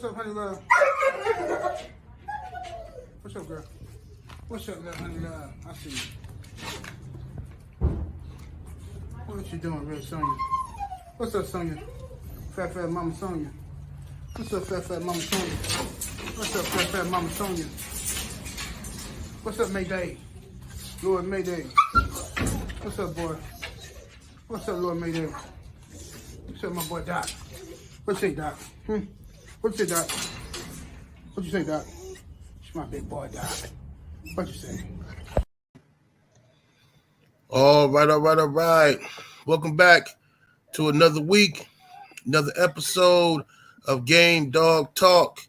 What's up, honey love? What's up, girl? What's up, little honey love? I see you. What you doing, real Sonya? What's up, Sonya? Fat Mama Sonya. What's up, Fat Mama Sonya? What's up, Fat Mama Sonya? What's up, Mayday? Lord Mayday. What's up, boy? What's up, Lord Mayday? What's up, my boy Doc? What you say, Doc? What you say, Doc? What you say, Doc? It's my big boy, Doc. What you say? All right. Welcome back to another week, another episode of Gamedog Talk.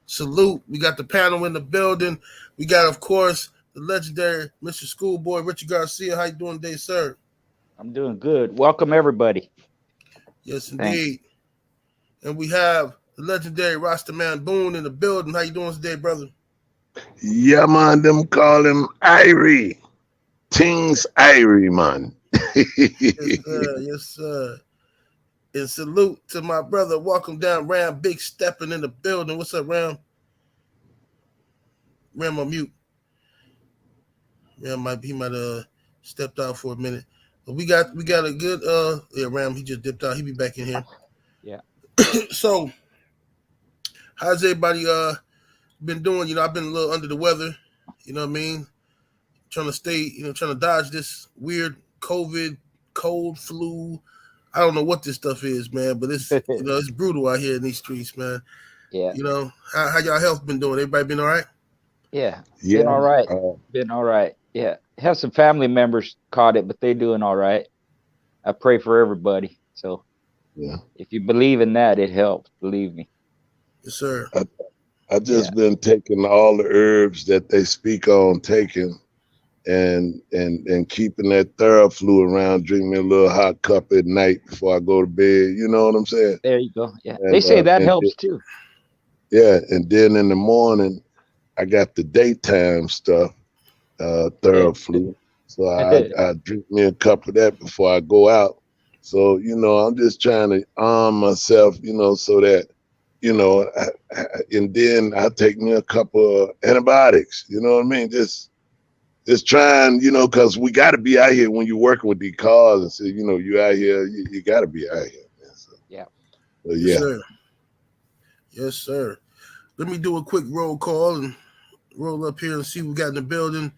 Salute. We got the panel in the building. We got, of course, the legendary Mr. Schoolboy, Richard Garcia. How you doing today, sir? I'm doing good. Welcome, everybody. Yes, indeed. Thanks. And we have the legendary Rasta Man Boone in the building. How you doing today, brother? Yeah, man. Them call him Irie. Things Irie, man. Yes, sir. Yes, sir. And salute to my brother. Welcome down, Ram. Big stepping in the building. What's up, Ram? Ram on mute. Ram he might have stepped out for a minute. But we got a good Ram, he just dipped out. He'll be back in here. Yeah. So how's everybody been doing? You know, I've been a little under the weather, you know what I mean? Trying to dodge this weird COVID, cold, flu. I don't know what this stuff is, man, but it's it's brutal out here in these streets, man. Yeah. You know, how y'all health been doing? Everybody been all right? Yeah. Been all right. Been all right. Yeah. Have some family members caught it, but they're doing all right. I pray for everybody. So yeah, if you believe in that, it helps. Believe me. Yes, sir. I just been taking all the herbs that they speak on taking and keeping that Theraflu around, drink me a little hot cup at night before I go to bed. You know what I'm saying? There you go. Yeah. And they say that helps too. Yeah. And then in the morning, I got the daytime stuff, Theraflu. So I drink me a cup of that before I go out. So, I'm just trying to arm myself, so that, and then I take me a couple of antibiotics, you know what I mean? Just trying, because we got to be out here when you're working with these cars and say, you out here, you got to be out here. Man. So, yeah. So, yeah. Yes, sir. Yes, sir. Let me do a quick roll call and roll up here and see what we got in the building.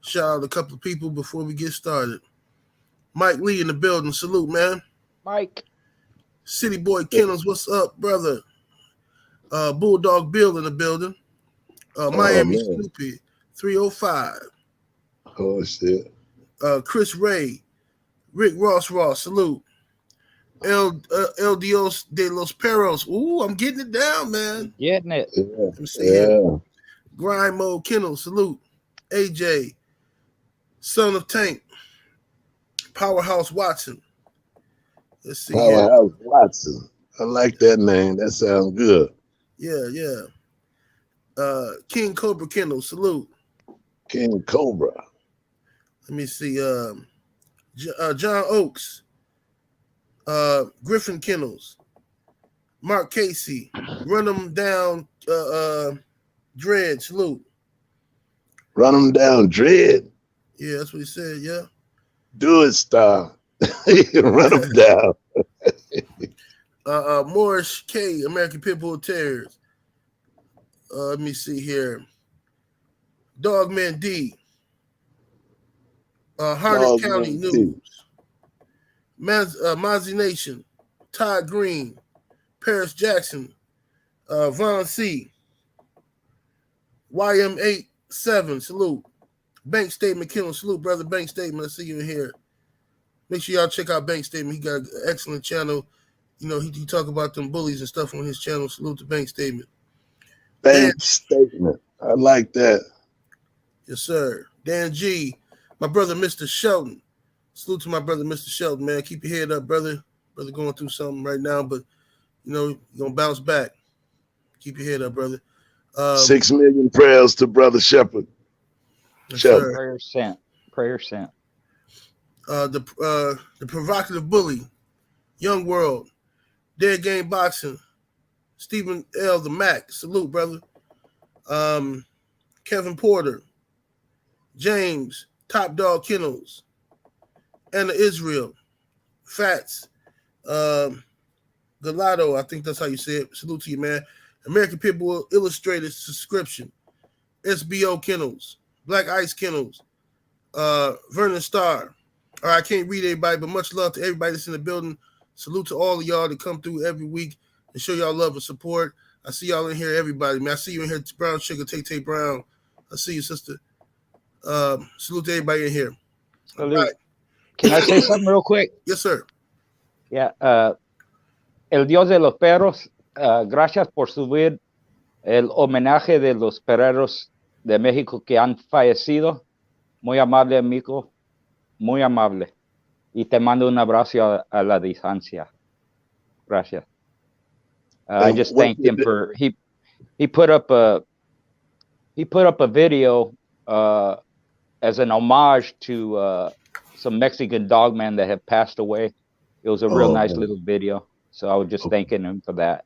Shout out a couple of people before we get started. Mike Lee in the building. Salute, man. Mike. City Boy Kennels, what's up, brother? Bulldog Bill in the building. Miami Snoopy, 305. Oh, shit. Chris Ray. Rick Ross, salute. El Dios de los Perros. Ooh, I'm getting it down, man. Getting it. Yeah. Let me see here. Grind Mode Kennel, salute. AJ, Son of Tank. Powerhouse Watson. Let's see. Powerhouse Watson. I like that name. That sounds good. Yeah. King Cobra Kennel, salute. King Cobra. Let me see. John Oakes. Griffin Kennels. Mark Casey. Run them down. Dread, salute. Run them down, Dread. Yeah, that's what he said. Yeah. Do it, style. Run them down. Morris K, American Pitbull Terriers. Let me see here. Dogman D. Harnett County News. Mozzie Nation. Todd Green. Paris Jackson. Von C. YM87, salute. Bank Statement Kennel, salute, brother. Bank Statement, I see you in here. Make sure y'all check out Bank Statement. He got an excellent channel. He talk about them bullies and stuff on his channel. Salute to Bank Statement. Bank Statement. I like that. Yes, sir. Dan G. My brother, Mr. Shelton. Salute to my brother, Mr. Shelton, man. Keep your head up, brother. Brother going through something right now, but, you're going to bounce back. Keep your head up, brother. 6 million prayers to Brother Shepherd. Yes, Prayer sent. The provocative bully, Young World, Dead Game Boxing, Stephen L. the Mac, salute, brother. Kevin Porter, James, Top Dog Kennels, Anna Israel, Fats, Galato, I think that's how you say it. Salute to you, man. American Pitbull Illustrated subscription, SBO Kennels, Black Ice Kennels, Vernon Starr. All right, I can't read everybody, but much love to everybody that's in the building. Salute to all of y'all that come through every week and show y'all love and support. I see y'all in here, everybody, man. I see you in here, Brown Sugar, Tay Brown. I see you, sister. Salute to everybody in here. Salute. Right. Can I say something real quick? Yes, sir. Yeah. El Dios de los Perros, gracias por subir el homenaje de los perreros de México que han fallecido. Muy amable, amigo. Muy amable. Y te mando un abrazo a la distancia. Gracias. I just thanked him for he put up a video as an homage to some Mexican dogmen that have passed away. It was a real nice little video. So I was just thanking him for that.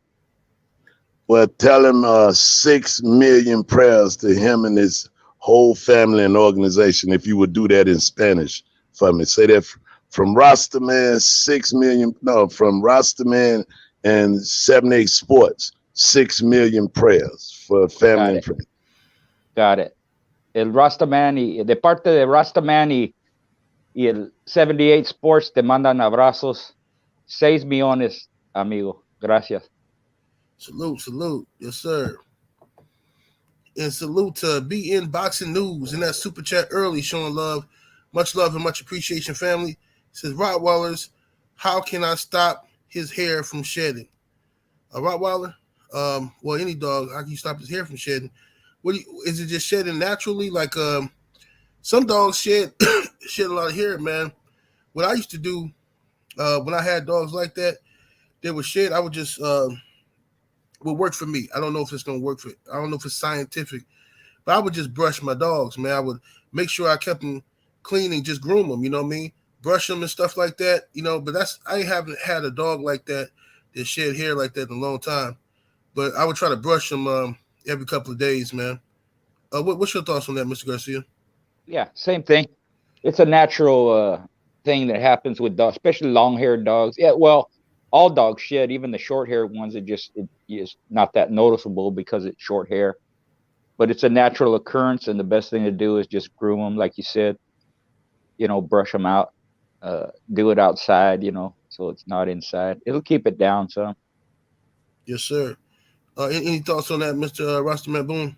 Well, tell him 6 million prayers to him and his whole family and organization. If you would do that in Spanish for me, say that from Rastaman, 6 million. No, from Rastaman and 78 Sports, 6 million prayers for family and friends. Got it. El Rastaman de parte de Rastaman y el 78 Sports te mandan abrazos. 6 millones, amigo. Gracias. Salute. Yes, sir. And salute to BN Boxing News in that super chat early, showing love. Much love and much appreciation, family. It says, Rottweilers, how can I stop his hair from shedding? A Rottweiler? Well, any dog, how can you stop his hair from shedding? Is it just shedding naturally? Like some dogs shed a lot of hair, man. What I used to do when I had dogs like that, they would shed. I would just would work for me. I don't know if it's gonna work for. I don't know if it's scientific, but I would just brush my dogs, man. I would make sure I kept them clean and just groom them. You know what I mean? Brush them and stuff like that. You know, but I haven't had a dog like that shed hair like that in a long time. But I would try to brush them every couple of days, man. What's your thoughts on that, Mr. Garcia? Yeah, same thing. It's a natural thing that happens with dogs, especially long-haired dogs. Yeah, well, all dogs shed, even the short-haired ones. It is not that noticeable because it's short hair. But it's a natural occurrence, and the best thing to do is just groom them, like you said. You know, brush them out. Do it outside, you know, so it's not inside. It'll keep it down some. Yes, sir. Any thoughts on that, Mr. Rastaman Boone?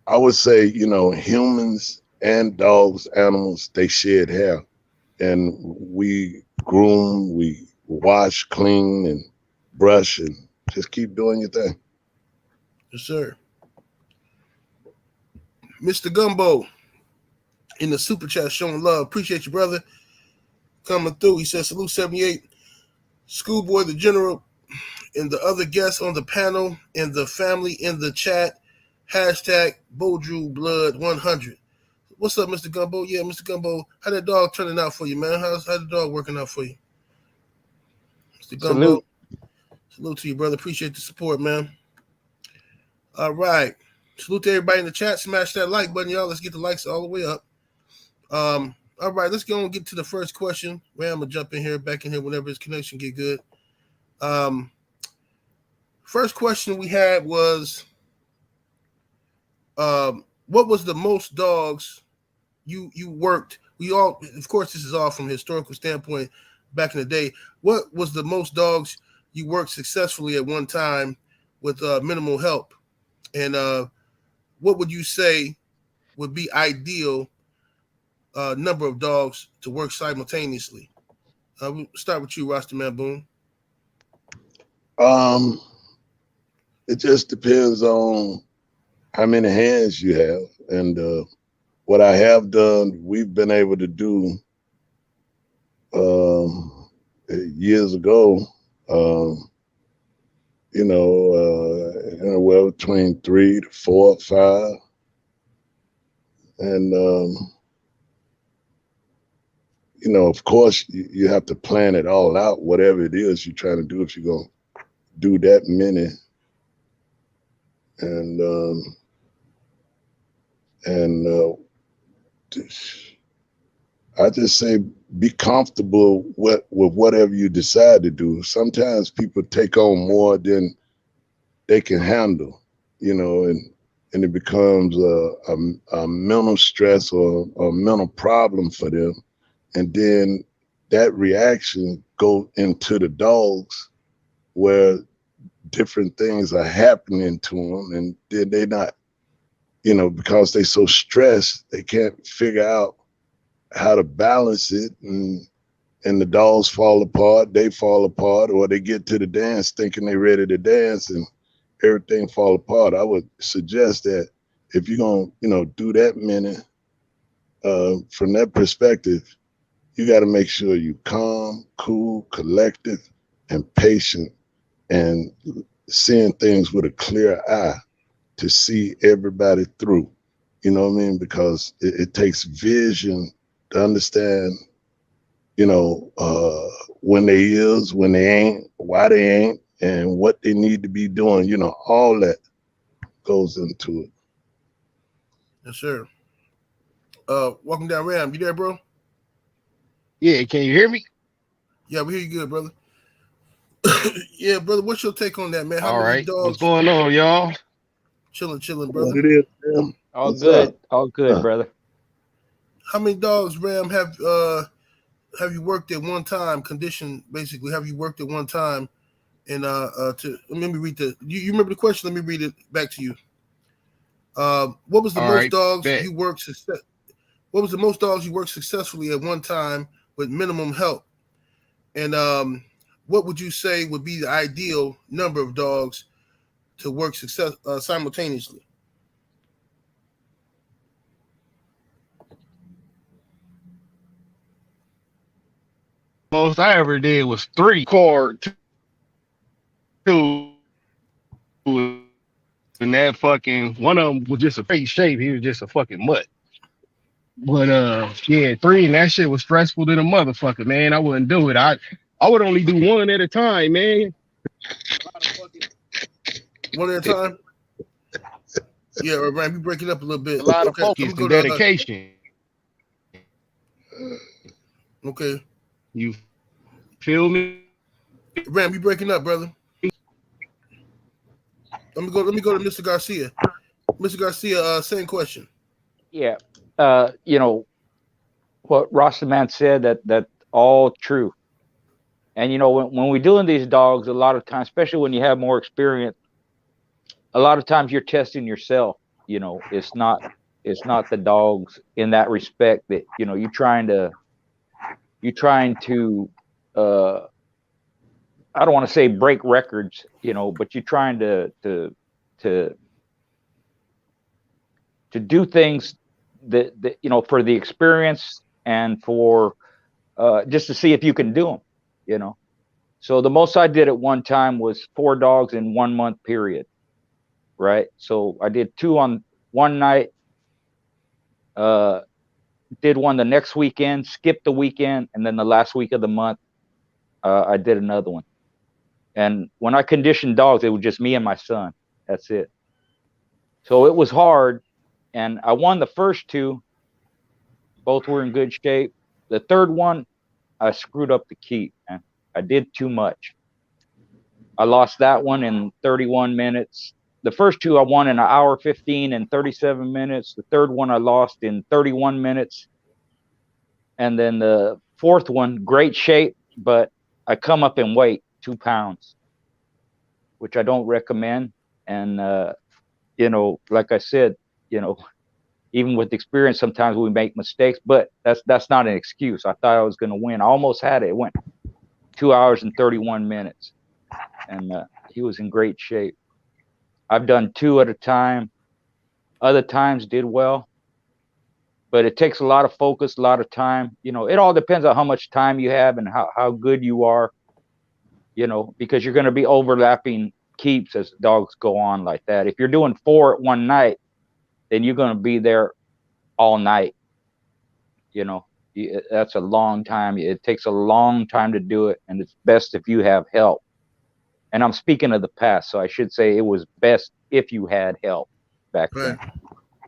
I would say, you know, humans and dogs, animals, they shed hair. And we groom, we wash, clean, and brush, and just keep doing your thing. Yes, sir. Mr. Gumbo in the super chat showing love. Appreciate you, brother, coming through. He says, salute 78, Schoolboy the General, and the other guests on the panel, and the family in the chat. Hashtag Bodru Blood 100. What's up, Mr. Gumbo? Yeah, Mr. Gumbo, how that dog turning out for you, man? How's the dog working out for you? Mr. Gumbo. Salute to you, brother. Appreciate the support, man. All right. Salute to everybody in the chat. Smash that like button, y'all. Let's get the likes all the way up. All right, let's go and get to the first question. Ram will jump in here, back in here whenever his connection get good. First question we had was, what was the most dogs you worked? We all, of course, this is all from a historical standpoint back in the day. What was the most dogs you worked successfully at one time with minimal help? And what would you say would be ideal number of dogs to work simultaneously? We'll start with you, Rastaman Boone. It just depends on how many hands you have. And what I have done, we've been able to do years ago, anywhere between 3 to 4 or 5. And, of course, you have to plan it all out, whatever it is you're trying to do, if you're going to do that many. And I just say be comfortable with whatever you decide to do. Sometimes people take on more than they can handle, you know, and it becomes a mental stress or a mental problem for them. And then that reaction go into the dogs where different things are happening to them, and then they not, you know, because they so stressed, they can't figure out how to balance it, and the dogs fall apart, they fall apart, or they get to the dance thinking they're ready to dance and everything fall apart. I would suggest that if you're gonna, you know, do that many, from that perspective, you got to make sure you calm, cool, collected, and patient, and seeing things with a clear eye to see everybody through. You know what I mean? Because it takes vision to understand, you know, when they is, when they ain't, why they ain't, and what they need to be doing. You know, all that goes into it. Yes, sir. Walking down Ram, you there, bro? Yeah, can you hear me? Yeah, we hear you good, brother. Yeah, brother, what's your take on that, man? How All many right. dogs? What's going on, y'all? Chilling, brother. What it is, Ram? All What's good. up? All good, brother. How many dogs, Ram, have you worked at one time? Condition, basically, have you worked at one time? And let me read you remember the question? Let me read it back to you. What was the All most right, dogs bet. you worked What was the most dogs you worked successfully at one time with minimum help? And what would you say would be the ideal number of dogs to work simultaneously? Most I ever did was 3 cord 2, and that fucking one of them was just a fake shape. He was just a fucking mutt. But yeah, 3, and that shit was stressful to the motherfucker, man. I wouldn't do it. I would only do 1 at a time, man. One at a time? Yeah, Ram, you breaking up a little bit. A lot of Okay, focus and dedication. Okay. You feel me? Ram, you breaking up, brother. Let me go to Mr. Garcia. Mr. Garcia, same question. Yeah. You know, what Rastaman said, that all true. And you know, when we're doing these dogs, a lot of times, especially when you have more experience, a lot of times you're testing yourself. You know, it's not the dogs in that respect that, you know, you're trying to I don't want to say break records, you know, but you're trying to do things that you know, for the experience and for just to see if you can do them, you know. So the most I did at one time was 4 dogs in 1 month period, right? So I did 2 on one night, did one the next weekend, skipped the weekend, and then the last week of the month, I did another one. And when I conditioned dogs, it was just me and my son. That's it. So it was hard, and I won the first 2. Both were in good shape. The third one, I screwed up the keep, and I did too much. I lost that one in 31 minutes. The first 2 I won in 1 hour 15 and 37 minutes. The third one I lost in 31 minutes. And then the fourth one, great shape, but I come up in weight 2 pounds, which I don't recommend. And you know, like I said, you know, even with experience, sometimes we make mistakes, but that's not an excuse. I thought I was going to win. I almost had it. It went 2 hours and 31 minutes, and he was in great shape. I've done 2 at a time. Other times did well, but it takes a lot of focus, a lot of time. You know, it all depends on how much time you have and how good you are, you know, because you're going to be overlapping keeps as dogs go on like that. If you're doing 4 at one night, then you're going to be there all night. You know, that's a long time. It takes a long time to do it, and it's best if you have help. And I'm speaking of the past, so I should say it was best if you had help back then.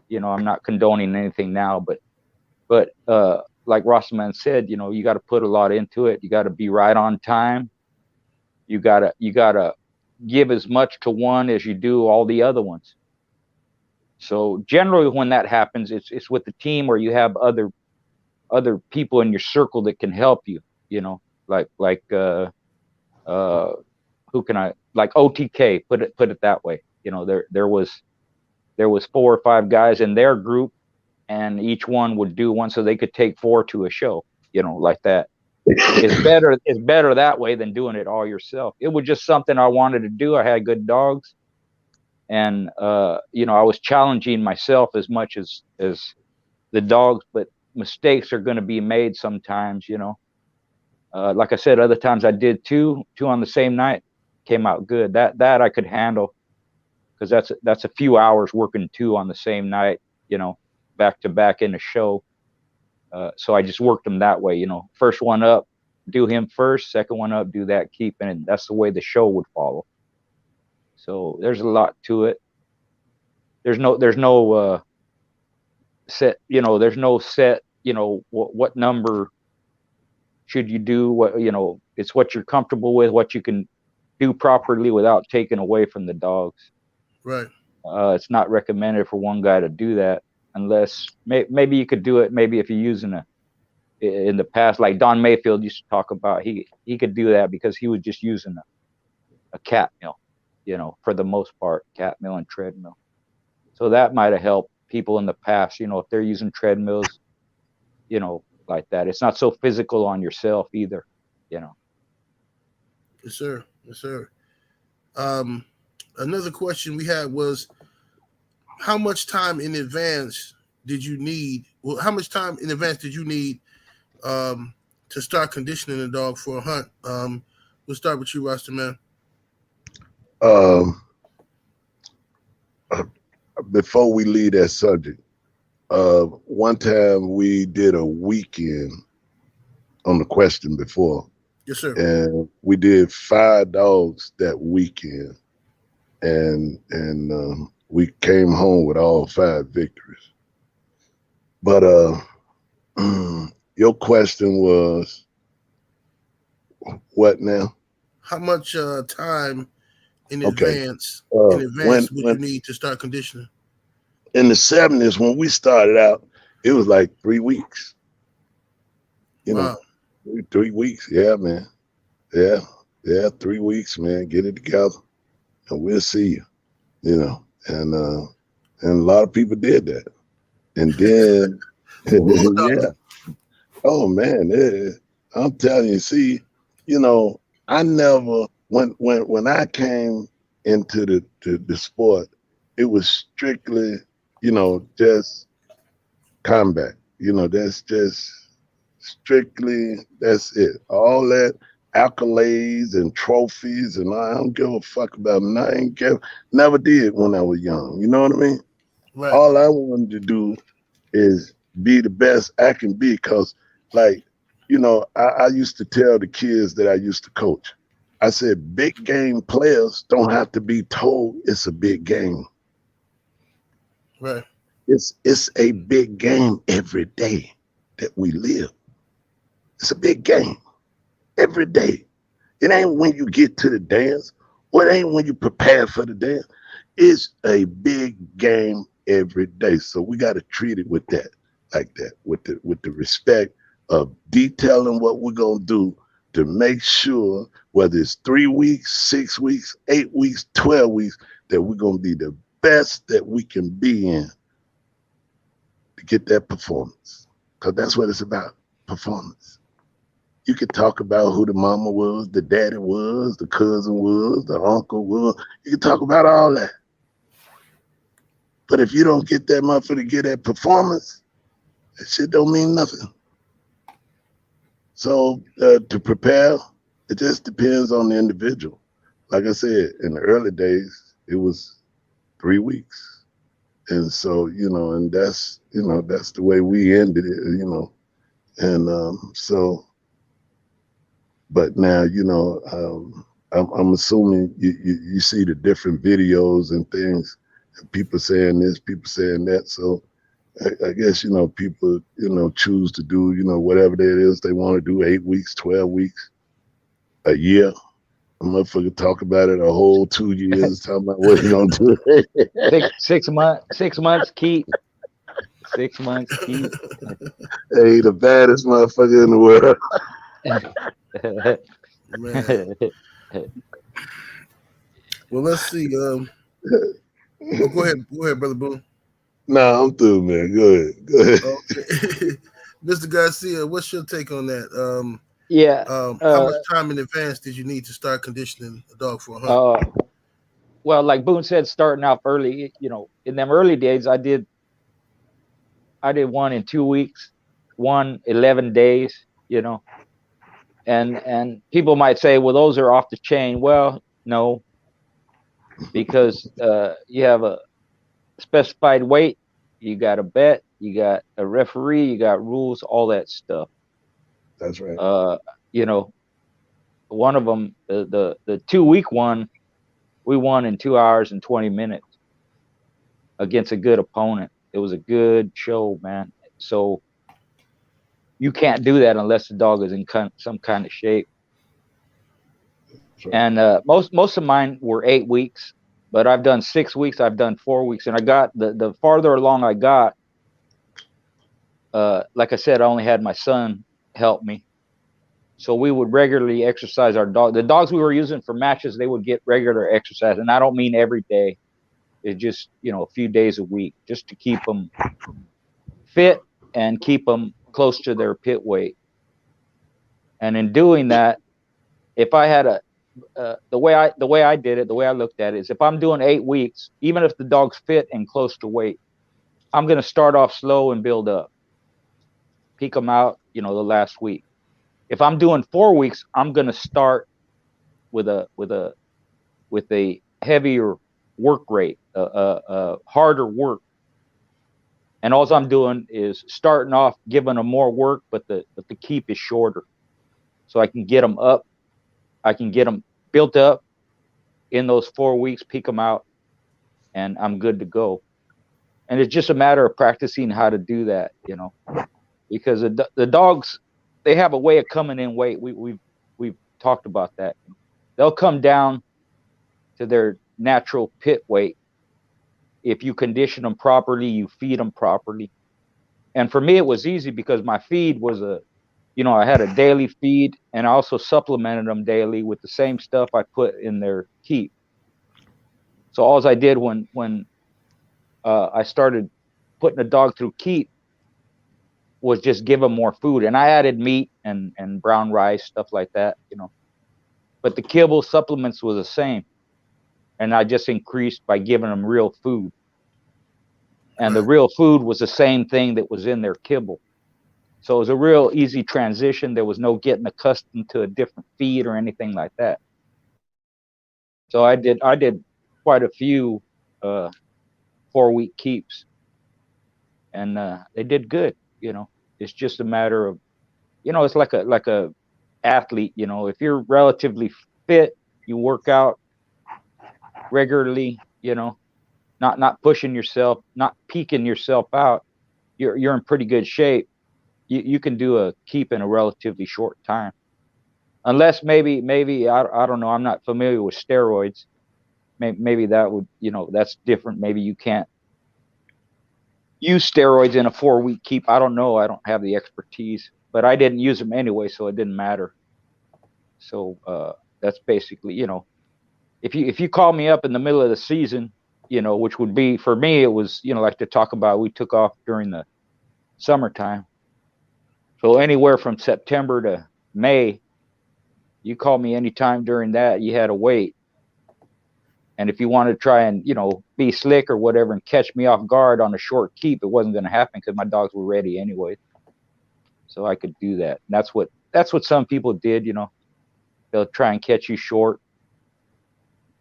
You know, I'm not condoning anything now, but like Rossman said, you know, you got to put a lot into it. You got to be right on time. You gotta give as much to one as you do all the other ones. So generally, when that happens, it's with the team, or you have other people in your circle that can help you. You know, like who can I, like OTK, put it that way. You know, there was 4 or 5 guys in their group, and each one would do one, so they could take 4 to a show. You know, like that. It's better that way than doing it all yourself. It was just something I wanted to do. I had good dogs, and you know, I was challenging myself as much as the dogs, but mistakes are going to be made sometimes, you know. Like I said, other times I did two on the same night, came out good. That I could handle, because that's a few hours working 2 on the same night, you know, back to back in a show. So I just worked them that way, you know. First one up, do him first. Second one up, do that keep, and that's the way the show would follow. So there's a lot to it. There's no set, you know. There's no set, you know, what number should you do. What, you know, it's what you're comfortable with, what you can do properly without taking away from the dogs. Right. It's not recommended for one guy to do that, unless maybe you could do it. Maybe if you're using in the past, like Don Mayfield used to talk about, he could do that because he was just using a cat mill, you know, for the most part, cat mill and treadmill. So that might have helped people in the past, you know, if they're using treadmills, you know, like that. It's not so physical on yourself either, you know. Yes, sir. Yes, sir. Another question we had was, how much time in advance did you need? Well, how much time in advance did you need to start conditioning a dog for a hunt? We'll start with you, Rasta Man. Before we leave that subject, one time we did a weekend on the question before. Yes, sir. And we did 5 dogs that weekend, and we came home with all 5 victories. But your question was what now? How much time in advance would you need to start conditioning? In the 70s, when we started out, it was like 3 weeks. You know, 3 weeks. Yeah, man. Yeah, 3 weeks, man. Get it together, and we'll see you. You know, and a lot of people did that, and then yeah. Oh man, I'm telling you. See, you know, I never when I came into the sport, it was strictly, you know, just combat. You know, that's just strictly, that's it. All that accolades and trophies, and I don't give a fuck about them. I ain't never did when I was young. You know what I mean? Right. All I wanted to do is be the best I can be, because, like, you know, I used to tell the kids that I used to coach, I said, big game players don't have to be told it's a big game. Right. It's a big game every day that we live. It's a big game every day. It ain't when you get to the dance, or it ain't when you prepare for the dance. It's a big game every day. So we got to treat it with that, like that, with the respect of detailing what we're gonna do to make sure, whether it's 3 weeks, 6 weeks, 8 weeks, 12 weeks, that we're gonna be the best that we can be in to get that performance. Because that's what it's about, performance. You could talk about who the mama was, the daddy was, the cousin was, the uncle was. You can talk about all that. But if you don't get that motherfucker to get that performance, that shit don't mean nothing. So to prepare, it just depends on the individual. Like I said, in the early days, it was 3 weeks. And so, you know, and that's, you know, that's the way we ended it, you know. And so, but now, you know, I'm assuming you see the different videos and things, and people saying this, people saying that. So I guess, you know, people, you know, choose to do, you know, whatever it is they want to do, 8 weeks, 12 weeks, a year. A motherfucker talk about it a whole 2 years, talking about what he gonna do. 6 months keep. 6 months keep. Hey, the baddest motherfucker in the world. Man. Well, let's see. Oh, go ahead, brother Boone. Nah, I'm through, man. Go ahead. Okay. Mr. Garcia, what's your take on that? Yeah. How much time in advance did you need to start conditioning a dog for a hunt? Well, like Boone said, starting off early, you know, in them early days, I did 1 in 2 weeks, 11 days, you know, and people might say, well, those are off the chain. Well, no, because you have a specified weight, you got a bet, you got a referee, you got rules, all that stuff. That's right. You know, one of them, the 2 week one, we won in 2 hours and 20 minutes against a good opponent. It was a good show, man. So you can't do that unless the dog is in some kind of shape. Right. And most of mine were 8 weeks, but I've done 6 weeks, I've done 4 weeks, and I got the farther along I got. Like I said, I only had my son help me. So we would regularly exercise our dog. The dogs we were using for matches, they would get regular exercise. And I don't mean every day. It's just, you know, a few days a week, just to keep them fit and keep them close to their pit weight. And in doing that, if I had the way I did it, the way I looked at it is, if I'm doing 8 weeks, even if the dog's fit and close to weight, I'm going to start off slow and build up, peak them out, you know, the last week. If I'm doing 4 weeks, I'm going to start with a heavier work rate, harder work. And all I'm doing is starting off giving them more work, but the keep is shorter. So I can get them up. I can get them built up in those 4 weeks, peak them out, and I'm good to go. And it's just a matter of practicing how to do that, you know, because the dogs, they have a way of coming in weight. We've talked about that. They'll come down to their natural pit weight if you condition them properly, you feed them properly. And for me, it was easy because my feed was I had a daily feed, and I also supplemented them daily with the same stuff I put in their keep. So all I did when I started putting a dog through keep was just give them more food, and I added meat and brown rice, stuff like that, you know. But the kibble supplements was the same, and I just increased by giving them real food. And the real food was the same thing that was in their kibble. So it was a real easy transition. There was no getting accustomed to a different feed or anything like that. So I did quite a few 4-week keeps, and they did good. You know, it's just a matter of, you know, it's like a athlete. You know, if you're relatively fit, you work out regularly. You know, not pushing yourself, not peaking yourself out. You're in pretty good shape. You can do a keep in a relatively short time, unless maybe I don't know. I'm not familiar with steroids. Maybe that would, you know, that's different. Maybe you can't use steroids in a 4-week keep. I don't know. I don't have the expertise, but I didn't use them anyway, so it didn't matter. So that's basically, you know, if you call me up in the middle of the season, you know, which would be, for me, it was, you know, like to talk about, we took off during the summertime. So anywhere from September to May, you call me anytime during that, you had to wait. And if you want to try and, you know, be slick or whatever and catch me off guard on a short keep, it wasn't going to happen because my dogs were ready anyway. So I could do that. And that's what some people did, you know. They'll try and catch you short.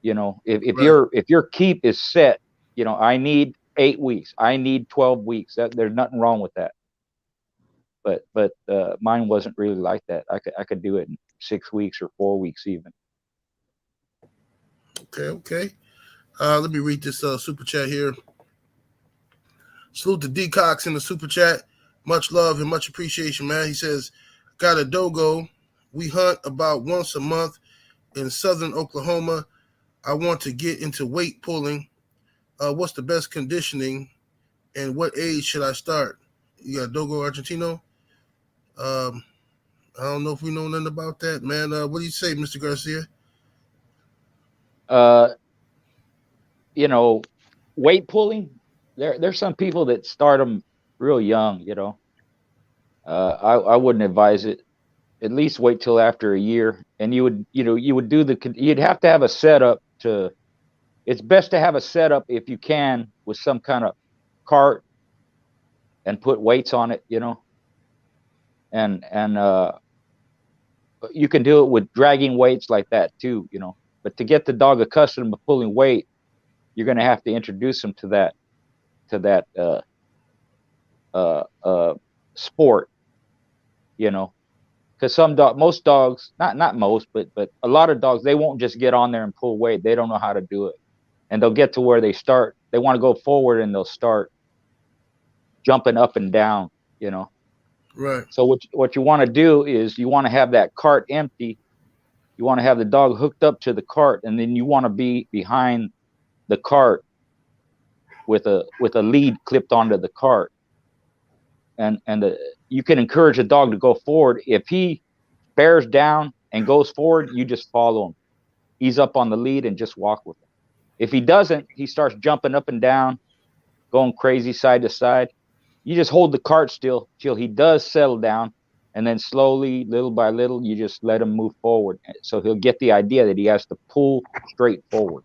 You know, if your keep is set, you know, I need 8 weeks, I need 12 weeks. There's nothing wrong with that. But mine wasn't really like that. I could do it in 6 weeks or 4 weeks even. Okay. Let me read this super chat here. Salute to D Cox in the super chat. Much love and much appreciation, man. He says, got a dogo. We hunt about once a month in southern Oklahoma. I want to get into weight pulling. What's the best conditioning and what age should I start? You got Dogo Argentino. I don't know if we know nothing about that, man. What do you say, Mr. Garcia? You know, weight pulling, there's some people that start them real young, you know. I wouldn't advise it. At least wait till after a year, and you'd have to have a setup to. It's best to have a setup if you can with some kind of cart and put weights on it, you know. And you can do it with dragging weights like that too, you know. But to get the dog accustomed to pulling weight, you're going to have to introduce them to that sport, you know. Because most dogs, not most, but a lot of dogs, they won't just get on there and pull weight. They don't know how to do it, and they'll get to where they start. They want to go forward, and they'll start jumping up and down, you know. Right. So what you want to do is you want to have that cart empty. You want to have the dog hooked up to the cart, and then you want to be behind the cart with a lead clipped onto the cart, and you can encourage a dog to go forward. If he bears down and goes forward, you just follow him. Ease up on the lead and just walk with him. If he doesn't, he starts jumping up and down, going crazy side to side. You just hold the cart still till he does settle down, and then slowly, little by little, you just let him move forward. So he'll get the idea that he has to pull straight forward.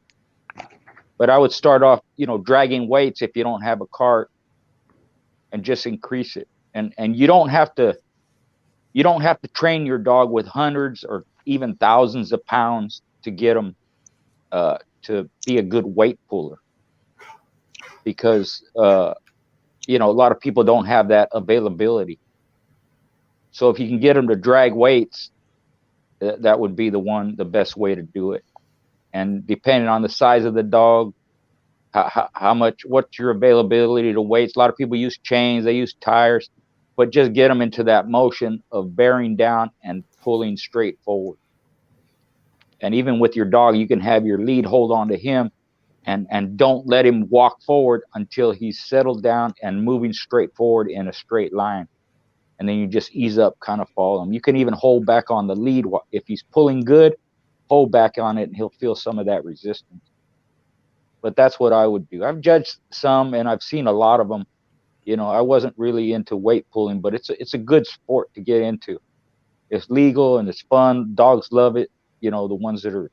But I would start off, you know, dragging weights if you don't have a cart, and just increase it. And you don't have to train your dog with hundreds or even thousands of pounds to get them to be a good weight puller, because you know, a lot of people don't have that availability. So if you can get them to drag weights, that would be the best way to do it. And depending on the size of the dog, how much, what's your availability to weights. A lot of people use chains, they use tires, but just get them into that motion of bearing down and pulling straight forward. And even with your dog, you can have your lead hold on to him, and don't let him walk forward until he's settled down and moving straight forward in a straight line. And then you just ease up, kind of follow him. You can even hold back on the lead. If he's pulling good, hold back on it, and he'll feel some of that resistance. But that's what I would do. I've judged some, and I've seen a lot of them. You know, I wasn't really into weight pulling, but it's a good sport to get into. It's legal and it's fun. Dogs love it. You know, the ones that are,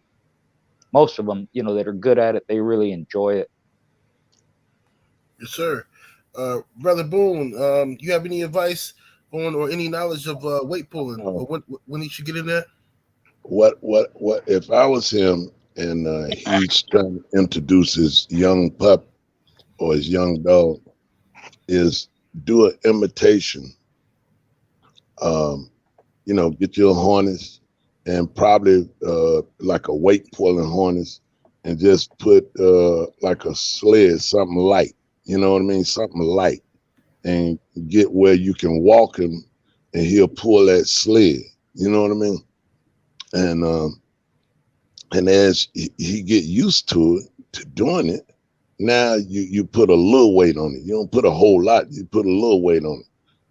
most of them, you know, that are good at it, they really enjoy it. Yes, sir. Brother Boone, you have any advice on or any knowledge of weight pulling, or when he should get in that? What if I was him and he's trying to introduce his young pup or his young dog, is do an imitation. You know, get your harness and probably like a weight pulling harness, and just put like a sled, something light. You know what I mean? Something light, and get where you can walk him, and he'll pull that sled. You know what I mean? And as he get used to it, to doing it, now you put a little weight on it. You don't put a whole lot. You put a little weight on it.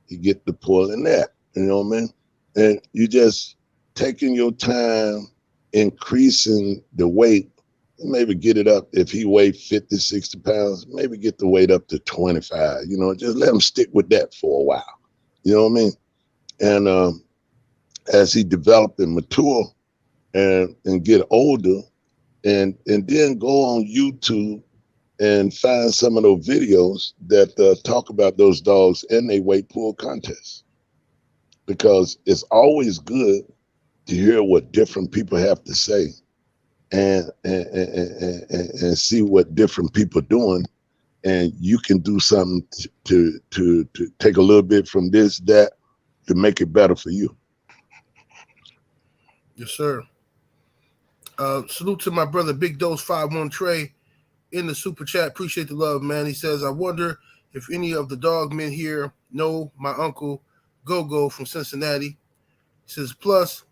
You get the pulling that. You know what I mean? And you just taking your time, increasing the weight. Maybe get it up. If he weighed 50, 60 pounds, maybe get the weight up to 25. You know, just let him stick with that for a while. You know what I mean? And as he develop and mature and get older, and then go on YouTube and find some of those videos that talk about those dogs and they weight pull contests, because it's always good to hear what different people have to say, and see what different people are doing, and you can do something to take a little bit from this, that, to make it better for you. Yes, sir. Salute to my brother Big Dose 51 Trey in the super chat. Appreciate the love, man. He says, I wonder if any of the dog men here know my uncle Go-Go from Cincinnati. He says, plus,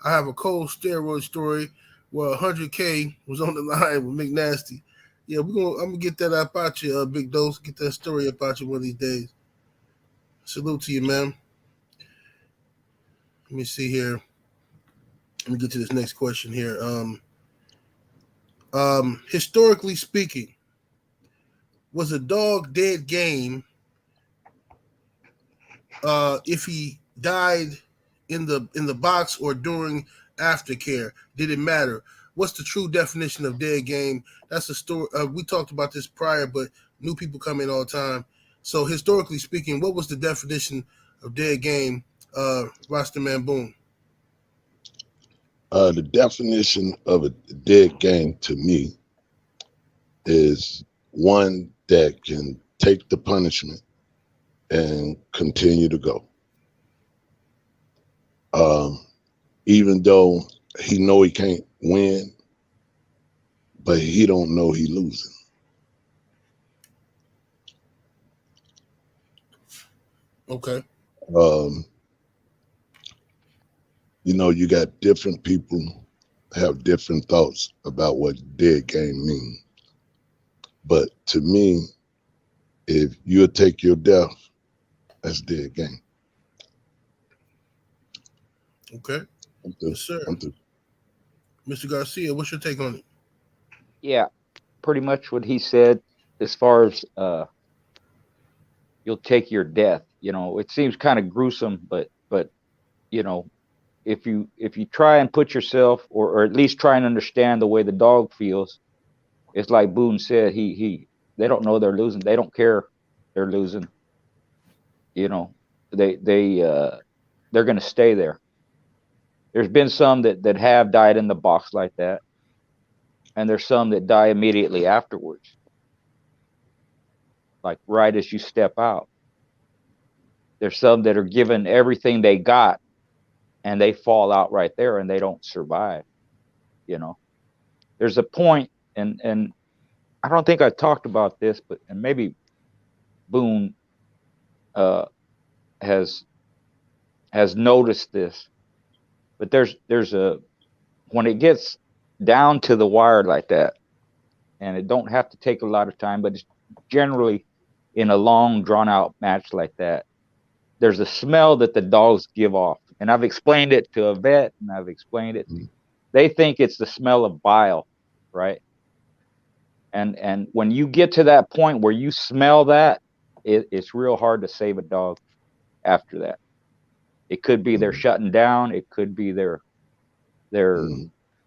I have a cold steroid story where 100K was on the line with McNasty. Yeah, I'm gonna get that up out you, Big Dose. Get that story up out you one of these days. Salute to you, man. Let me see here. Let me get to this next question here. Historically speaking, was a dog dead game if he died in the box or during aftercare? Did it matter? What's the true definition of dead game? That's a story. We talked about this prior, but new people come in all the time. So historically speaking, what was the definition of dead game, Rastaman Boone? The definition of a dead game to me is one that can take the punishment and continue to go. Even though he know he can't win, but he don't know he losing. Okay. You know, you got different people have different thoughts about what dead game means. But to me, if you take your death, that's dead game. Okay. Yes, sir. Mr. Garcia, what's your take on it? Yeah, pretty much what he said as far as you'll take your death. You know, it seems kind of gruesome, but you know, if you try and put yourself or at least try and understand the way the dog feels, it's like Boone said, they don't know they're losing. They don't care they're losing. You know, they're going to stay there. There's been some that have died in the box like that, and there's some that die immediately afterwards, like right as you step out. There's some that are given everything they got, and they fall out right there, and they don't survive. You know, there's a point, and I don't think I talked about this, but and maybe Boone has noticed this. But there's a, when it gets down to the wire like that, and it don't have to take a lot of time, but it's generally in a long drawn out match like that, there's a smell that the dogs give off. And I've explained it to a vet, and I've explained it. They think it's the smell of bile, right? And when you get to that point where you smell that, it's real hard to save a dog after that. It could be they're shutting down. It could be they're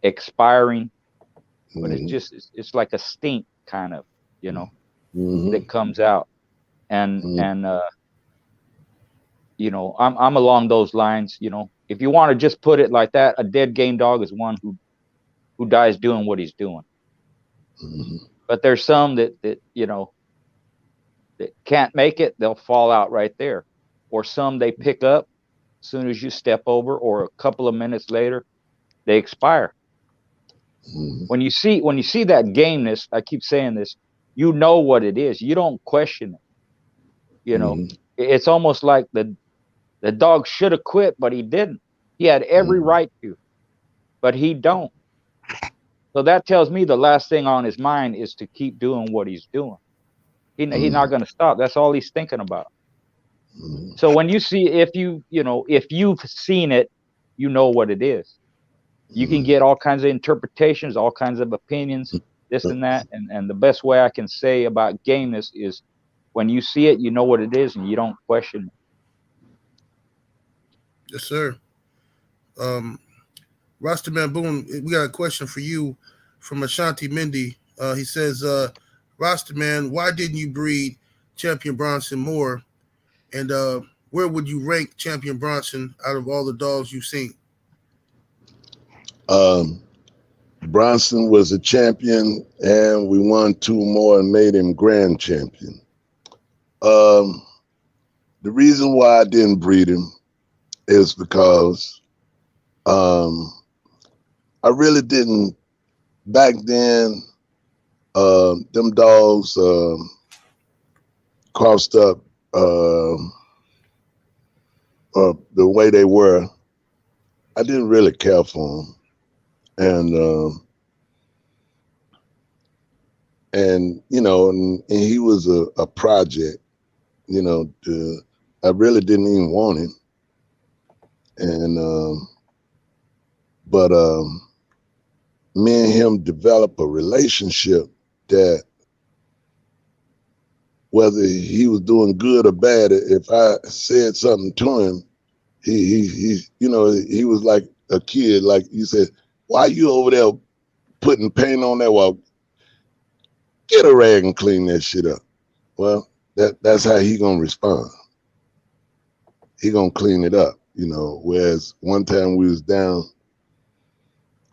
expiring. But it's like a stink kind of, you know, that comes out. And you know, I'm along those lines. You know, if you want to just put it like that, a dead game dog is one who dies doing what he's doing. But there's some that you know, that can't make it. They'll fall out right there. Or some they pick up as soon as you step over, or a couple of minutes later, they expire. When you see that gameness, I keep saying this, you know what it is. You don't question it. You know, it's almost like the dog should have quit, but he didn't. He had every right to, but he don't. So that tells me the last thing on his mind is to keep doing what he's doing. He's not going to stop. That's all he's thinking about. So when you see, if you've seen it, you know what it is. You can get all kinds of interpretations, all kinds of opinions, this and that. And the best way I can say about gameness is when you see it, you know what it is, and you don't question it. Yes, sir. Rastaman Boone, we got a question for you from Ashanti Mindy. He says, Rastaman, why didn't you breed Champion Bronson more? And where would you rank Champion Bronson out of all the dogs you've seen? Bronson was a champion, and we won 2 more and made him grand champion. The reason why I didn't breed him is because I really didn't back then. Them dogs crossed up the way they were. I didn't really care for them, and you know, and he was a project. You know, I really didn't even want him, and but me and him developed a relationship that whether he was doing good or bad, if I said something to him, he you know, he was like a kid. Like you said, why you over there putting paint on that wall? Get a rag and clean that shit up. Well, that's how he gonna respond. He gonna clean it up, you know. Whereas one time we was down,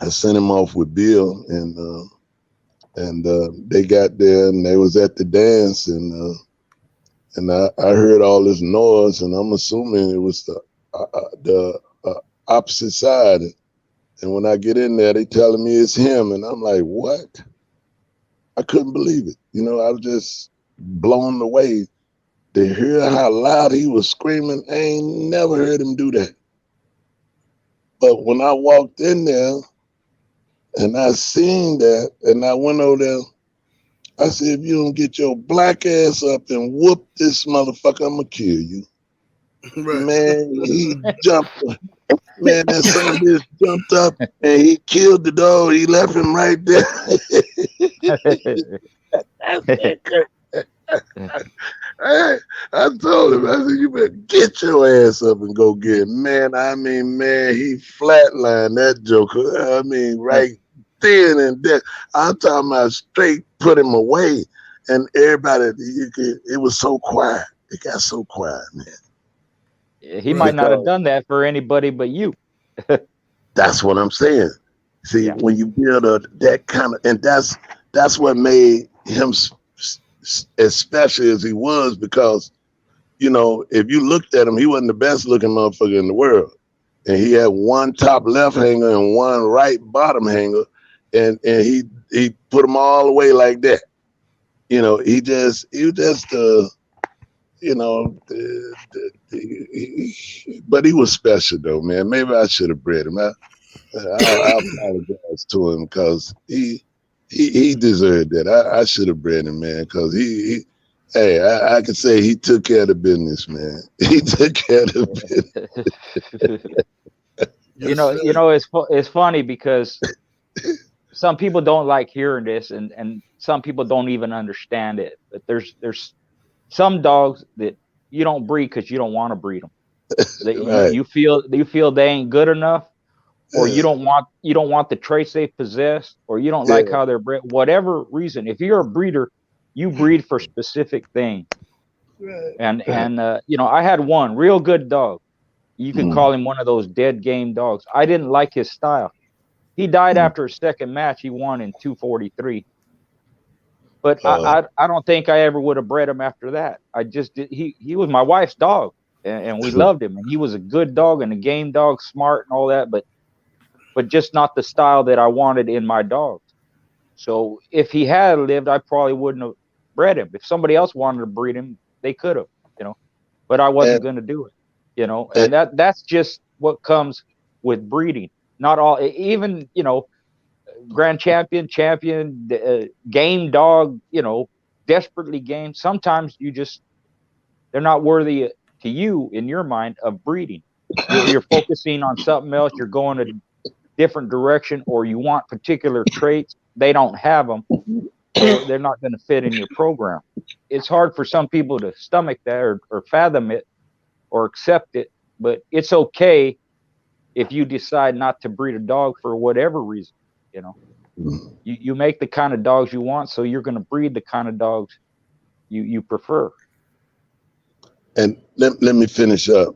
I sent him off with Bill, and they got there and they was at the dance, and I heard all this noise, and I'm assuming it was the opposite side. And when I get in there, they telling me it's him, and I'm like, what? I couldn't believe it. You know, I was just blown away to hear how loud he was screaming. I ain't never heard him do that. But when I walked in there and I seen that, and I went over there, I said, if you don't get your black ass up and whoop this motherfucker, I'm gonna kill you. Right. Man, he jumped. Man, that son of bitch jumped up and he killed the dog. He left him right there. I told him, I said, you better get your ass up and go get him. Man, I mean, man, he flatlined that joker. I mean, right then and there. I'm talking about straight put him away. And everybody, it was so quiet. It got so quiet, man. He might not have done that for anybody but you. That's what I'm saying. See, when you build that kind of, and that's what made him as special as he was, because, you know, if you looked at him, he wasn't the best looking motherfucker in the world. And he had one top left hanger and one right bottom hanger, and he put them all the way like that. You know, he was just you know, but he was special though, man. Maybe I should have bred him. I apologize to him, because he deserved that. I should have bred him, man, because hey, I could say he took care of the business, man. He took care of the business. You know, it's funny because some people don't like hearing this, and some people don't even understand it. But there's some dogs that you don't breed because you don't want to breed them. Right. You feel they ain't good enough, or you don't want the traits they possess, or you don't like how they're bred. Whatever reason, if you're a breeder, you breed for specific things. Right. And you know, I had one real good dog. You could call him one of those dead game dogs. I didn't like his style. He died after a second match. He won in 243. But I don't think I ever would have bred him after that. I just did. He was my wife's dog, and we loved him, and he was a good dog and a game dog, smart and all that, but just not the style that I wanted in my dogs. So if he had lived, I probably wouldn't have bred him. If somebody else wanted to breed him, they could have, you know. But I wasn't going to do it, you know. And that's just what comes with breeding. Not all, even, you know, grand champion, game dog, you know, desperately game. Sometimes they're not worthy to you in your mind of breeding. You're focusing on something else. You're going a different direction, or you want particular traits. They don't have them. So they're not going to fit in your program. It's hard for some people to stomach that or fathom it or accept it, but it's okay if you decide not to breed a dog for whatever reason. You know, you make the kind of dogs you want, so you're going to breed the kind of dogs you prefer. And let me finish up.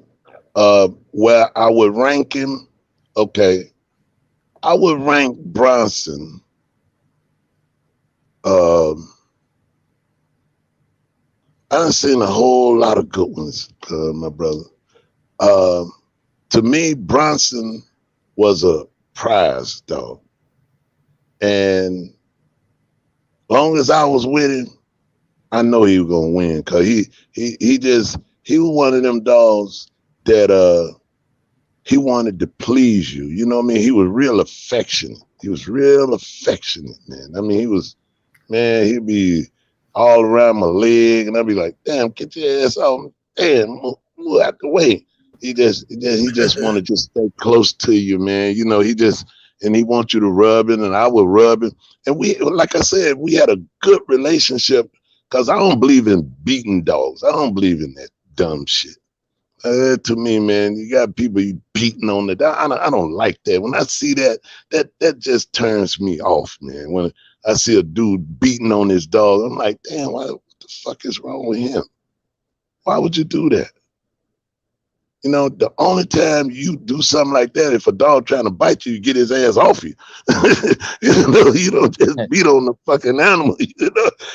Where I would rank him, okay, I would rank Bronson. I've seen a whole lot of good ones, my brother. To me, Bronson was a prize dog. And long as I was with him, I know he was gonna win, because he was one of them dogs that he wanted to please you. You know what I mean? He was real affectionate. He was real affectionate, man. I mean, he'd be all around my leg, and I'd be like, damn, get your ass off. Damn, move out the way. He just want to just stay close to you, man. You know, and he wants you to rub it, and I would rub it. And we, like I said, we had a good relationship, because I don't believe in beating dogs. I don't believe in that dumb shit. To me, man, you got people you beating on the dog. I don't like that. When I see that just turns me off, man. When I see a dude beating on his dog, I'm like, damn, what the fuck is wrong with him? Why would you do that? You know, the only time you do something like that, if a dog trying to bite you, you get his ass off you. You don't just beat on the fucking animal.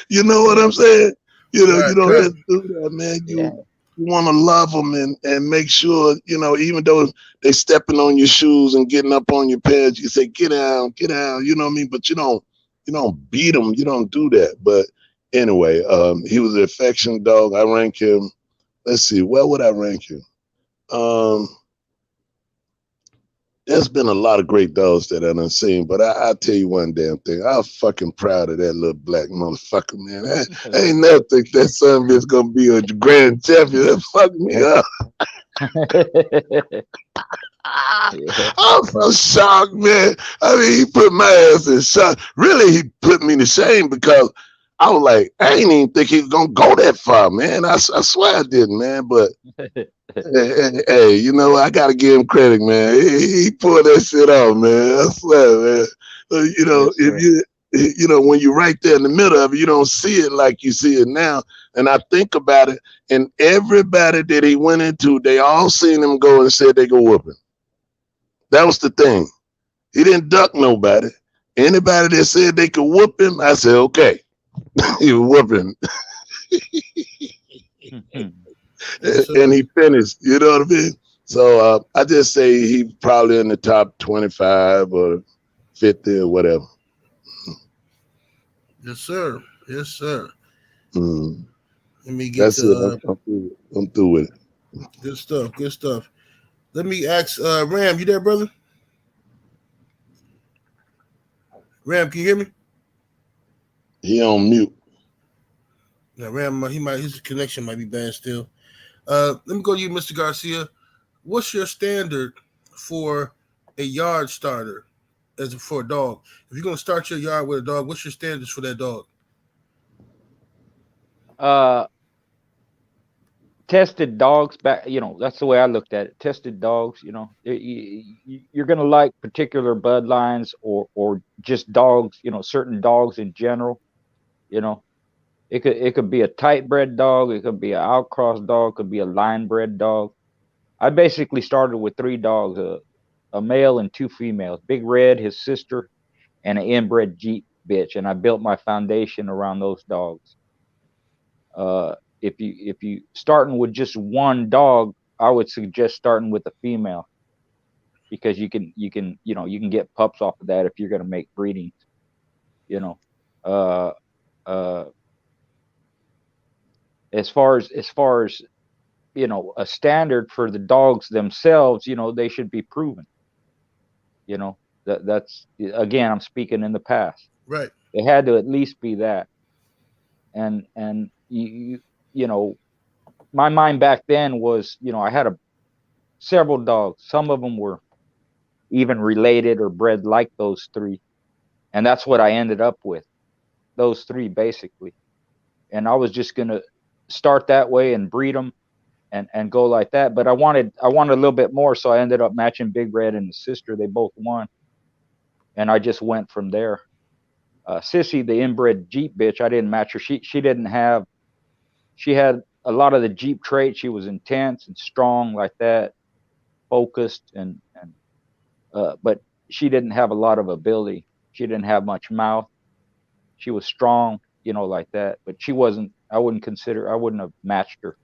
You know what I'm saying? You know, you don't just do that, man. You want to love them and make sure, you know, even though they stepping on your shoes and getting up on your pads, you say, get down, you know what I mean? But you don't beat them. You don't do that. But anyway, he was an affectionate dog. I rank him. Let's see, where would I rank him? There's been a lot of great dogs that I done seen, but I'll tell you one damn thing. I'm fucking proud of that little black motherfucker, man. I ain't never think that son of a bitch gonna be a grand champion. That fucked me up. I'm so shocked, man. I mean, he put my ass in shock. Really, he put me to shame, because I was like, I ain't even think he was gonna go that far, man. I swear I didn't, man. But hey, you know, I gotta give him credit, man. He pulled that shit off, man. I swear, man. You know, if you know, when you're right there in the middle of it, you don't see it like you see it now. And I think about it, and everybody that he went into, they all seen him go and said they go whoop him. That was the thing. He didn't duck nobody. Anybody that said they could whoop him, I said, okay. He was whooping. And he finished, you know what I mean? So I just say he probably in the top 25 or 50 or whatever. Yes, sir. Yes, sir. Mm. Let me get That's it. I'm through with it. Good stuff. Good stuff. Let me ask Ram, you there, brother? Ram, can you hear me? He on mute. Now, Ram, his connection might be bad still. Let me go to you, Mr. Garcia. What's your standard for a yard starter for a dog? If you're gonna start your yard with a dog, what's your standards for that dog? Tested dogs back, you know, that's the way I looked at it. Tested dogs, you know, you're gonna like particular bloodlines or just dogs, you know, certain dogs in general. You know, it could be a tight bred dog, it could be an outcross dog, could be a line bred dog. I basically started with 3 dogs, a male and 2 females, Big Red, his sister, and an inbred Jeep bitch, and I built my foundation around those dogs. If you starting with just one dog, I would suggest starting with a female, because you can get pups off of that if you're going to make breedings. You know, as far as you know, a standard for the dogs themselves, you know, they should be proven. You know, that's again, I'm speaking in the past. Right. They had to at least be that. And you know, my mind back then was, you know, I had several dogs. Some of them were even related or bred like those 3. And that's what I ended up with, those 3 basically. And I was just going to start that way and breed them and go like that. But I wanted a little bit more. So I ended up matching Big Red and his sister. They both won. And I just went from there. Sissy, the inbred Jeep bitch, I didn't match her. She had a lot of the Jeep traits. She was intense and strong like that, focused but she didn't have a lot of ability. She didn't have much mouth. She was strong, you know, like that. But I wouldn't have matched her.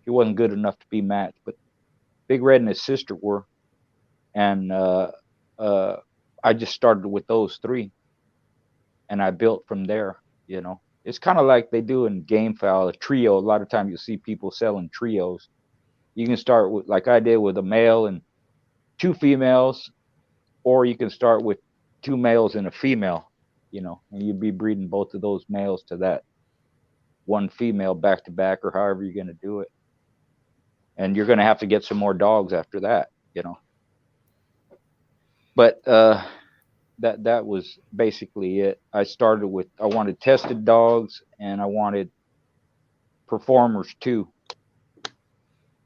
She wasn't good enough to be matched. But Big Red and his sister were, and I just started with those 3. and I built from there. You know, it's kind of like they do in game fowl, a trio. A lot of times you see people selling trios. You can start with, like I did, with a male and 2 females, or you can start with 2 males and a female, you know, and you'd be breeding both of those males to that 1 female back to back, or however you're going to do it. And you're going to have to get some more dogs after that, you know. But that was basically it. I started with, I wanted tested dogs and I wanted performers too.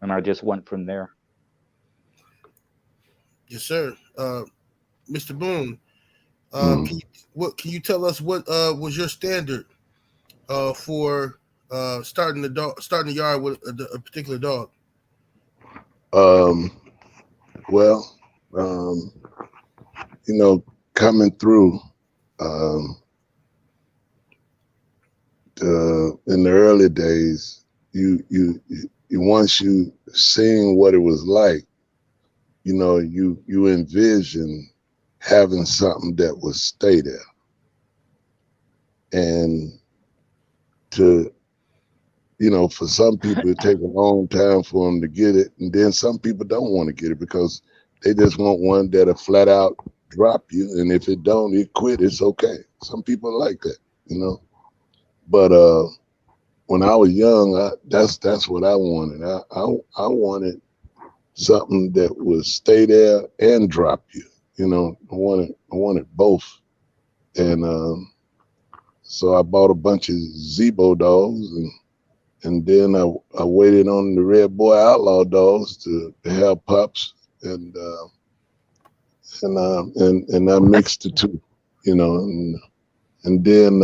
And I just went from there. Yes, sir. Mr. Boone, can you tell us what was your standard for starting the yard with a particular dog? Well, you know, coming through in the early days, you once you seeing what it was like, you know, you envision having something that would stay there, and to, you know, for some people it takes a long time for them to get it, and then some people don't want to get it because they just want one that'll flat out drop you, and if it don't, it quit. It's okay. Some people like that, you know. But when I was young, that's what I wanted. I wanted something that would stay there and drop you. You know, I wanted both, and so I bought a bunch of ZEBO dogs, and then I waited on the REDBOY outlaw dogs to have pups, and I mixed the two, you know, and then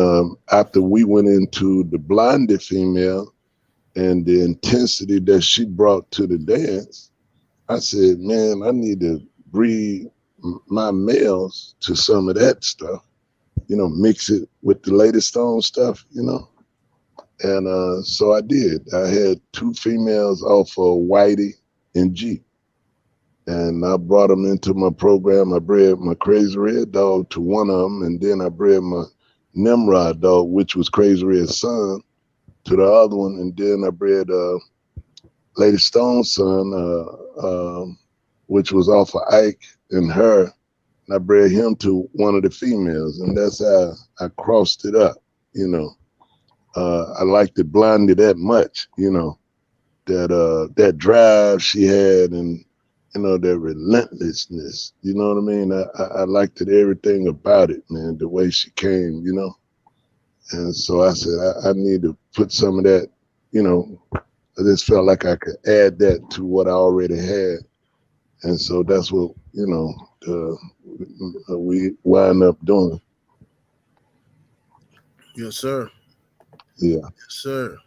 after we went into the blinded female and the intensity that she brought to the dance, I said, man, I need to breed my males to some of that stuff, you know, mix it with the latest Stone stuff, you know. And so I did. I had 2 females off of Whitey and Jeep, and I brought them into my program. I bred my Crazy Red dog to one of them, and then I bred my Nimrod dog, which was Crazy Red's son, to the other one, and then I bred Lady Stone's son, which was off of Ike and her, and I bred him to one of the females, and that's how I crossed it up, you know. I liked it blinded that much, you know, that drive she had, and, you know, that relentlessness, you know what I mean? I liked it, everything about it, man, the way she came, you know. And so I said, I need to put some of that, you know, I just felt like I could add that to what I already had. And so that's what, you know, we wind up doing. Yes, sir. Yeah. Yes, sir.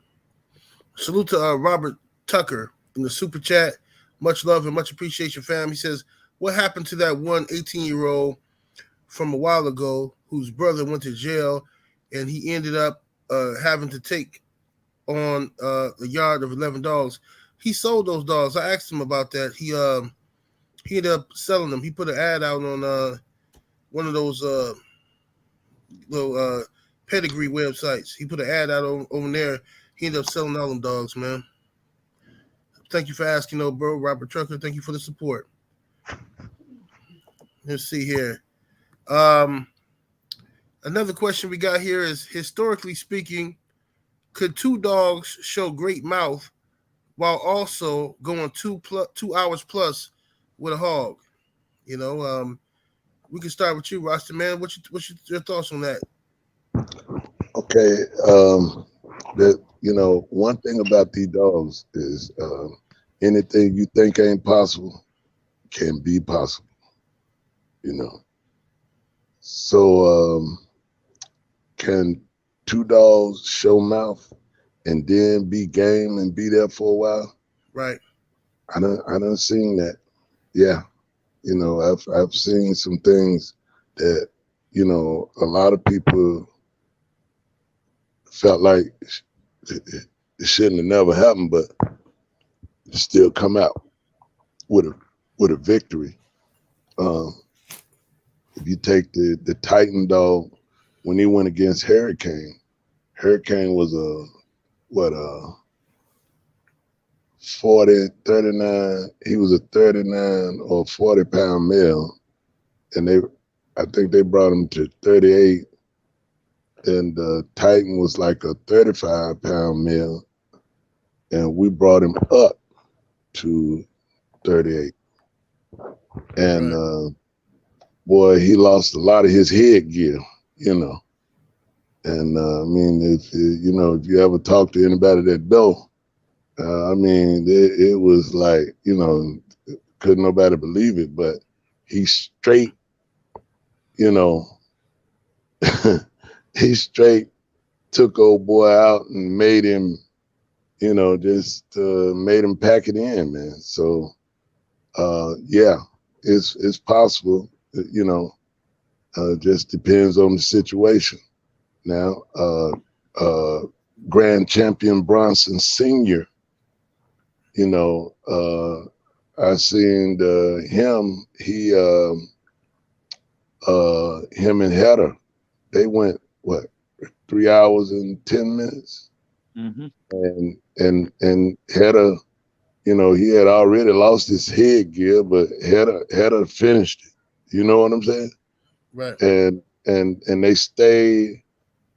Salute to Robert Tucker in the super chat. Much love and much appreciation, fam. He says, what happened to that one 18-year-old from a while ago whose brother went to jail and he ended up having to take on a yard of 11 dogs? He sold those dogs. I asked him about that. He ended up selling them. He put an ad out on one of those little pedigree websites. He put an ad out over there. He ended up selling all them dogs, man. Thank you for asking, though, bro. Robert Trucker, thank you for the support. Let's see here. Another question we got here is, historically speaking, could 2 dogs show great mouth while also going 2 hours plus with a hog? You know, we can start with you, Rasta, man. What's your thoughts on that? Okay. That, you know, one thing about these dogs is anything you think ain't possible can be possible, you know. So can 2 dogs show mouth and then be game and be there for a while? Right. I done seen that. Yeah. You know, I've seen some things that, you know, a lot of people felt like it shouldn't have never happened, but still come out with a victory. If you take the Titan dog when he went against Hurricane. Hurricane was a 39. He was a 39 or 40-pound male, and I think they brought him to 38. And Titan was like a 35-pound male, and we brought him up to 38. And boy, he lost a lot of his headgear, you know. And I mean, if you ever talk to anybody that don't, I mean, it was like, you know, couldn't nobody believe it, but he straight, you know, he straight took old boy out and made him, you know, just made him pack it in, man. So, yeah, it's possible, you know, just depends on the situation. Now, Grand Champion Bronson Sr., you know, I seen him, him and Hedder, they went, what, 3 hours and 10 minutes? Mm-hmm. And Hedder, you know, he had already lost his headgear, but Hedder finished it. You know what I'm saying? Right. And they stayed,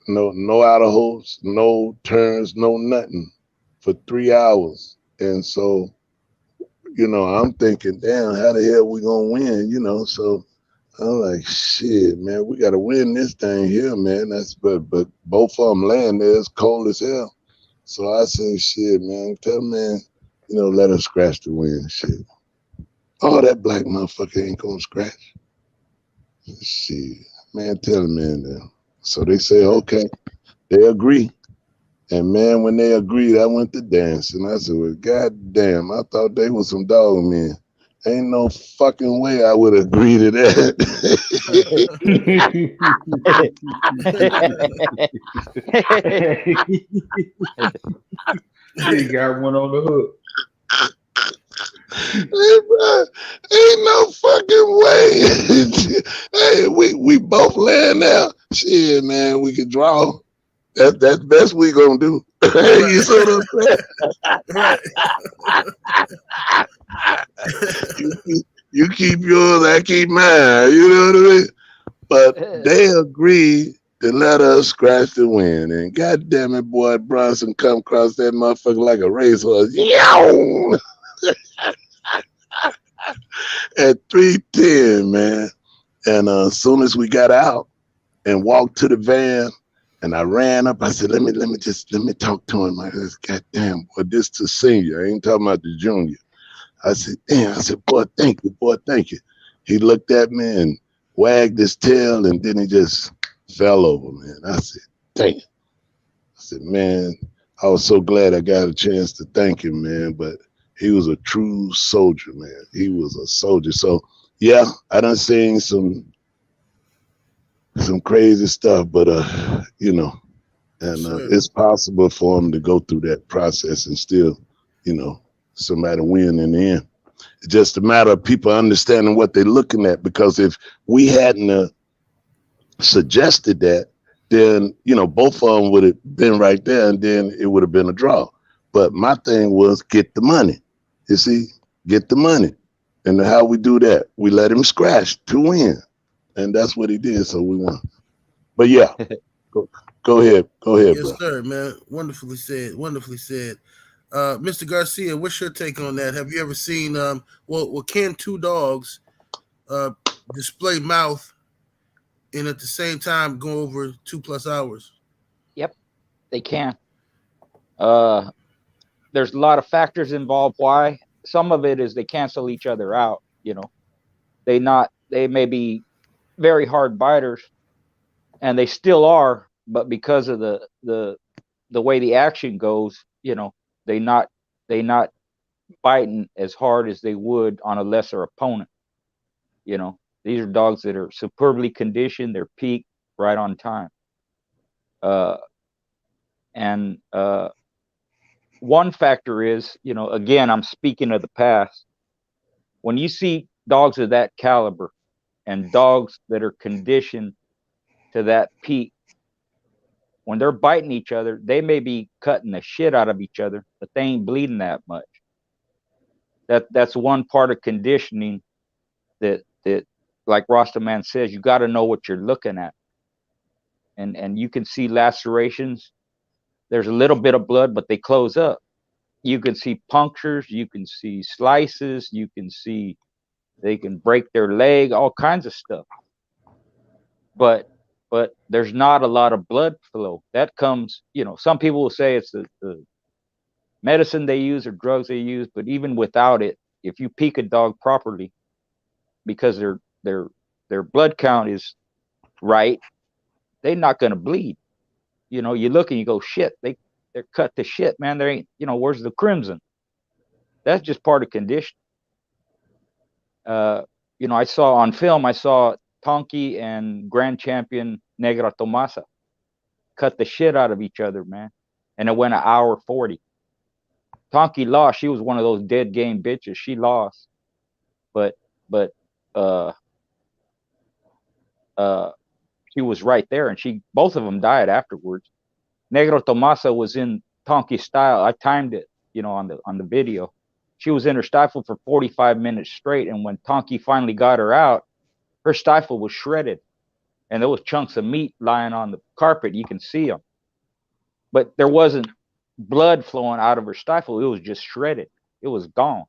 no out of hopes, no turns, no nothing for 3 hours. And so, you know, I'm thinking, damn, how the hell we gonna win? You know, so I'm like, shit, man, we gotta win this thing here, man. But both of them laying there, it's cold as hell. So I said, shit, man, tell them, man, you know, let us scratch the win, shit. Oh, that black motherfucker ain't gonna scratch. Shit, man, tell them, man. So they say, okay, they agree. And man, when they agreed, I went to dance. And I said, well, goddamn, I thought they was some dog men. Ain't no fucking way I would agree to that. He got one on the hook. Hey, bro, ain't no fucking way. Hey, we both laying there. Shit, man, we could draw. That's the best we gonna do. You see what I'm saying? You keep yours, I keep mine. You know what I mean? But they agreed to let us scratch the win. And goddamn it, boy, Bronson come across that motherfucker like a racehorse. Yow! At 3:10, man. And as soon as we got out and walked to the van, and I ran up, I said, let me talk to him. I said, goddamn, boy, this to senior. I ain't talking about the junior. I said, damn, I said, boy, thank you, boy, thank you. He looked at me and wagged his tail, and then he just fell over, man. I said, damn. I said, man, I was so glad I got a chance to thank him, man, but he was a true soldier, man. He was a soldier. So, yeah, I done seen some crazy stuff, but, you know, and it's possible for him to go through that process and still, you know, somebody win in the end. It's just a matter of people understanding what they're looking at, because if we hadn't suggested that, then, you know, both of them would have been right there, and then it would have been a draw. But my thing was get the money. You see, get the money. And how we do that, we let him scratch to win. And that's what he did, so we won. But yeah, go ahead. Yes, bro. sir, man. Wonderfully said. Wonderfully said. Mr. Garcia, what's your take on that? Have you ever seen, can two dogs display mouth and at the same time go over 2+ hours? Yep, they can. There's a lot of factors involved. Why? Some of it is they cancel each other out. You know, they may be very hard biters, and they still are, but because of the way the action goes, you know, they not biting as hard as they would on a lesser opponent. You know, these are dogs that are superbly conditioned. They're peaked right on time. One factor is, you know, again, I'm speaking of the past. When you see dogs of that caliber and dogs that are conditioned to that peak. When they're biting each other, they may be cutting the shit out of each other, but they ain't bleeding that much. That's one part of conditioning that like Rastaman says, you got to know what you're looking at. And you can see lacerations. There's a little bit of blood, but they close up. You can see punctures, you can see slices, you can see they can break their leg, all kinds of stuff. But there's not a lot of blood flow. That comes, you know, some people will say it's the medicine they use or drugs they use, but even without it, if you peak a dog properly, because their blood count is right, they're not going to bleed. You know, you look and you go, shit, they're cut to shit, man. There ain't, you know, where's the crimson? That's just part of condition. You know, I saw on film, I saw Tonki and Grand Champion Negra Tomasa cut the shit out of each other, man. And it went 1:40. Tonki lost. She was one of those dead game bitches. She lost. But she was right there, and both of them died afterwards. Negro Tomasa was in Tonki style. I timed it, you know, on the video. She was in her stifle for 45 minutes straight, and when Tonki finally got her out, her stifle was shredded, and there was chunks of meat lying on the carpet. You can see them, but there wasn't blood flowing out of her stifle. It was just shredded. It was gone.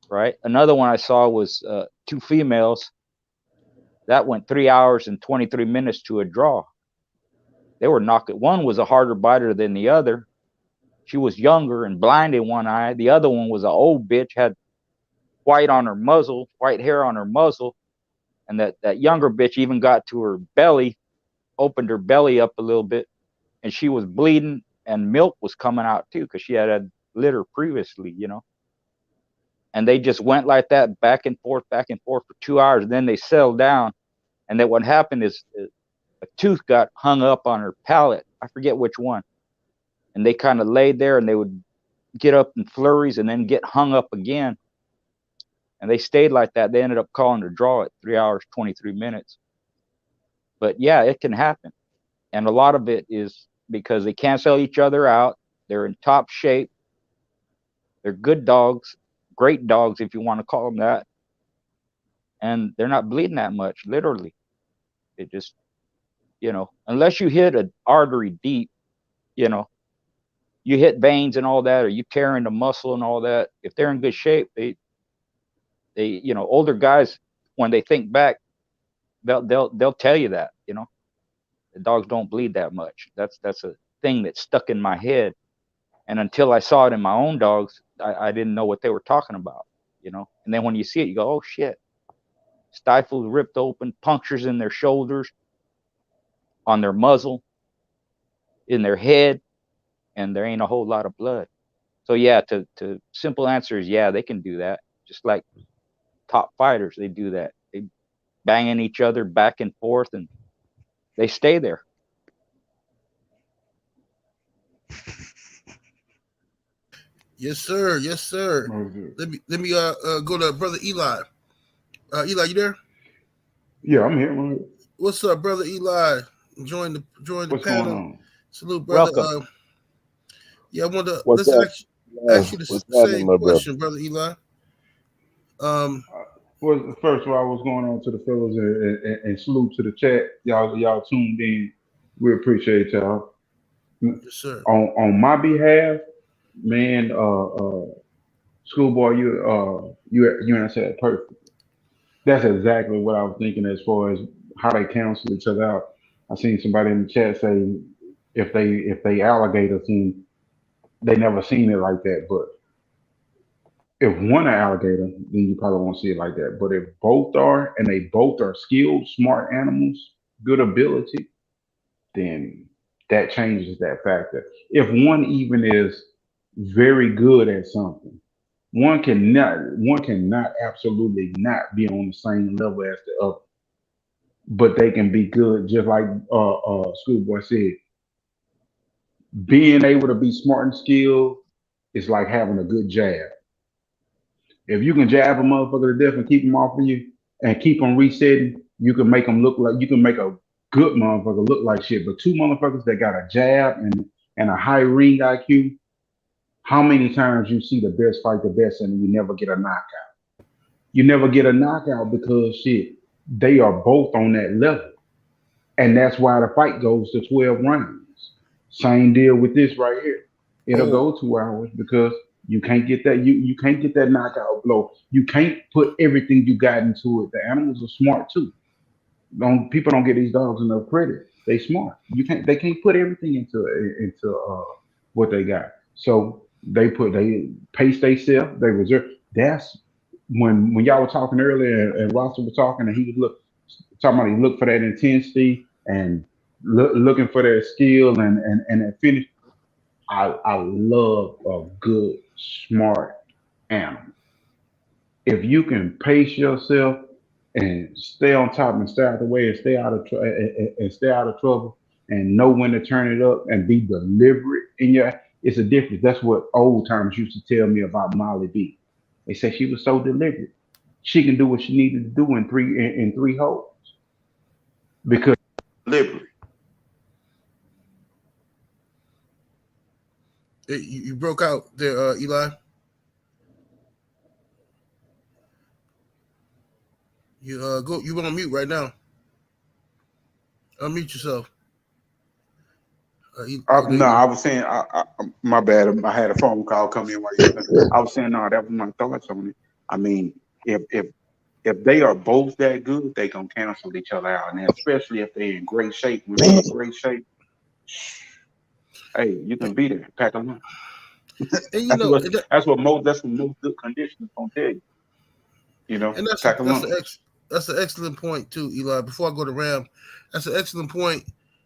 Right. Another one I saw was 2 females. That went 3 hours and 23 minutes to a draw. They were knocking. One was a harder biter than the other. She was younger and blind in one eye. The other one was an old bitch, had white on her muzzle, white hair on her muzzle. And that younger bitch even got to her belly, opened her belly up a little bit, and she was bleeding, and milk was coming out too, because she had litter previously, you know. And they just went like that, back and forth for 2 hours. And then they settled down. And then what happened is a tooth got hung up on her palate. I forget which one. And they kind of laid there, and they would get up in flurries and then get hung up again. And they stayed like that. They ended up calling a draw at 3 hours, 23 minutes. But yeah, it can happen. And a lot of it is because they cancel each other out. They're in top shape. They're good dogs, great dogs, if you want to call them that. And they're not bleeding that much, literally. It just, you know, unless you hit an artery deep, you know, you hit veins and all that, or you tear into muscle and all that. If they're in good shape, they, you know, older guys, when they think back, they'll tell you that, you know, the dogs don't bleed that much. That's a thing that stuck in my head. And until I saw it in my own dogs, I didn't know what they were talking about, you know. And then when you see it, you go, oh shit. Stifles ripped open, punctures in their shoulders, on their muzzle, in their head, and there ain't a whole lot of blood. So yeah, to simple answer is yeah, they can do that. Just like top fighters, they do that. They banging each other back and forth, and they stay there. Yes, sir. Yes, sir. Let me go to brother Eli. Eli, you there? Yeah, I'm here. What's up, brother Eli? Join the What's panel. going on? Salute, brother. Welcome. Yeah, I want to What's ask you the What's same happening, question, brother Eli. Well, first of all, what's going on to the fellas, and salute to the chat. Y'all tuned in. We appreciate y'all. Yes, sir. On my behalf, man, Schoolboy, you answered that perfectly. That's exactly what I was thinking as far as how they cancel each other out. I seen somebody in the chat say if they alligators, and they never seen it like that. But if one are alligator, then you probably won't see it like that. But if both are, and they both are skilled, smart animals, good ability, then that changes that factor. If one even is very good at something, one cannot absolutely not be on the same level as the other. But they can be good, just like Schoolboy said. Being able to be smart and skilled is like having a good jab. If you can jab a motherfucker to death and keep them off of you and keep them resetting, you can make them look like you can make a good motherfucker look like shit, but two motherfuckers that got a jab and a high ring IQ. How many times you see the best fight the best and you never get a knockout? You never get a knockout because shit, they are both on that level. And that's why the fight goes to 12 rounds. Same deal with this right here. It'll go 2 hours because you can't get that you can't get that knockout blow. You can't put everything you got into it. The animals are smart too. People don't get these dogs enough credit. They smart. They can't put everything into what they got. So they pace themselves, they reserve. That's when y'all were talking earlier and Rosser was talking and he was talking about he looked for that intensity and looking for that skill and that finish. I love a good, smart animal. If you can pace yourself and stay on top and stay out of the way and stay out of trouble and know when to turn it up and be deliberate it's a difference. That's what old timers used to tell me about Molly B. They said she was so deliberate. She can do what she needed to do in three holes because deliberate. You broke out there, Eli. You you on mute right now. Unmute yourself. No, I was saying, my bad. I had a phone call come in while you were I was saying, no, that was my thoughts on it. I mean, if they are both that good, they gonna cancel each other out, and especially if they're in great shape. When they're in great shape, hey, you can be there. Pack them up. And that's what most good conditions gonna tell you. You know, and pack them up. That's an excellent point too, Eli. Before I go to Ram, that's an excellent point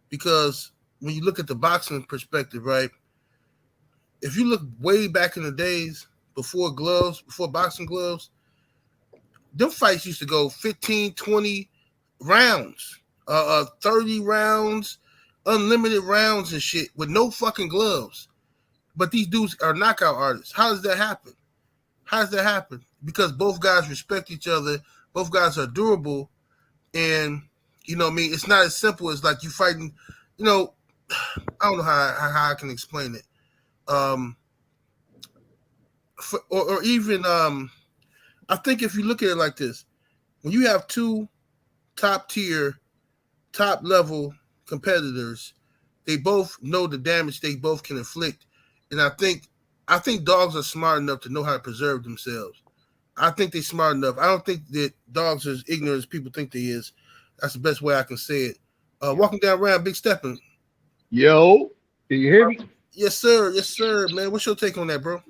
because when you look at the boxing perspective, right? If you look way back in the days before boxing gloves, them fights used to go 15, 20 rounds, 30 rounds, unlimited rounds and shit with no fucking gloves. But these dudes are knockout artists. How does that happen? Because both guys respect each other. Both guys are durable. And, you know what I mean? It's not as simple as like you fighting, you know, I don't know how I can explain it. Or even, I think if you look at it like this, when you have two top level competitors, they both know the damage they both can inflict. And I think dogs are smart enough to know how to preserve themselves. I think they're smart enough. I don't think that dogs are as ignorant as people think they is. That's the best way I can say it. Walking down around, Big Steppin'. Yo, can you hear me? Yes, sir, man. What's your take on that, bro?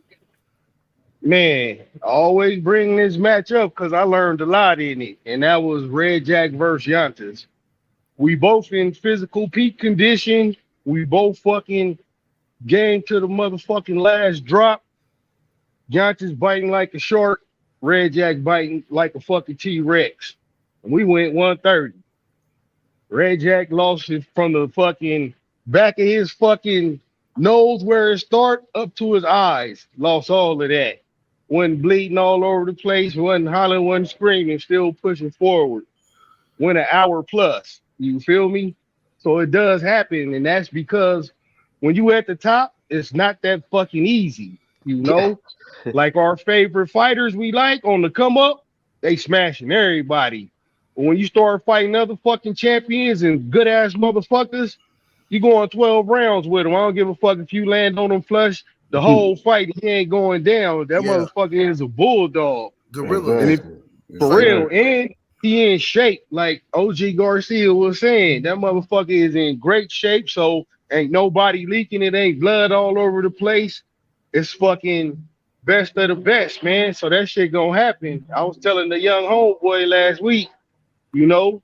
Man, I always bring this match up because I learned a lot in it, and that was Red Jack versus Yantas. We both in physical peak condition. We both fucking game to the motherfucking last drop. Yantas biting like a shark. Red Jack biting like a fucking T-Rex. And we went 130. Red Jack lost it from the fucking back of his fucking nose where it start up to his eyes. Lost all of that. Wasn't bleeding all over the place. Wasn't hollering, wasn't screaming. Still pushing forward. Went an hour plus. You feel me? So it does happen. And that's because when you at the top, it's not that fucking easy. You know? Like our favorite fighters we like on the come up, they smashing everybody. But when you start fighting other fucking champions and good ass motherfuckers, you going 12 rounds with them. I don't give a fuck if you land on them flush the whole fight. He ain't going down. That motherfucker is a bulldog. Gorilla. Exactly. For real. And he in shape. Like OG Garcia was saying, that motherfucker is in great shape. So ain't nobody leaking. It ain't blood all over the place. It's fucking best of the best, man. So that shit gonna happen. I was telling the young homeboy last week, you know,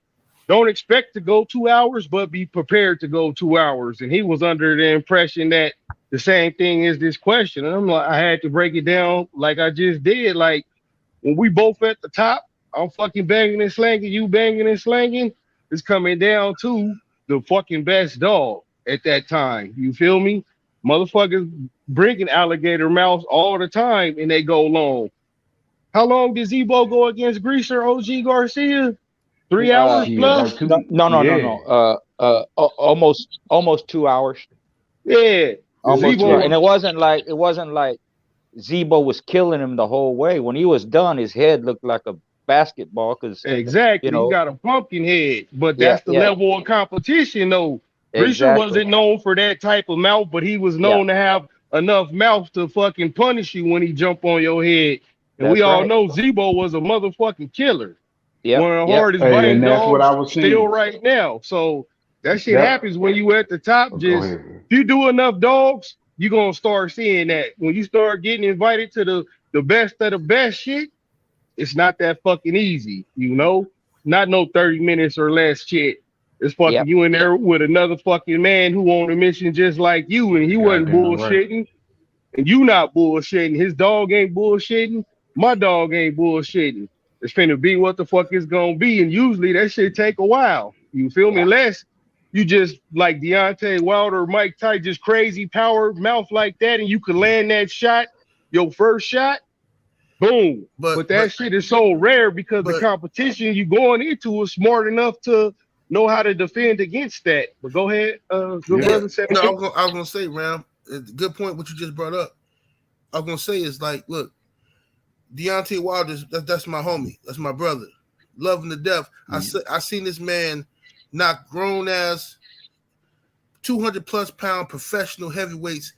don't expect to go 2 hours, but be prepared to go 2 hours. And he was under the impression that the same thing is this question. And I'm like, I had to break it down like I just did. Like when we both at the top, I'm fucking banging and slanging, you banging and slanging. It's coming down to the fucking best dog at that time. You feel me? Motherfuckers bringing alligator mouths all the time and they go long. How long did ZEBO go against Greaser, OG Garcia? 3 hours Shit, plus. like two. No. Almost 2 hours. Yeah, Almost 2 ZEBO hours. And it wasn't like ZEBO was killing him the whole way. When he was done, his head looked like a basketball because exactly. you know. He got a pumpkin head, but Yeah, that's the level of competition, though. Richard exactly. wasn't known for that type of mouth, but he was known to have enough mouth to fucking punish you when he jump on your head. And we all know ZEBO was a motherfucking killer. One of the hardest Hey, biting and that's what dogs I was still saying. right now. So that shit happens when you at the top. Go Just ahead, man. if you do enough dogs, you're gonna start seeing that. When you start getting invited to the best of the best shit, it's not that fucking easy, you know? Not no 30 minutes or less shit. It's fucking you in there with another fucking man who on a mission just like you, and he wasn't bullshitting, and you not bullshitting. His dog ain't bullshitting. My dog ain't bullshitting. It's finna be what the fuck it's gonna be, and usually that shit take a while. You feel me? Unless you just like Deontay Wilder, Mike Tyson, just crazy power mouth like that, and you could land that shot, your first shot, boom. But that shit is so rare because the competition you going into is smart enough to know how to defend against that. But go ahead, good brother. No, I was gonna say, Ram, good point what you just brought up. I was gonna say is like, look, Deontay Wilder, that's my homie, that's my brother, love him to death. I seen this man knock grown ass 200+ pound professional heavyweights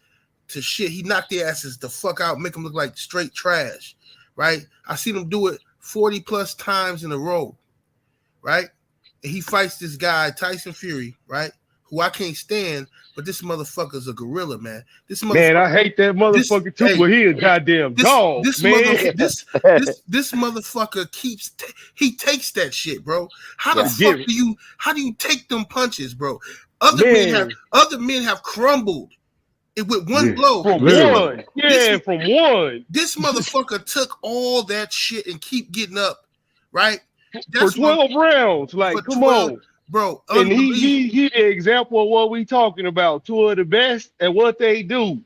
to shit. He knocked their asses the fuck out, make them look like straight trash, right? I seen him do it 40+ times in a row, right? And he fights this guy, Tyson Fury, right? Who I can't stand, but this motherfucker's a gorilla, man. This motherfucker, man, I hate that motherfucker too, but he a goddamn dog, man. This motherfucker he takes that shit, bro. How the fuck do you take them punches, bro? Other men have crumbled with one blow. From one. This motherfucker took all that shit and keep getting up, right? For 12 rounds. Like, come on. Bro, and he the example of what we talking about. Two of the best at what they do.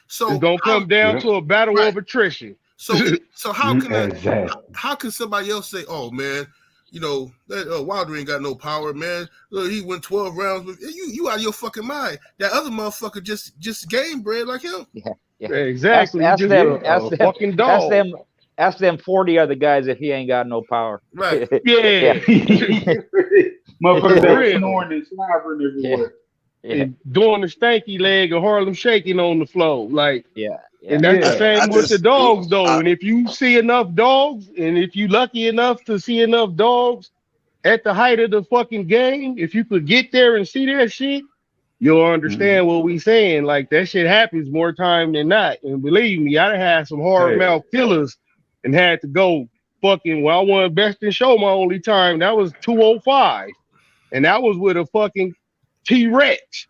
So it's gonna come down to a battle of attrition. So how can somebody else say, oh man, you know, that Wilder ain't got no power, man. Look, he went 12 rounds with you out of your fucking mind. That other motherfucker just game bred like him. Yeah. Exactly. Ask them Ask them 40 other guys if he ain't got no power. Right. Yeah. Motherfuckers that snoring and slobbering everywhere. And doing the stanky leg or Harlem shaking on the floor. Like, and that's the same with the dogs, though. And if you see enough dogs, and if you lucky enough to see enough dogs at the height of the fucking game, if you could get there and see that shit, you'll understand what we saying. Like, that shit happens more time than not. And believe me, I done had some hard mouth killers and had to go fucking, well, I won Best in Show my only time. That was 205. And that was with a fucking T-Rex.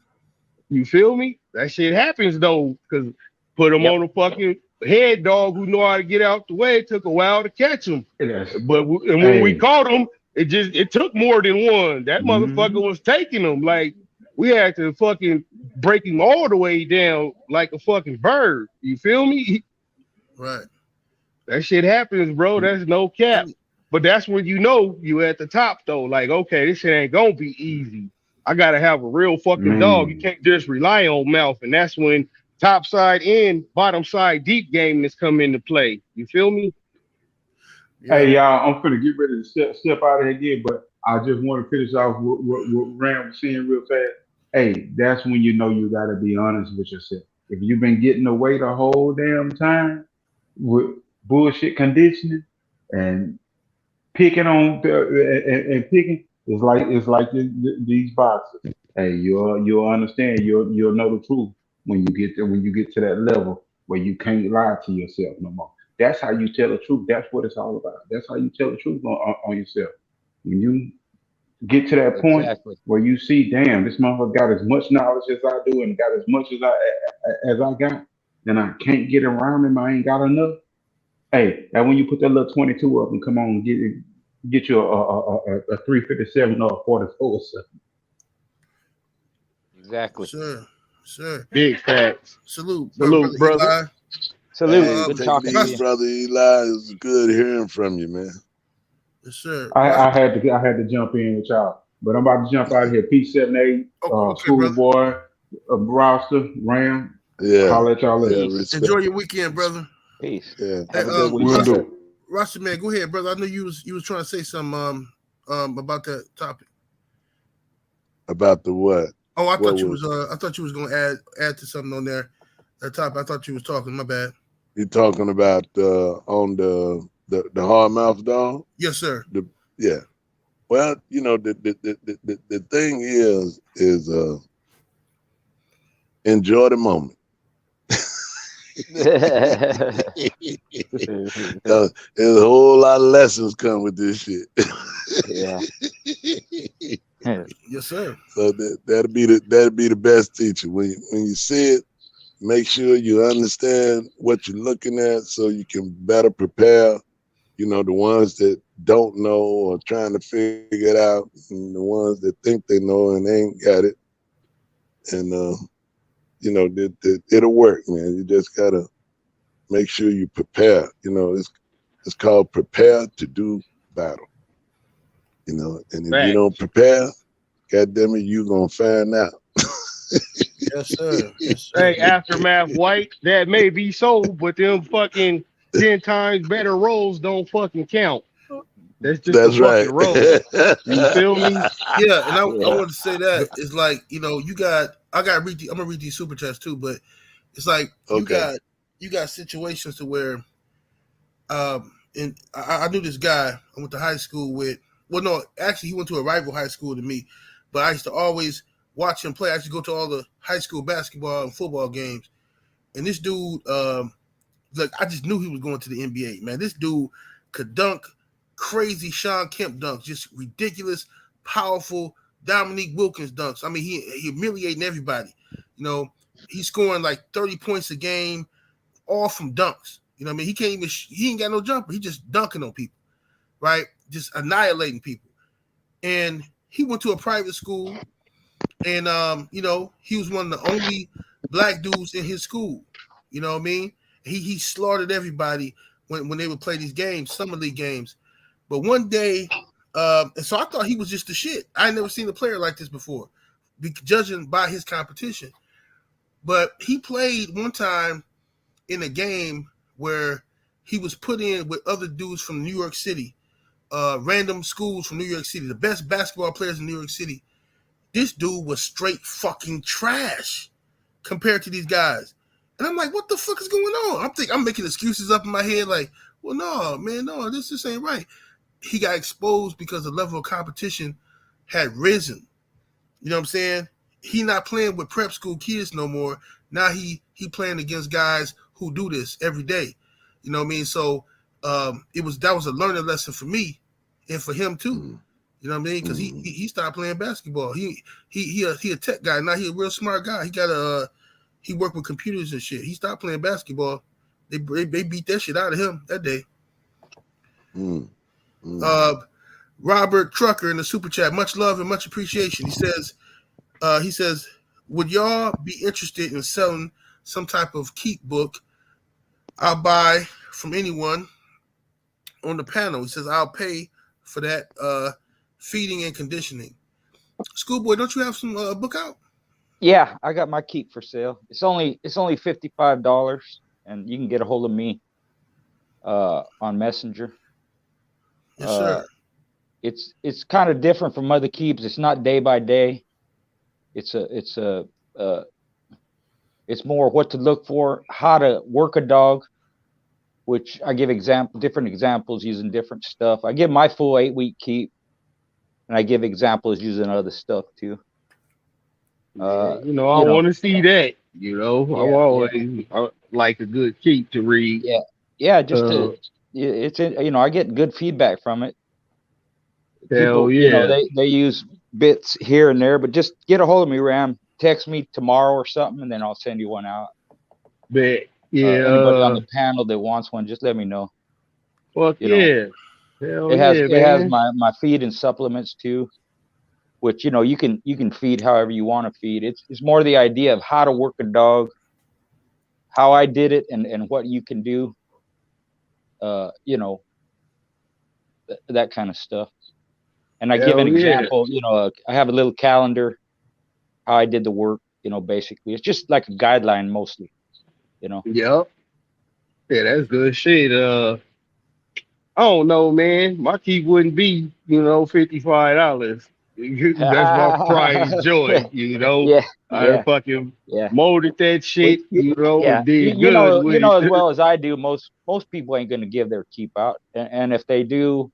You feel me? That shit happens, though, because put him on a fucking head dog who know how to get out the way. It took a while to catch him. But when we caught him, it took more than one. That motherfucker was taking him. Like, we had to fucking break him all the way down like a fucking bird. You feel me? Right. That shit happens, bro. That's no cap. But that's when you know you at the top, though. Like, okay, this shit ain't gonna be easy. I gotta have a real fucking dog. You can't just rely on mouth. And that's when top side and bottom side deep game is come into play. You feel me? Hey, y'all, I'm finna get ready to step out of here again, but I just want to finish off what Ram was saying real fast. Hey, that's when you know you gotta be honest with yourself. If you've been getting away the whole damn time with bullshit conditioning and picking on and picking, it's like these boxers. Hey, you'll understand. You'll know the truth when you get to that level where you can't lie to yourself no more. That's how you tell the truth. That's what it's all about. That's how you tell the truth on yourself. When you get to that point where you see, damn, this motherfucker got as much knowledge as I do and got as much as I got, then I can't get around him. I ain't got enough. Hey, and when you put that little 22 up and come on and get you a 357 or a 44 or something. Exactly. Sure. Big facts. Salute, brother. Salute. Good talking to you. Brother Eli. It was good hearing from you, man. Yes, sir. I had to jump in with y'all, but I'm about to jump out of here. Peace 78, Okay, brother. Schoolboy, Roster, Ram. Yeah, Holler at y'all later. yeah, respect. Enjoy your weekend, brother. Peace. Yeah, Have a good Will weekend. do. Rasta man, go ahead, brother. I know you was trying to say something about that topic. about the what? Oh, I What thought you was- was I thought you was gonna add to something on there. That topic. I thought you was talking. My bad. You talking about on the hard mouth dog? Yes, sir. Yeah. Well, you know, the thing is enjoy the moment. There's a whole lot of lessons come with this shit. Yeah. Yes, sir. So that'll be the best teacher. When you see it, make sure you understand what you're looking at so you can better prepare, you know, the ones that don't know or trying to figure it out, and the ones that think they know and they ain't got it. And you know, it'll work, man. You just gotta make sure you prepare. You know, it's called prepare to do battle. You know, and if you don't prepare, goddamn it, you gonna find out. Yes, sir. Yes, sir. Hey, Aftermath White, that may be so, but them fucking 10 times better rolls don't fucking count. That's just That's the right. fucking roll. You feel me? Yeah, and I want to say that it's like, you know, I'm gonna read these super chats too, but it's like you got situations to where and I knew this guy I went to high school with. Well, no, actually he went to a rival high school to me, but I used to always watch him play. I used to go to all the high school basketball and football games. And this dude, like I just knew he was going to the NBA, man. This dude could dunk crazy Sean Kemp dunks, just ridiculous, powerful Dominique Wilkins dunks. I mean, he humiliating everybody. You know, he's scoring like 30 points a game, all from dunks. You know what I mean? He ain't got no jumper. He just dunking on people, right? Just annihilating people. And he went to a private school, and you know, he was one of the only black dudes in his school. You know what I mean? He slaughtered everybody when they would play these games, summer league games. But one day, and so I thought he was just the shit. I had never seen a player like this before, judging by his competition. But he played one time in a game where he was put in with other dudes from New York City, random schools from New York City, the best basketball players in New York City. This dude was straight fucking trash compared to these guys. And I'm like, what the fuck is going on? I'm making excuses up in my head like, well, no, man, no, this ain't right. He got exposed because the level of competition had risen. You know what I'm saying? He not playing with prep school kids no more. Now he playing against guys who do this every day. You know what I mean? So that was a learning lesson for me and for him too. You know what I mean? Because he started playing basketball. He a tech guy. Now he a real smart guy. He worked with computers and shit. He stopped playing basketball. They beat that shit out of him that day. Robert Trucker in the super chat, much love and much appreciation. He says, would y'all be interested in selling some type of keep book? I'll buy from anyone on the panel. He says, I'll pay for that feeding and conditioning. Schoolboy, don't you have some book out? Yeah, I got my keep for sale. It's only $55, and you can get a hold of me on Messenger. Yes, sir. It's kind of different from other keeps. It's not day by day. It's more what to look for, how to work a dog, which I give different examples using different stuff. I give my full 8-week keep, and I give examples using other stuff too. I want to see that. You know, Yeah, I'm always I like a good keep to read. Yeah. Just I get good feedback from it. Hell People, yeah. they use bits here and there, but just get a hold of me, Ram. Text me tomorrow or something, and then I'll send you one out. But yeah, anybody on the panel that wants one, just let me know. Fuck yeah. Hell it has man. my feed and supplements too, which you can feed however you want to feed. It's more the idea of how to work a dog, how I did it, and what you can do. that kind of stuff. And I give Hell an yeah. example, you know, I have a little calendar, how I did the work, you know, basically. It's just like a guideline mostly, you know. Yep. Yeah, that's good shit. I don't know, man. My keep wouldn't be, $55. That's my pride and joy, Yeah, I yeah, fucking yeah. molded that Well, shit, yeah, and did good you with know as it. well as I do, most people ain't gonna give their keep out. And if they do,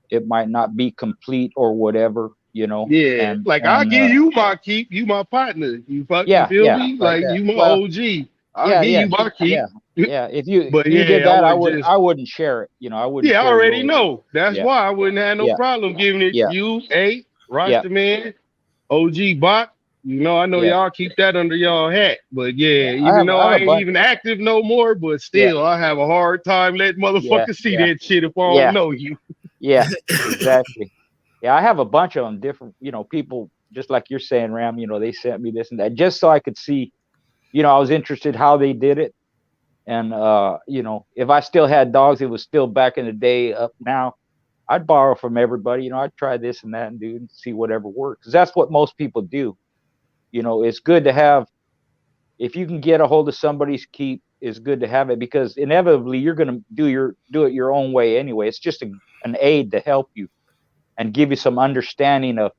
it might not be complete or whatever, you know. Yeah, like I'll And give you my keep, you my partner. You yeah, feel yeah, me? like Like that. you my Well, OG. I'll yeah, give yeah, you my yeah, keep. yeah. If But you did yeah, I that, would just I wouldn't share it. You know, I wouldn't yeah, I share already yours. know. That's Yeah, why I wouldn't have no yeah, problem giving it yeah, you, A, yeah, Rasta Man, OG Bot. I know yeah, y'all keep that under y'all hat. But yeah, yeah. even though I have I a ain't bunch. even active no more, but Yeah, still I have a hard time letting yeah, motherfuckers see yeah, that shit if I don't yeah, know you. yeah. Exactly. Yeah, I have a bunch of them, different, you know, people just like you're saying, Ram. You know, they sent me this and that just so I could see. You know, I was interested how they did it. And you know, if I still had dogs, it was still back in the day. Up now, I'd borrow from everybody. You know, I'd try this and that and do and see whatever works. 'Cause that's what most people do. You know, it's good to have if you can get a hold of somebody's keep. It's good to have it because inevitably you're gonna do it your own way anyway. It's just an aid to help you and give you some understanding of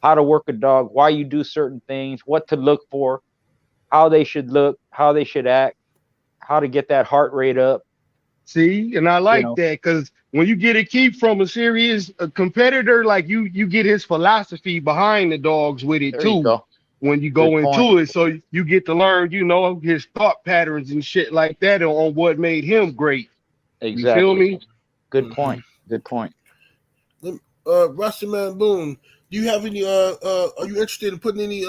how to work a dog, why you do certain things, what to look for, how they should look, how they should act, how to get that heart rate up. See, and I You like know, that because when you get a keep from a serious competitor, like you get his philosophy behind the dogs with it there you too. go. When you Good go point. into it, so you get to learn, his thought patterns and shit like that on what made him great. You feel Exactly. me? Good Mhm. point. Good point. Rusty Man Boone, do you have any are you interested in putting any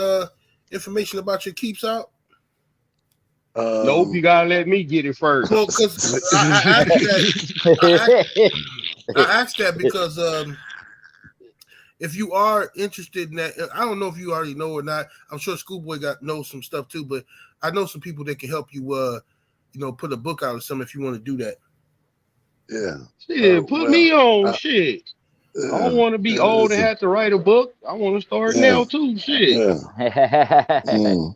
information about your keeps out? Nope, you gotta let me get it first. Well, because I asked that. I asked that because if you are interested in that, I don't know if you already know or not. I'm sure Schoolboy knows some stuff too, but I know some people that can help you. Put a book out or something if you want to do that. Yeah. Shit, put Well, me on shit. I don't want to be old and have to write a book. I want to start yeah, now too. Shit. yeah. Yeah.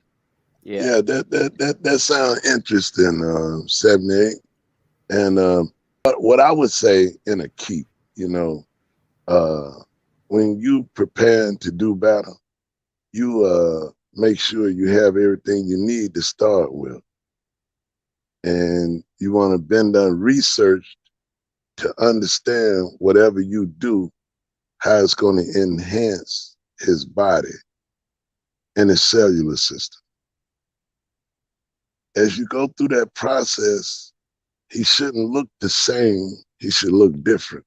Yeah, that sounds interesting, 78. And but what I would say in a keep, when you prepare to do battle, you make sure you have everything you need to start with. And you want to been done research to understand whatever you do, how it's going to enhance his body and his cellular system. As you go through that process, he shouldn't look the same. He should look different,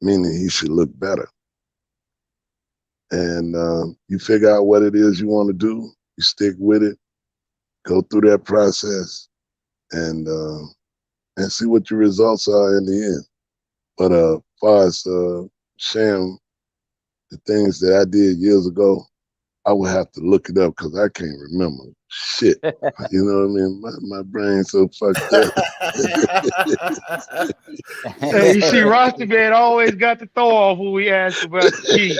meaning he should look better. And you figure out what it is you want to do. You stick with it, go through that process, and see what your results are in the end. But as far as Sham, the things that I did years ago, I would have to look it up because I can't remember shit. You know what I mean? My brain's so fucked up. Hey, you see, Rasta Man always got the throw off when we ask about the key.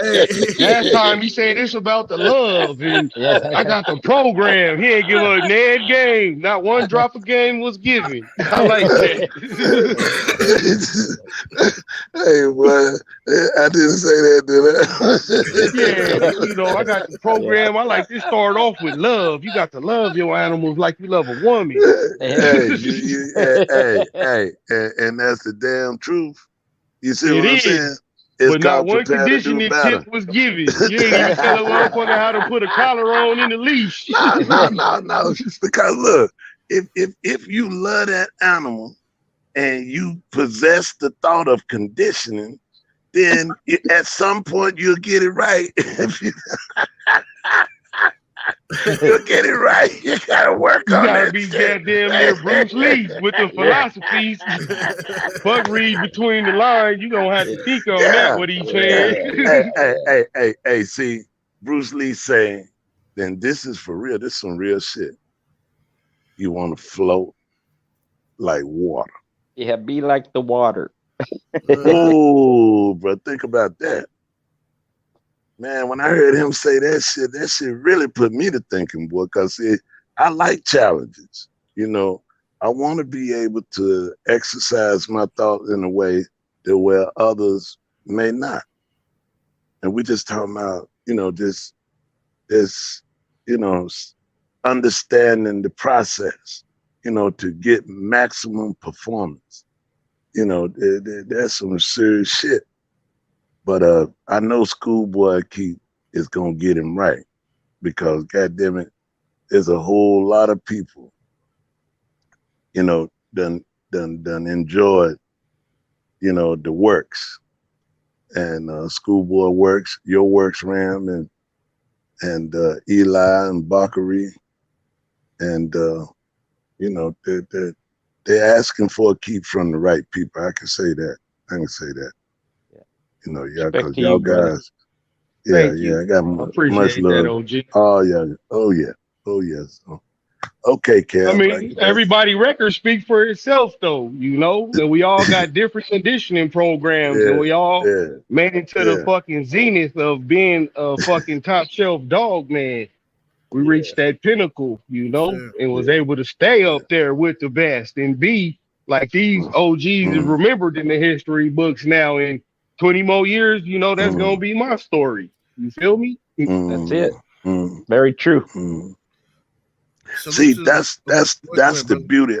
Last time he said it's about the love, and I got the program. He ain't give a Ned game. Not one drop of game was given. I like that. Hey, boy, I didn't say that, did Yeah, I got the program. I like to start off with love. You got to love your animals like you love a woman. Hey, and that's the damn truth. You see It what I'm is. saying? It's But not called one prepare to do conditioning better. tip was given. You ain't even tell a motherfucker how to put a collar on in the leash. No. Because look, if you love that animal and you possess the thought of conditioning, then at some point you'll get it right. You'll get it right. You gotta work You on gotta that be shit. goddamn near Bruce Lee with the philosophies. Fuck read between the lines. You gonna have to think on that, what he's saying. Hey, see, Bruce Lee saying, then this is for real. This is some real shit. You want to float like water. Yeah, be like the water. Oh, bro, think about that. Man, when I heard him say that shit really put me to thinking, boy, because I like challenges. You know, I want to be able to exercise my thought in a way that where others may not. And we just talking about, you know, this, you know, understanding the process, you know, to get maximum performance. You know, that's some serious shit. But I know Schoolboy Keith is gonna get him right, because goddamn it, there's a whole lot of people, you know, done enjoyed, you know, the works, and Schoolboy works, your works, Ram, and Eli and Bakari, and you know, they're asking for a keep from the right people. I can say that. You know, yeah, because y'all guys, Thank you. I got I much appreciate love. that, OG. Oh yeah. So, okay, Cal. I mean, everybody records speak for itself, though, you know, and we all got different conditioning programs, and we all made it to the fucking zenith of being a fucking top shelf dog, man. We reached that pinnacle, you know, and was able to stay up there with the best and be like these OGs is remembered in the history books now. In 20 more years, you know, that's gonna be my story. You feel me? That's it. Very true. See, that's the beauty.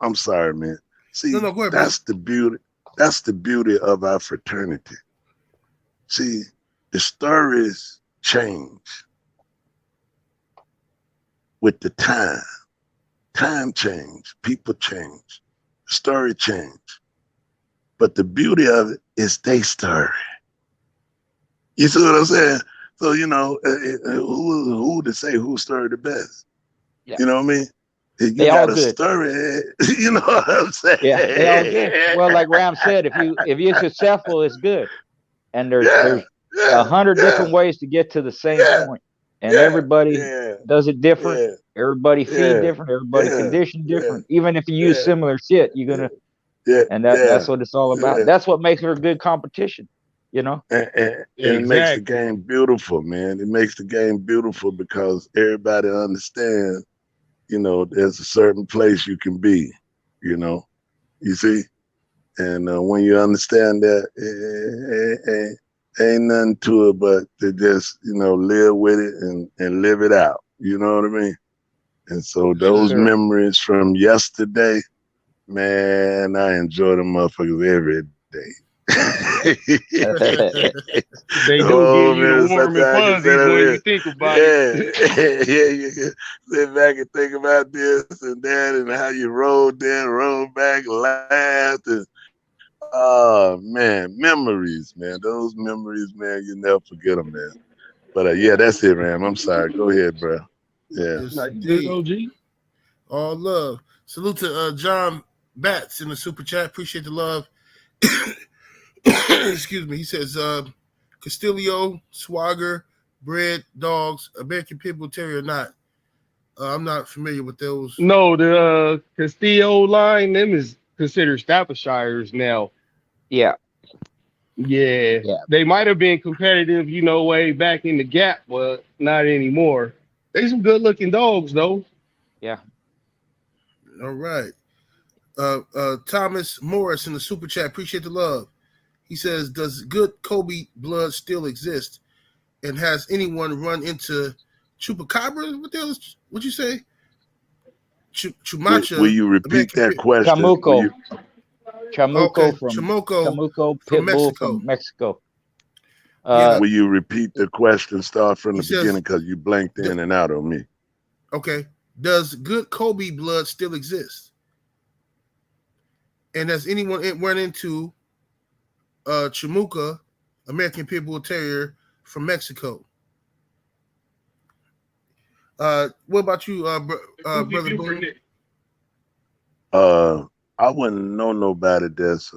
I'm sorry, man. See, go ahead, that's the beauty. That's the beauty of our fraternity. See, the stories change with the time. Time change, people change, story change. But the beauty of it is their story. You see what I'm saying? So, you know, who to say whose story the best? Yeah. You know what I mean? You they got all a good. Story, you know what I'm saying? Yeah, they all good. Well, like Ram said, if you're successful, it's good. And there's 100 different ways to get to the same point. And everybody does it different. Everybody feed different. Everybody condition different. Even if you use similar shit, you're gonna. And that's what it's all about. That's what makes it a good competition, you know. And it makes the game beautiful, man. It makes the game beautiful because everybody understands, you know, there's a certain place you can be, you know. You see, and when you understand that, ain't nothing to it but to just, you know, live with it and live it out. You know what I mean? And so those memories from yesterday, man, I enjoy them motherfuckers every day. They do give you warm and fuzzies when you think about it. You can sit back and think about this and that and how you rolled there, rolled back, laughed, and oh man, memories, man. Those memories, man, you never forget them, man. But yeah, that's it, man. I'm sorry. Go ahead, bro. Yeah. All love. Salute to John Batts in the super chat. Appreciate the love. Excuse me. He says Castillo, Swagger, Bread, Dogs, American Pit Bull Terrier, not. I'm not familiar with those. No, the Castillo line, them is considered Staffordshires now. Yeah. They might have been competitive, you know, way back in the gap, but not anymore. They some good looking dogs though. Yeah. All right. Thomas Morris in the super chat. Appreciate the love. He says, does good COLBY blood still exist? And has anyone run into Chupacabra? What the hell is, what'd you say? Chumacha. Will you repeat that question? Chamuco. Chamuco Pit Bull from Mexico. Will you repeat the question? Start from the beginning because you blanked in and out on me. Okay. Does good COLBY blood still exist? And has anyone run into Chamuca, American Pit Bull Terrier from Mexico? What about you, Brother Boone? I wouldn't know nobody that's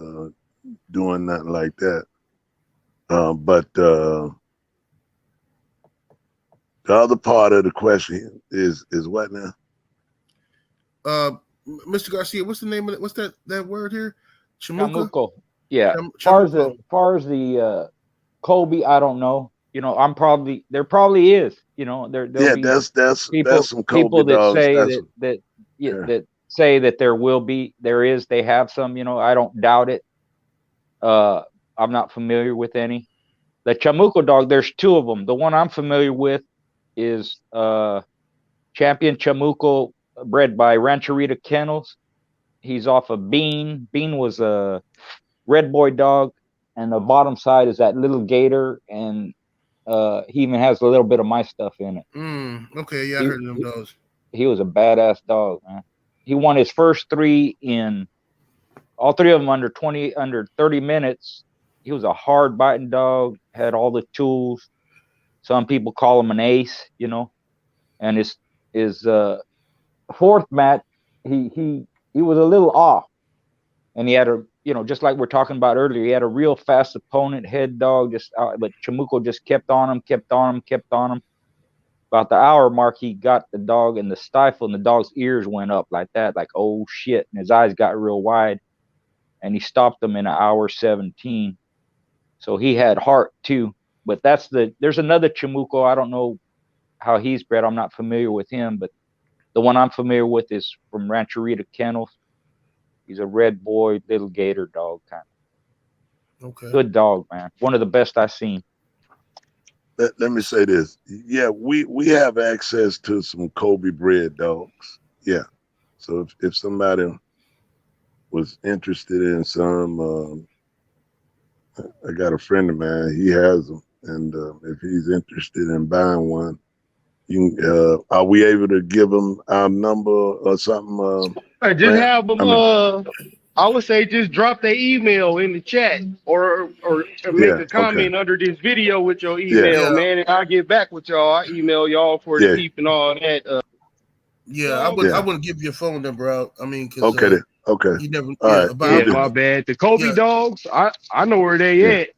doing nothing like that. But the other part of the question is what now? Mr. Garcia, what's the name of it? What's that word here? Chamuca? Yeah. Far as the Colby, I don't know. You know, there probably is. You know, there'll be that's some people Kobe that dogs. say That's that say that they have some. You know, I don't doubt it. I'm not familiar with any. The Chamuco dog, there's two of them. The one I'm familiar with is Champion Chamuco, bred by Rancherita Kennels. He's off of Bean. Bean was a REDBOY dog, and the bottom side is that little gator, and he even has a little bit of my stuff in it. Okay, yeah, I heard of them dogs. He was a badass dog, man. He won his first three all three of them under 30 minutes. He was a hard biting dog, had all the tools. Some people call him an ace, you know. And his fourth match, he was a little off. And he had just like we're talking about earlier, he had a real fast opponent, head dog, but Chamuco just kept on him. About the hour mark, he got the dog in the stifle, and the dog's ears went up like that, like, oh shit. And his eyes got real wide, and he stopped him in an hour 17. So he had heart too. But there's another Chamuco. I don't know how he's bred. I'm not familiar with him, but the one I'm familiar with is from Rancherita Kennels. He's a REDBOY little gator dog kind of. Okay. Good dog, man. One of the best I've seen. Let me say this. Yeah, we have access to some Kobe bred dogs. Yeah. So if somebody was interested in some, I got a friend of mine, he has them. And if he's interested in buying one, are we able to give him our number or something? Just have them. I would say just drop their email in the chat or make a comment under this video with your email, man, and I'll get back with y'all. I email y'all for the keep and all that. I wouldn't give your phone number out. I mean, cause, okay. You never. My bad. The Kobe dogs, I know where they at,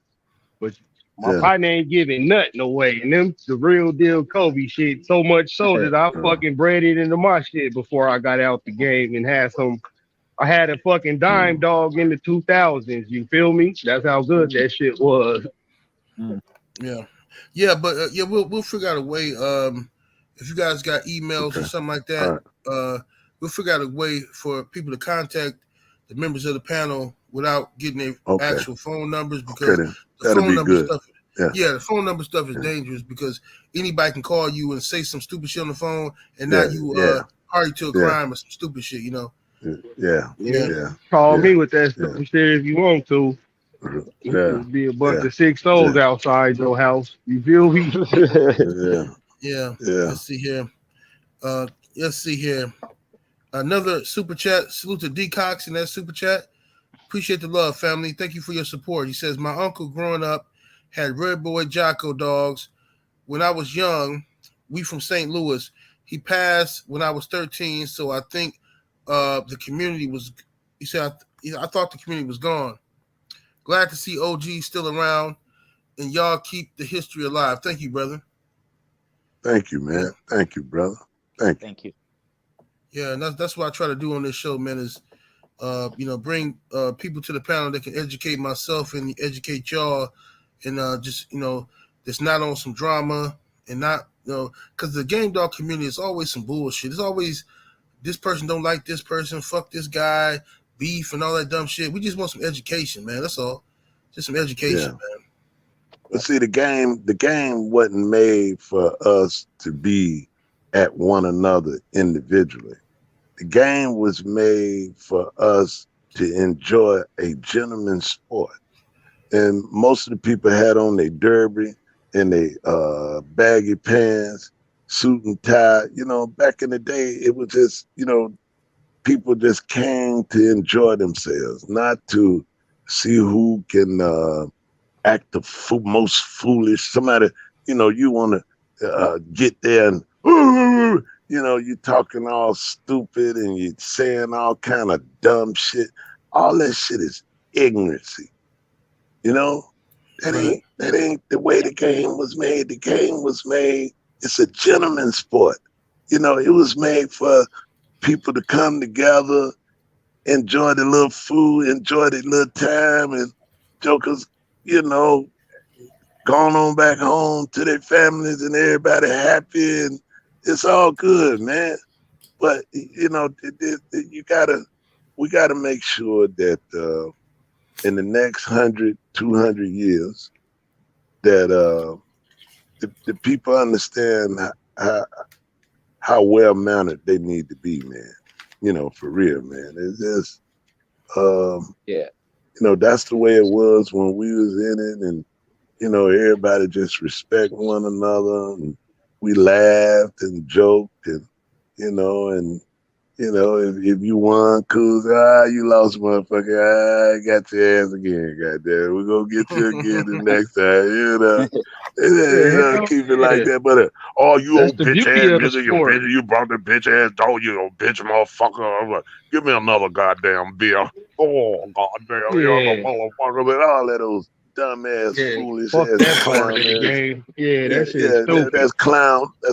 but my partner ain't giving nothing away. And them the real deal Kobe shit. So much so that I fucking bred it into my shit before I got out the game and had some. I had a fucking dime dog in the 2000s. You feel me? That's how good that shit was. Yeah, but we'll figure out a way. If you guys got emails or something like that, we'll figure out a way for people to contact the members of the panel without getting their actual phone numbers, because the phone number stuff. The phone number stuff is dangerous, because anybody can call you and say some stupid shit on the phone, and now you party to a crime or some stupid shit, you know. Call me with that stupid shit if you want to. There'll be a bunch of 6-0s outside your house. You feel me? Let's see here. Another super chat. Salute to D Cox in that super chat. Appreciate the love, family. Thank you for your support. He says, my uncle growing up had REDBOY JOCKO dogs. When I was young, we from St. Louis. He passed when I was 13, so I think the community was, he said, I thought the community was gone. Glad to see OG still around, and y'all keep the history alive. Thank you, brother. Thank you, man. Thank you, brother. Thank you. Yeah, and that's what I try to do on this show, man, is bring people to the panel that can educate myself and educate y'all, and just that's not on some drama, and not because the game dog community is always some bullshit. It's always this person don't like this person, fuck this guy, beef and all that dumb shit. We just want some education, man. That's all. Just some education, man. But see, the game wasn't made for us to be at one another individually. The game was made for us to enjoy a gentleman's sport. And most of the people had on their derby and their baggy pants, suit and tie. Back in the day, it was just, people just came to enjoy themselves, not to see who can act the most foolish. Somebody, you want to get there and, you talking all stupid and you saying all kind of dumb shit. All that shit is ignorancy. That ain't the way the game was made. The game was made, it's a gentleman's sport. It was made for people to come together enjoy the little food, enjoy the little time, and jokers, you know, going on back home to their families and everybody happy, and it's all good, man. But you know, we gotta make sure that in the next 100, 200 years, that the people understand how well mannered they need to be, man. You know, for real, man. It's just, Yeah. you know, that's the way it was when we was in it, and you know, everybody just respect one another, and we laughed and joked, and you know, if you won, cool. You lost, motherfucker. I got your ass again, goddamn. We're gonna get you again the next time, you know. Keep it like that. But you That's old the bitch beauty ass of the nigga, sport. you brought the bitch ass dog, you old bitch motherfucker. I'm like, give me another goddamn beer. Oh goddamn, you're a Yeah. motherfucker. But all of those dumbass, Yeah. foolish Fuck ass that part clown of the ass. game. Yeah, that shit's stupid. That's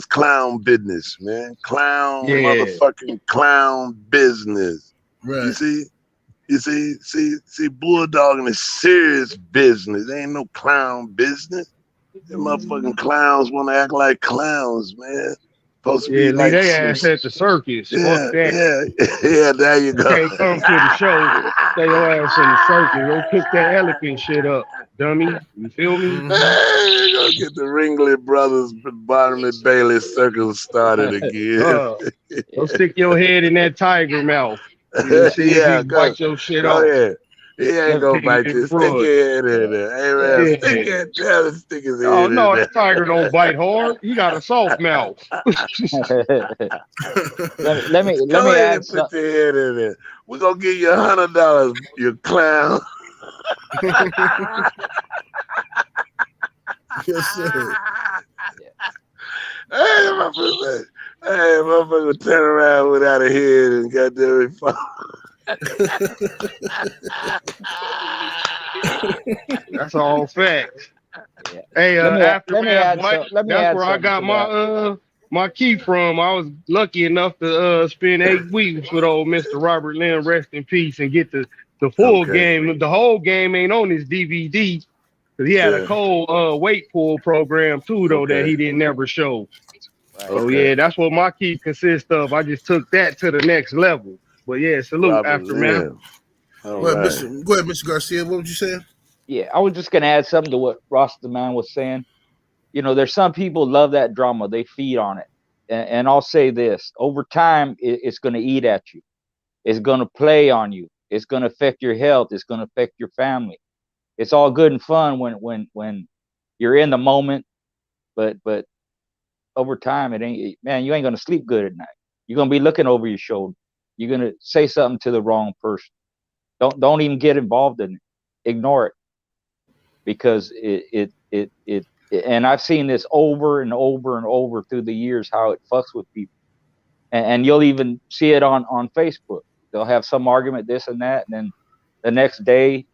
clown business, man. Clown Yeah. motherfucking clown business. Right. You see, bulldogging is serious business. Ain't no clown business. Them motherfucking clowns want to act like clowns, man. Supposed to Yeah, be leave like their ass at the circus. Fuck that. yeah. There you go. Can't come to the show. Stay your ass in the circus. Go pick that elephant shit up, dummy. You feel me? Hey, you're gonna get the Ringling Brothers, Barnum and Bailey circle started again. Go stick your head in that tiger mouth. You see if Yeah, he bite your shit go off. ahead. He ain't gonna bite you. Stick your head in there. Hey man, stick his Oh head in no, there. that tiger don't bite hard. He got a soft mouth. let Go me ahead add and some. put your head in there. We're gonna give you $100, you clown. Yes, sir. Hey, motherfucker, turn around without a head and goddamn it fall. That's all facts. Yeah. Hey, Let me add Aftermath, some. Let me that's add where I something got to that. my key from. I was lucky enough to spend 8 weeks with old Mr. Robert Lynn, rest in peace, and get the full Okay. game. The whole game ain't on his DVD because he had a Yeah. cold weight pull program too, though, that Okay. he didn't never show. Right. So Okay. yeah, that's what my key consists of. I just took that to the next level. But yeah, salute, Robert Aftermath. Lynn. All Well, right. Go ahead, Mr. Garcia. What would you say? Yeah, I was just gonna add something to what Ross the man was saying. You know, there's some people love that drama. They feed on it. And I'll say this: over time, it's going to eat at you. It's going to play on you. It's going to affect your health. It's going to affect your family. It's all good and fun when you're in the moment, but over time, it ain't. Man, you ain't going to sleep good at night. You're going to be looking over your shoulder. You're going to say something to the wrong person. Don't even get involved in it. Ignore it, because it and I've seen this over and over and over through the years, how it fucks with people. And you'll even see it on Facebook. They'll have some argument, this and that, and then the next day,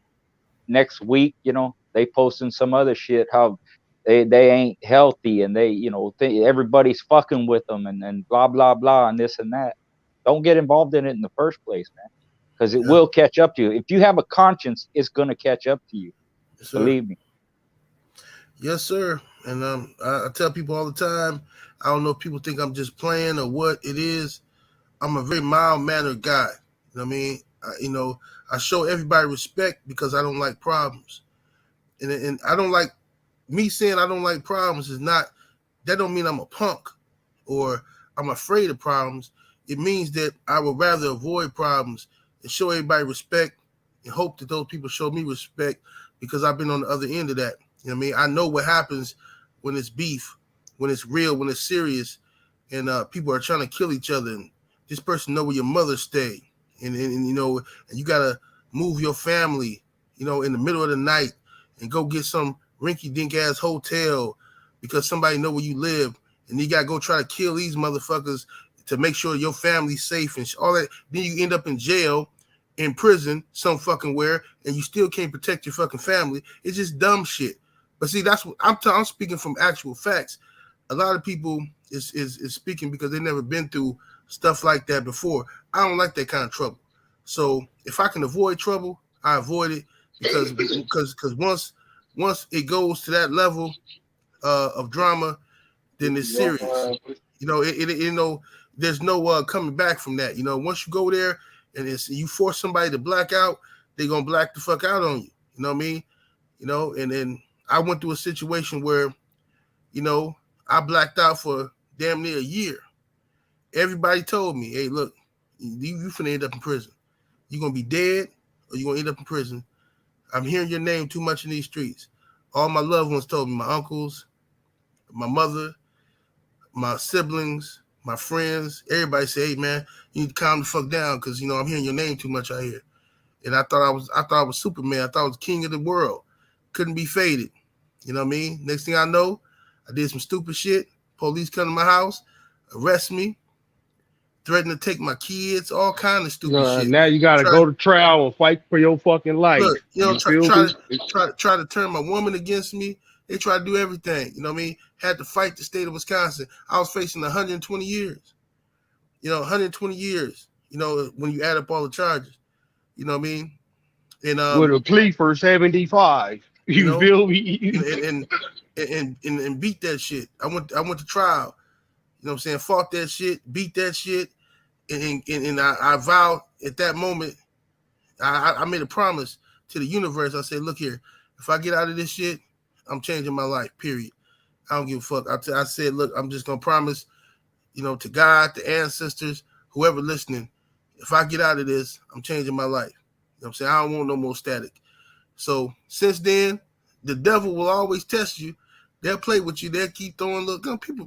next week, you know, they posting some other shit, how they ain't healthy, and they, you know, everybody's fucking with them, and blah blah blah, and this and that. Don't get involved in it in the first place, man, because it will catch up to you. If you have a conscience, it's gonna catch up to you. Yes, sir. Believe me. Yes, sir. And I tell people all the time, I don't know if people think I'm just playing or what it is. I'm a very mild-mannered guy. You know what I mean? I show everybody respect because I don't like problems. And I don't like, me saying I don't like problems is not, that don't mean I'm a punk or I'm afraid of problems. It means that I would rather avoid problems and show everybody respect and hope that those people show me respect, because I've been on the other end of that. You know what I mean? I know what happens when it's beef, when it's real, when it's serious, and people are trying to kill each other. And this person know where your mother stay, and you know, and you gotta move your family, you know, in the middle of the night and go get some rinky-dink ass hotel because somebody know where you live, and you gotta go try to kill these motherfuckers to make sure your family's safe and all that. Then you end up in jail, in prison, some fucking where, and you still can't protect your fucking family. It's just dumb shit. But see, that's what I'm speaking from actual facts. A lot of people is speaking because they never been through stuff like that before. I don't like that kind of trouble. So if I can avoid trouble, I avoid it because once it goes to that level of drama, then it's serious. You know, you know, there's no coming back from that. You know, once you go there and you force somebody to black out, they're gonna black the fuck out on you. You know what I mean? You know, and then I went through a situation where, you know, I blacked out for damn near a year. Everybody told me, hey, look, you finna end up in prison. You're gonna be dead or you're gonna end up in prison. I'm hearing your name too much in these streets. All my loved ones told me, my uncles, my mother, my siblings, my friends, everybody say, hey man, you need to calm the fuck down because, you know, I'm hearing your name too much out here. And I thought I was Superman. I thought I was king of the world. Couldn't be faded. You know what I mean? Next thing I know, I did some stupid shit. Police come to my house, arrest me, threaten to take my kids, all kind of stupid shit. Now you gotta go to trial and fight for your fucking life. Look, you know, try to turn my woman against me. They try to do everything. You know what I mean? Had to fight the state of Wisconsin. I was facing 120 years. You know, 120 years. You know, when you add up all the charges. You know what I mean? And with a plea for 75. You know, feel me? and beat that shit. I went to trial. You know what I'm saying? Fought that shit, beat that shit, and I vowed at that moment. I made a promise to the universe. I said, look here, if I get out of this shit, I'm changing my life. Period. I don't give a fuck. I said, look, I'm just gonna promise, you know, to God, the ancestors, whoever listening, if I get out of this, I'm changing my life. You know what I'm saying? I don't want no more static. So since then, the devil will always test you. They'll play with you. They'll keep throwing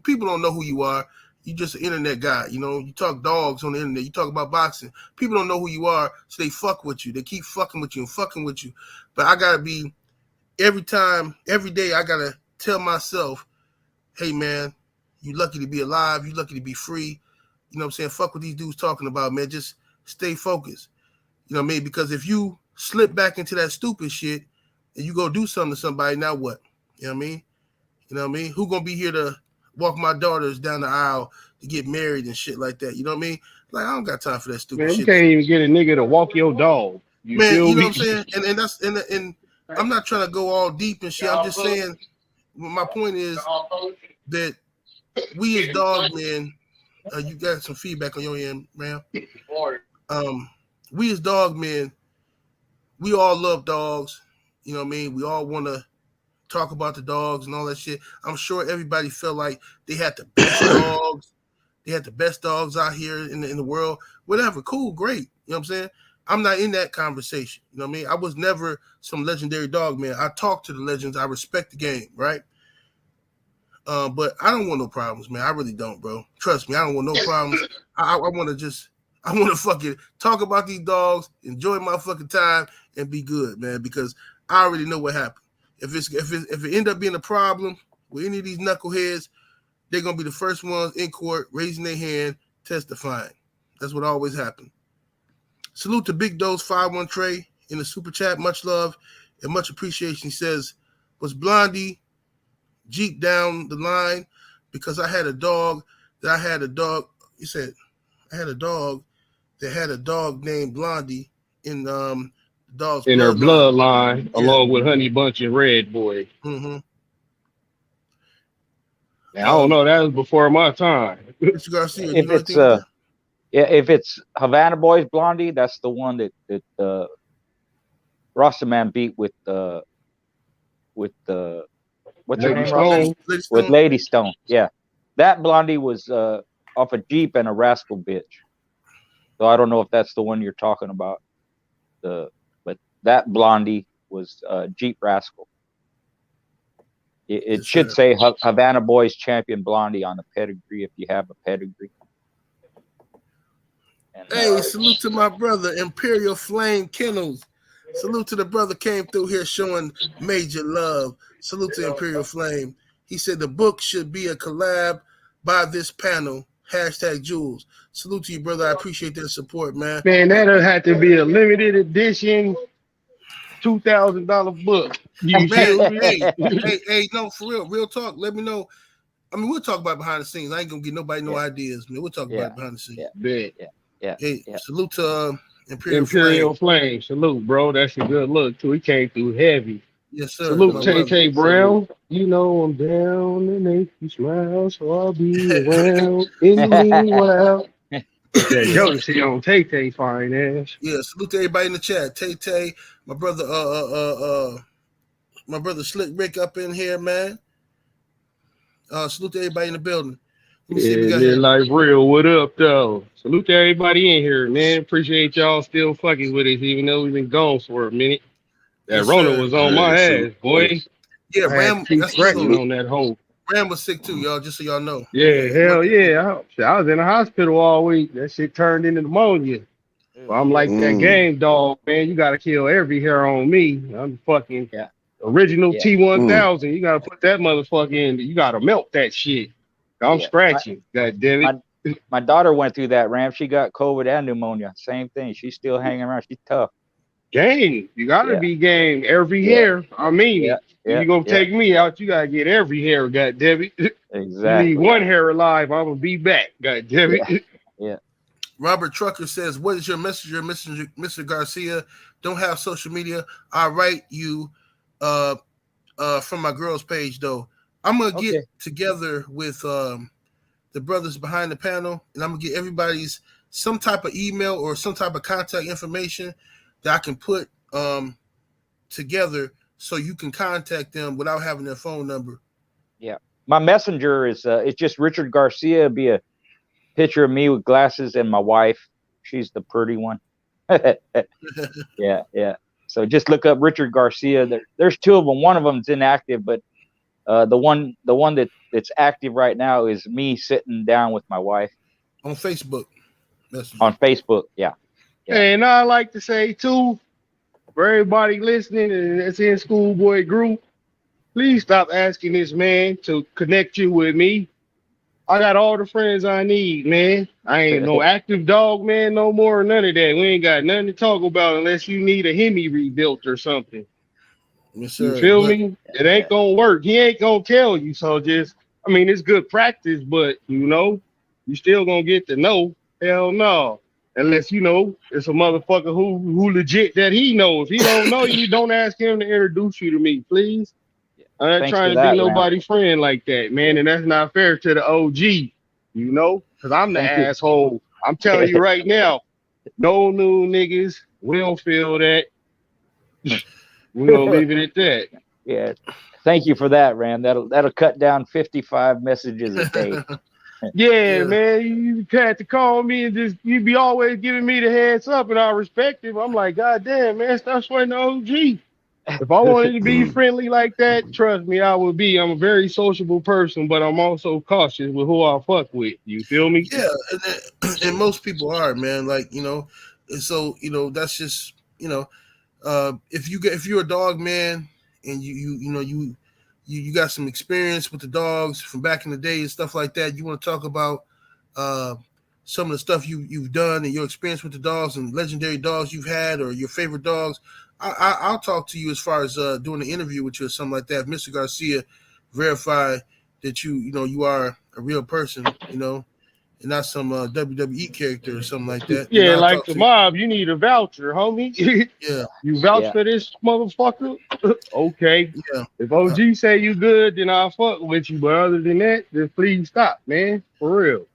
people don't know who you are. You just an internet guy. You know, you talk dogs on the internet. You talk about boxing. People don't know who you are, so they fuck with you. They keep fucking with you and fucking with you. But I gotta be every day. I gotta tell myself, hey man, you lucky to be alive. You lucky to be free. You know what I'm saying? Fuck what these dudes talking about, man. Just stay focused. You know what I mean? Because if you slip back into that stupid shit and you go do something to somebody, now what? You know what I mean? You know what I mean? Who gonna be here to walk my daughters down the aisle to get married and shit like that? You know what I mean? Like, I don't got time for that stupid shit. You can't even get a nigga to walk your dog. You know what I'm saying? And that's and I'm not trying to go all deep and shit. I'm just saying, my point is that we as dog men, you got some feedback on your end, man. We as dog men, we all love dogs. You know what I mean? We all want to talk about the dogs and all that shit. I'm sure everybody felt like they had the best dogs. They had the best dogs out here in the world. Whatever, cool, great. You know what I'm saying? I'm not in that conversation. You know what I mean? I was never some legendary dog man. I talk to the legends. I respect the game, right? But I don't want no problems, man. I really don't, bro. Trust me, I don't want no problems. I want to fucking talk about these dogs, enjoy my fucking time, and be good, man. Because I already know what happened. If it end up being a problem with any of these knuckleheads, they're gonna be the first ones in court raising their hand, testifying. That's what always happened. Salute to Big Dose 51 Trey in the super chat. Much love and much appreciation. He says, was Blondie Jeep down the line because I had a dog that had a dog. He said, I had a dog that had a dog named Blondie in dog's in her bloodline, yeah, along with Honey Bunch and REDBOY. Mm-hmm. Now, I don't know. That was before my time. Mr. Garcia, if it's Havana Boys Blondie, that's the one that Rasta Man beat with what's her name? With Lady Stone. Yeah, that Blondie was off a Jeep and a Rascal bitch. So I don't know if that's the one you're talking about. But that Blondie was Jeep Rascal. It should say Havana Boys Champion Blondie on the pedigree if you have a pedigree. And, hey, salute to my brother, Imperial Flame Kennels. Salute to the brother came through here showing major love. Salute to Imperial Flame. He said the book should be a collab by this panel. #Jules. Salute to you, brother. I appreciate that support, man. Man, that'll have to be a limited edition $2,000 book. You man, hey, no, for real talk. Let me know. I mean, we'll talk about behind the scenes. I ain't gonna get nobody no ideas, man. We'll talk about it behind the scenes. Yeah. Hey, salute to Imperial Flame. Salute, bro. That's a good look too. He came through heavy. Yes, sir. Salute, Tay Brown. You know I'm down and make you smile, so I'll be around in the meanwhile. Yeah, yo, see on Tay fine ass. Yeah, salute to everybody in the chat. Tay, my brother, my brother Slick Rick up in here, man. Salute to everybody in the building. Let me see what we got here. Like real. What up, though? Salute to everybody in here, man. Appreciate y'all still fucking with us, even though we've been gone for a minute. That Yes, Rona sir. was on my ass, boy. Yeah, Ram. That's scratching on that hole. Ram was sick too, y'all. Just so y'all know. Yeah, hell yeah. I was in the hospital all week. That shit turned into pneumonia. Well, I'm like that Gamedog, man. You gotta kill every hair on me. I'm fucking original T1000. You gotta put that motherfucker in. You gotta melt that shit. I'm scratching. God damn it. My daughter went through that, Ram. She got COVID and pneumonia. Same thing. She's still hanging around. She's tough. Game. You gotta be game. Every hair. I mean it. You gonna take me out, you gotta get every hair, god damn it. Exactly. You need one hair alive, I'm gonna be back, god damn it. Yeah. Robert Trucker says, what is your messenger, Mr. Garcia? Don't have social media. I write you from my girls page though. I'm gonna get together with the brothers behind the panel, and I'm gonna get everybody's some type of email or some type of contact information that I can put together so you can contact them without having their phone number. Yeah. My messenger is it's just Richard Garcia. It'd be a picture of me with glasses and my wife. She's the pretty one. Yeah. So just look up Richard Garcia. There's two of them. One of them's inactive, but the one that's active right now is me sitting down with my wife on Facebook. On Facebook, yeah. And I like to say too, for everybody listening and that's in Schoolboy Group, please stop asking this man to connect you with me. I got all the friends I need, man. I ain't no active dog, man, no more, none of that. We ain't got nothing to talk about unless you need a Hemi rebuilt or something. Yes, sir. You feel me? It ain't gonna work. He ain't gonna tell you. So just, I mean, it's good practice, but you know, you still gonna get to know. Hell no. Unless, you know, it's a motherfucker who legit that he knows. If he don't know you, don't ask him to introduce you to me, please. I'm not trying to be nobody's friend like that, man. And that's not fair to the OG, you know, because I'm the asshole. I'm telling you right now, no new niggas. We don't feel that. We're going to leave it at that. Yeah. Thank you for that, Ram. That'll cut down 55 messages a day. Yeah, man, you had to call me and just, you be always giving me the heads up, and I respect it. I'm like, God damn, man, stop sweating the OG. If I wanted to be friendly like that, trust me, I would be. I'm a very sociable person, but I'm also cautious with who I fuck with. You feel me? Yeah, and most people are, man. Like, you know, and so, you know, that's just, you know, if you're a dog man and you got some experience with the dogs from back in the day and stuff like that, you want to talk about some of the stuff you've done and your experience with the dogs and legendary dogs you've had or your favorite dogs, I'll talk to you as far as doing an interview with you or something like that. If Mr. Garcia verify that you are a real person, you know, and not some WWE character or something like that. Yeah, like the mob, you need a voucher, homie. Yeah. You vouch for this motherfucker? Okay. Yeah. If OG say you good, then I'll fuck with you. But other than that, then please stop, man. For real.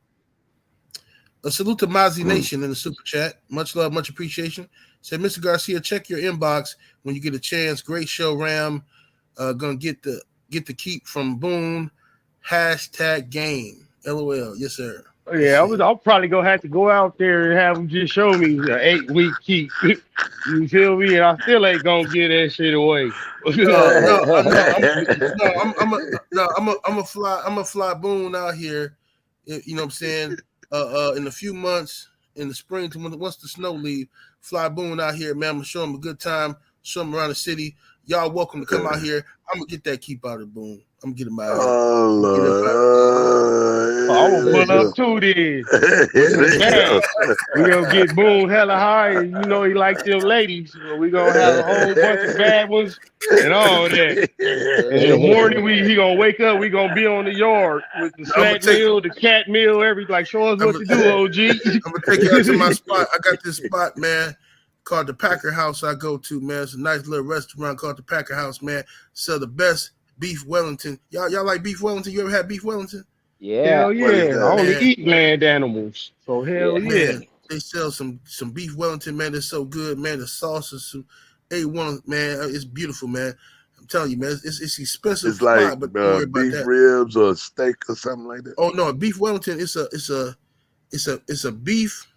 A salute to Mozzie Nation in the super chat. Much love, much appreciation. Said, Mr. Garcia, check your inbox when you get a chance. Great show, Ram. Gonna get the keep from Boone. #game. LOL. Yes, sir. Oh, yeah, I'll probably gonna have to go out there and have them just show me the 8-week keep. You feel me? And I still ain't gonna give that shit away. I'm gonna fly Boone out here. You know what I'm saying? In a few months in the spring, once the snow leave, fly Boone out here, man. I'm gonna show him a good time, show him around the city. Y'all welcome to come out here. I'm gonna get that keep out of Boone. I'm gonna get him out. Oh, Lord. I'm gonna There you pull up go. too then with There them you go. bags. We gonna get Boone hella high, and you know he like them ladies. So we gonna have a whole bunch of bad ones and all that. And in the morning, he gonna wake up. We gonna be on the yard with the I'm gonna snack take. meal, the cat meal, everything. Like, show us I'm what gonna, to do, OG. I'm gonna take you out to my spot. I got this spot, man, called the Packer House. I go to, man. It's a nice little restaurant called the Packer House, man. Sell the best beef Wellington. Y'all like beef Wellington? You ever had beef Wellington? Yeah. Hell What is yeah! I that? only Man, eat land animals, so Yeah. hell yeah. man, they sell some beef Wellington, man. It's so good, man. The sauce is some A1, man. It's beautiful, man. I'm telling you, man. It's expensive It's like spot, but don't worry about beef that. ribs or steak or something like that. Oh no, beef Wellington. It's a beef.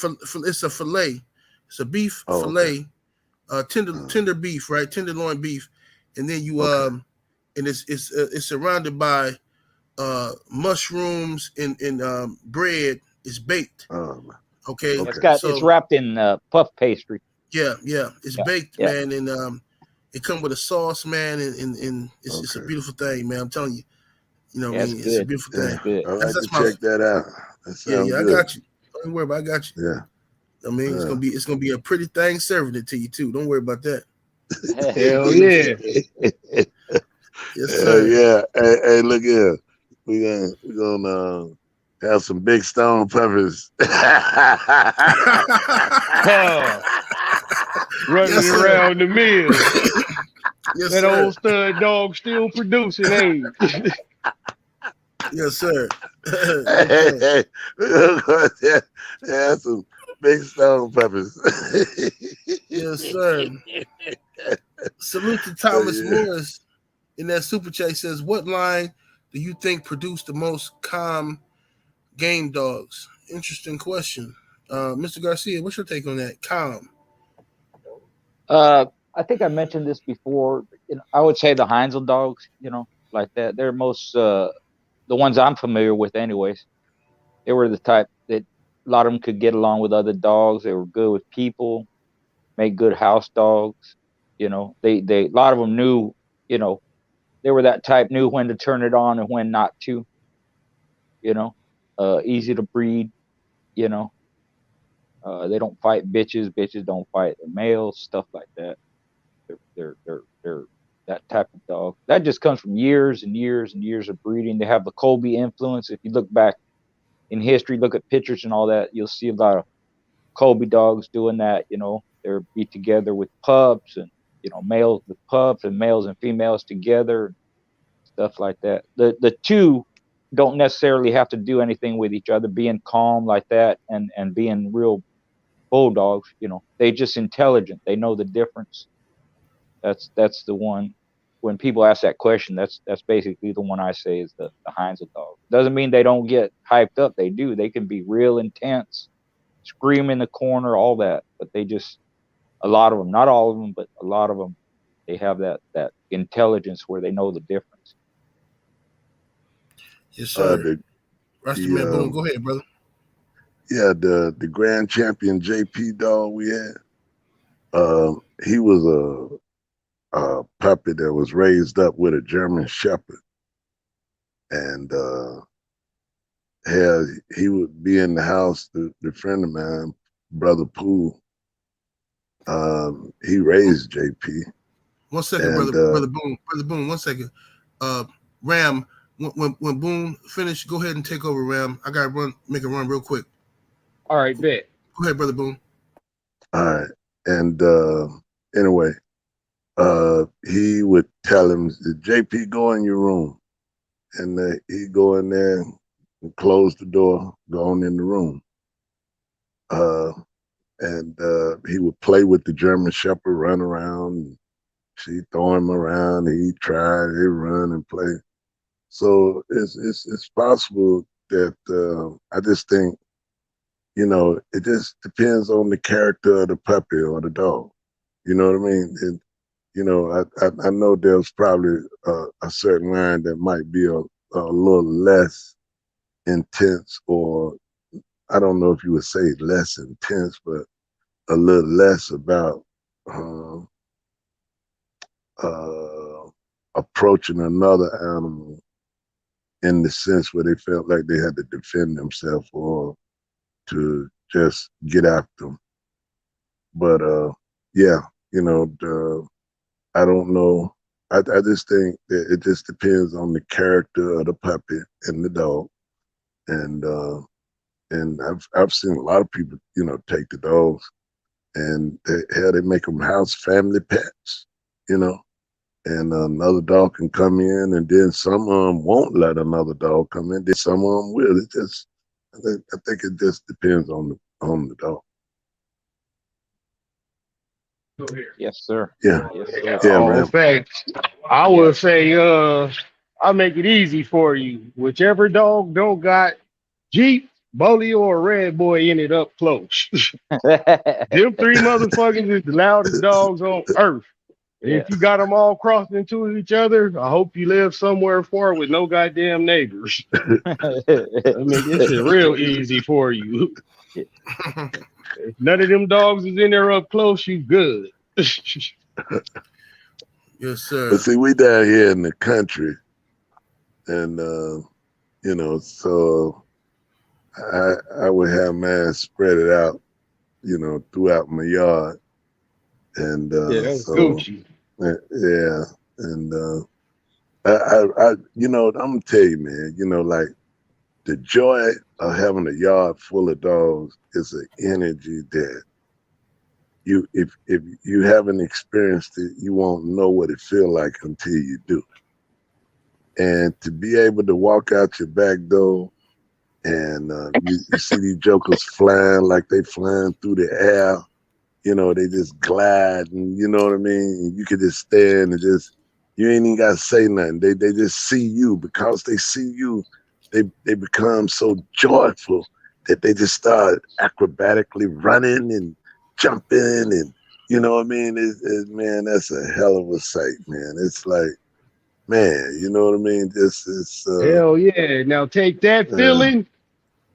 It's a fillet. It's a beef Oh, fillet, tender beef, right? Tenderloin beef, and then you okay. and it's surrounded by mushrooms and bread. It's baked. Okay, Okay. It's wrapped in puff pastry. yeah, it's Yeah. baked, Yeah. man, and it comes with a sauce, man, and it's a Okay. beautiful thing, man. I'm telling you, you know what I That's mean? It's a good. beautiful Yeah, thing. Good. I like to That's my check that out. That sounds I good. got you. Don't worry about it. I got you. Yeah. I mean, it's gonna be a pretty thing serving it to you too. Don't worry about that. Hell yeah. Yes, sir. Yeah. Hey, look here. We're gonna have some big stone peppers. Running Yes, sir. around the mill. Yes, That sir. old stud dog still producing, hey. Yes, sir. Hey, we're gonna have some big stone peppers. Yes, sir. Salute to Thomas Yeah. Morris in that super chat. Says, what line do you think produced the most calm game dogs? Interesting question. Mr. Garcia, what's your take on that? Calm. I think I mentioned this before. I would say the Heinzel dogs, like that. They're most the ones I'm familiar with, anyways. They were the type that a lot of them could get along with other dogs. They were good with people, make good house dogs. They a lot of them knew, they were that type, knew when to turn it on and when not to. Easy to breed. You know, they don't fight bitches. Bitches don't fight the males. Stuff like that. They're that type of dog. That just comes from years and years and years of breeding. They have the Colby influence. If you look back in history, look at pictures and all that, you'll see a lot of Colby dogs doing that. They're be together with pups and males with pups and males and females together, stuff like that. The two don't necessarily have to do anything with each other, being calm like that and being real bulldogs. They just intelligent. They know the difference. That's the one. When people ask that question, that's basically the one I say is the Heinz dog. Doesn't mean they don't get hyped up. They do. They can be real intense, scream in the corner, all that. But they just, a lot of them, not all of them, but a lot of them, they have that intelligence where they know the difference. Yes, sir. The Boom. Go ahead, brother. Yeah, the grand champion JP dog we had. He was a puppy that was raised up with a German Shepherd, and he would be in the house. The friend of mine, brother Pooh, he raised JP. 1 second, brother Boom. Brother Boom, 1 second. Ram, when Boom finished, go ahead and take over, Ram. I gotta make a run real quick. All right, bet. Go ahead, brother Boom. All right, and anyway, he would tell him, "JP, go in your room," and he'd go in there and close the door, go on in the room. And he would play with the German Shepherd, run around. She'd throw him around. He'd try, he'd run and play. So it's possible that I just think, it just depends on the character of the puppy or the dog. You know what I mean? And, I know there's probably a certain line that might be a little less intense, or I don't know if you would say less intense, but a little less about approaching another animal in the sense where they felt like they had to defend themselves or to just get after them. But yeah, you know, I don't know. I just think that it just depends on the character of the puppy and the dog. And I've seen a lot of people, you know, take the dogs and they make them house family pets, you know. And another dog can come in, and then some of them won't let another dog come in. Then some of them will. It just, I think it just depends on the dog. Yes, sir. Yeah, Yes, sir. yeah, Oh, man. facts. I would say, I'll make it easy for you. Whichever dog don't got Jeep, Bolio, or Red Boy in it up close. Them three motherfuckers is the loudest dogs on earth. And Yeah. if you got them all crossed into each other, I hope you live somewhere far with no goddamn neighbors. I mean, this is real easy for you. If none of them dogs is in there up close, you good. Yes, sir. But see, we down here in the country, and you know, so I would have mine spread it out, you know, throughout my yard, and Yeah, that's so Gucci. yeah, and I you know, I'm gonna tell you, man, you know, like the joy of having a yard full of dogs is an energy that you, if you haven't experienced it, you won't know what it feels like until you do. And to be able to walk out your back door and you see these jokers flying like they flying through the air, you know, they just glide, and you know what I mean? You could just stand and just, you ain't even got to say nothing. They just see you. Because they see you, they become so joyful that they just start acrobatically running and jumping, and you know what I mean? Man, that's a hell of a sight, man. It's like, man, you know what I mean? It's Hell yeah. Now take that feeling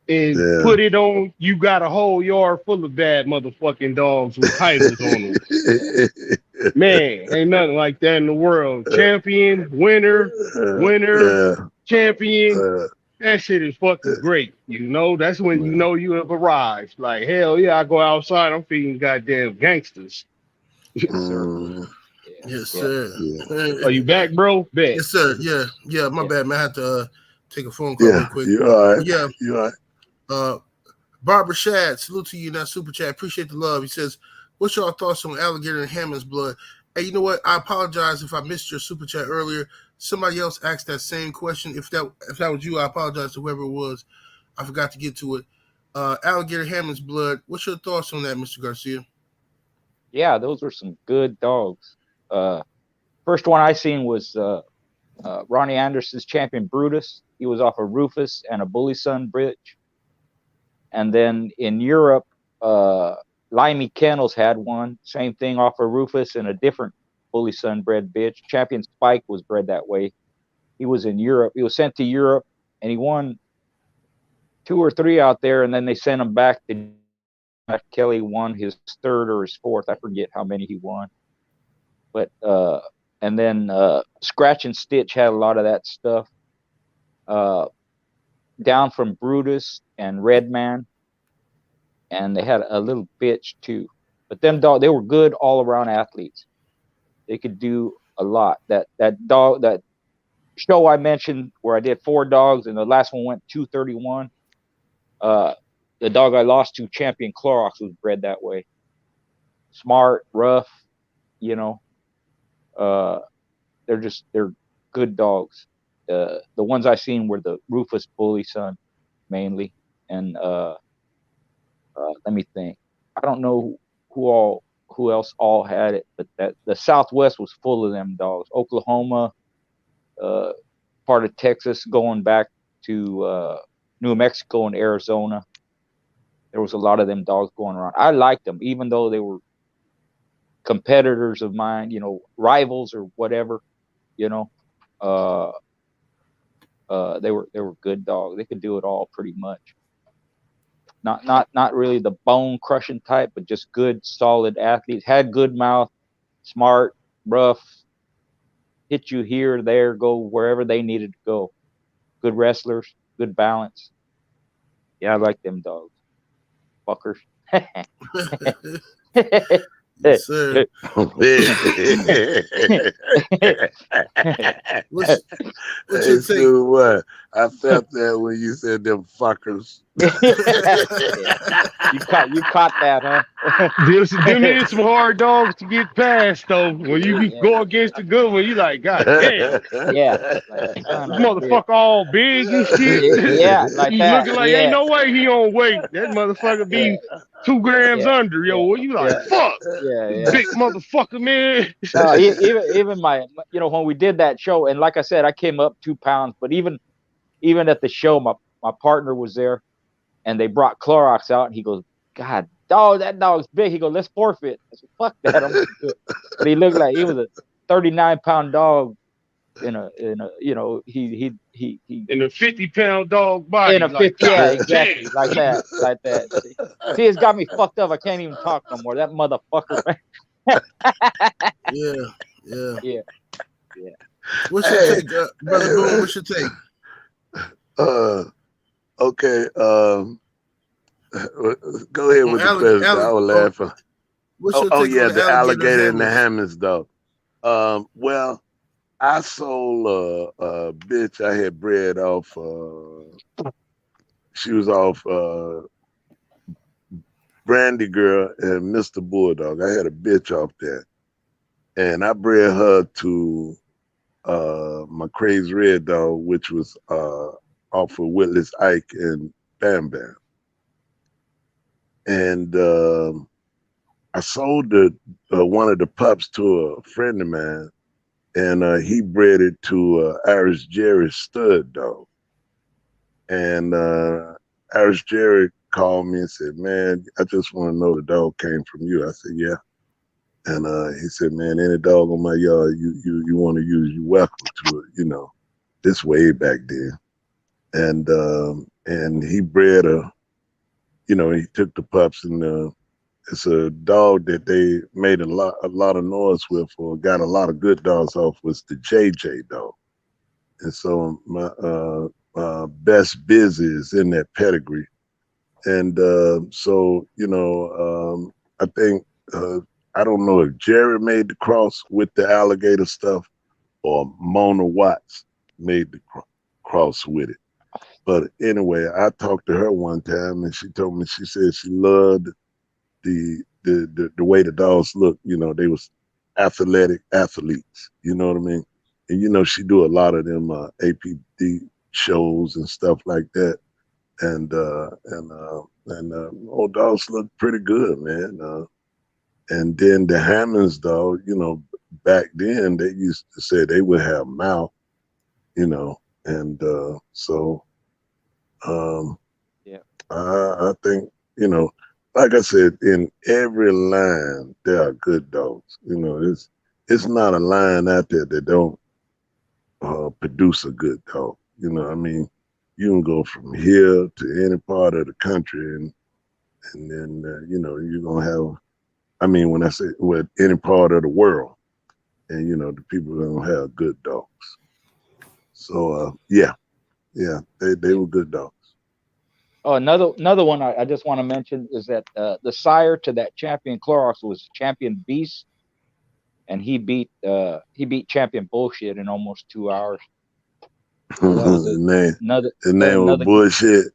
and yeah. put it on. You got a whole yard full of bad motherfucking dogs with titles on them. Man, ain't nothing like that in the world. Champion, winner, Yeah. champion. That shit is fucking great. You know, that's when you know you have arrived. Like, hell yeah, I go outside, I'm feeding goddamn gangsters. Yes, sir. Yes, sir. Yeah. Are you back, bro? Bet. Yes, sir. Yeah. My bad, man. I had to take a phone call Yeah, real quick. you all right. But yeah. You all right. Barbara Shad, salute to you in that super chat. Appreciate the love. He says, "What's your thoughts on alligator and Hammond's blood?" Hey, you know what? I apologize if I missed your super chat earlier. Somebody else asked that same question. If that was you, I apologize to whoever it was. I forgot to get to it. Alligator Hammond's blood. What's your thoughts on that, Mr. Garcia? Yeah, those were some good dogs. First one I seen was Ronnie Anderson's champion Brutus. He was off of Rufus and a Bully Son bridge. And then in Europe, Limey Kennels had one. Same thing off of Rufus and a different Bully Son bred bitch. Champion Spike was bred that way. He was in Europe. He was sent to Europe, and he won 2 or 3 out there, and then they sent him back to Kelly. Won his 3rd or his 4th. I forget how many he won. But and then Scratch and Stitch had a lot of that stuff. Down from Brutus and Redman, and they had a little bitch too. But them dog, they were good all around athletes. They could do a lot. That dog, that show I mentioned where I did 4 dogs and the last one went 231. The dog I lost to, Champion Clorox, was bred that way. Smart, rough, you know. They're good dogs. The ones I seen were the Rufus Bully Son mainly, and let me think. I don't know who else all had it, but that the Southwest was full of them dogs. Oklahoma, part of Texas, going back to New Mexico and Arizona. There was a lot of them dogs going around. I liked them, even though they were competitors of mine, you know, rivals or whatever, you know. They were good dogs. They could do it all pretty much. Not really the bone crushing type, but just good, solid athletes. Had good mouth, smart, rough, hit you here, there, go wherever they needed to go. good wrestlers, good balance. Yeah, I like them dogs. Fuckers. Yes, sir. What Hey, Stu, what? I felt that when you said them fuckers. You caught that, huh? Them is some hard dogs to get past, though. When you go against the good one, you like, God damn. Yeah. Like, This motherfucker all big and shit. Yeah, like He that. looking like ain't no way he on weight. That motherfucker be 2 grams under, yo. You like, fuck. Yeah. Big motherfucker, man. Even my, when we did that show, and like I said, I came up 2 pounds, but even at the show, my partner was there, and they brought Clorox out, and he goes, God, dog, that dog's big. He goes, let's forfeit. I said, fuck that. I'm gonna do it. But he looked like he was a 39-pound dog in a he in a 50-pound dog body. In a 50, yeah, exactly, like that. See, it's got me fucked up. I can't even talk no more. That motherfucker. Yeah. What's your take, Brother Boone? What's your take? Okay. Go ahead with the question. I was laughing. Yeah, the alligator and the Hammonds, though. Well, I sold a bitch I had bred off. She was off Brandy Girl and Mr. Bulldog. I had a bitch off there, and I bred her to my crazed red dog, which was off of Witless Ike and Bam Bam. And I sold one of the pups to a friend of mine, and he bred it to Irish Jerry stud dog. And Irish Jerry called me and said, man, I just want to know the dog came from you. I said, yeah. And he said, man, any dog on my yard you want to use, you welcome to it, this way back then. And he bred her, he took the pups, and it's a dog that they made a lot of noise with, or got a lot of good dogs off, was the JJ dog. And so my Best Busy is in that pedigree. And so, I think, I don't know if Jerry made the cross with the alligator stuff or Mona Watts made the cross with it. But anyway, I talked to her one time, and she told me, she said she loved the way the dogs look. They was athletic athletes. You know what I mean? And she do a lot of them APD shows and stuff like that. And old dogs look pretty good, man. And then the Hammonds dog, back then they used to say they would have mouth, and so. I think, like I said, in every line there are good dogs. It's not a line out there that don't produce a good dog. You can go from here to any part of the country, and then you're gonna have. When I say any part of the world, and the people are gonna have good dogs. So yeah, they were good dogs. Oh, another one I just want to mention is that the sire to that champion Clorox was Champion Beast, and he beat Champion Bullshit in almost 2 hours. So his name was Bullshit.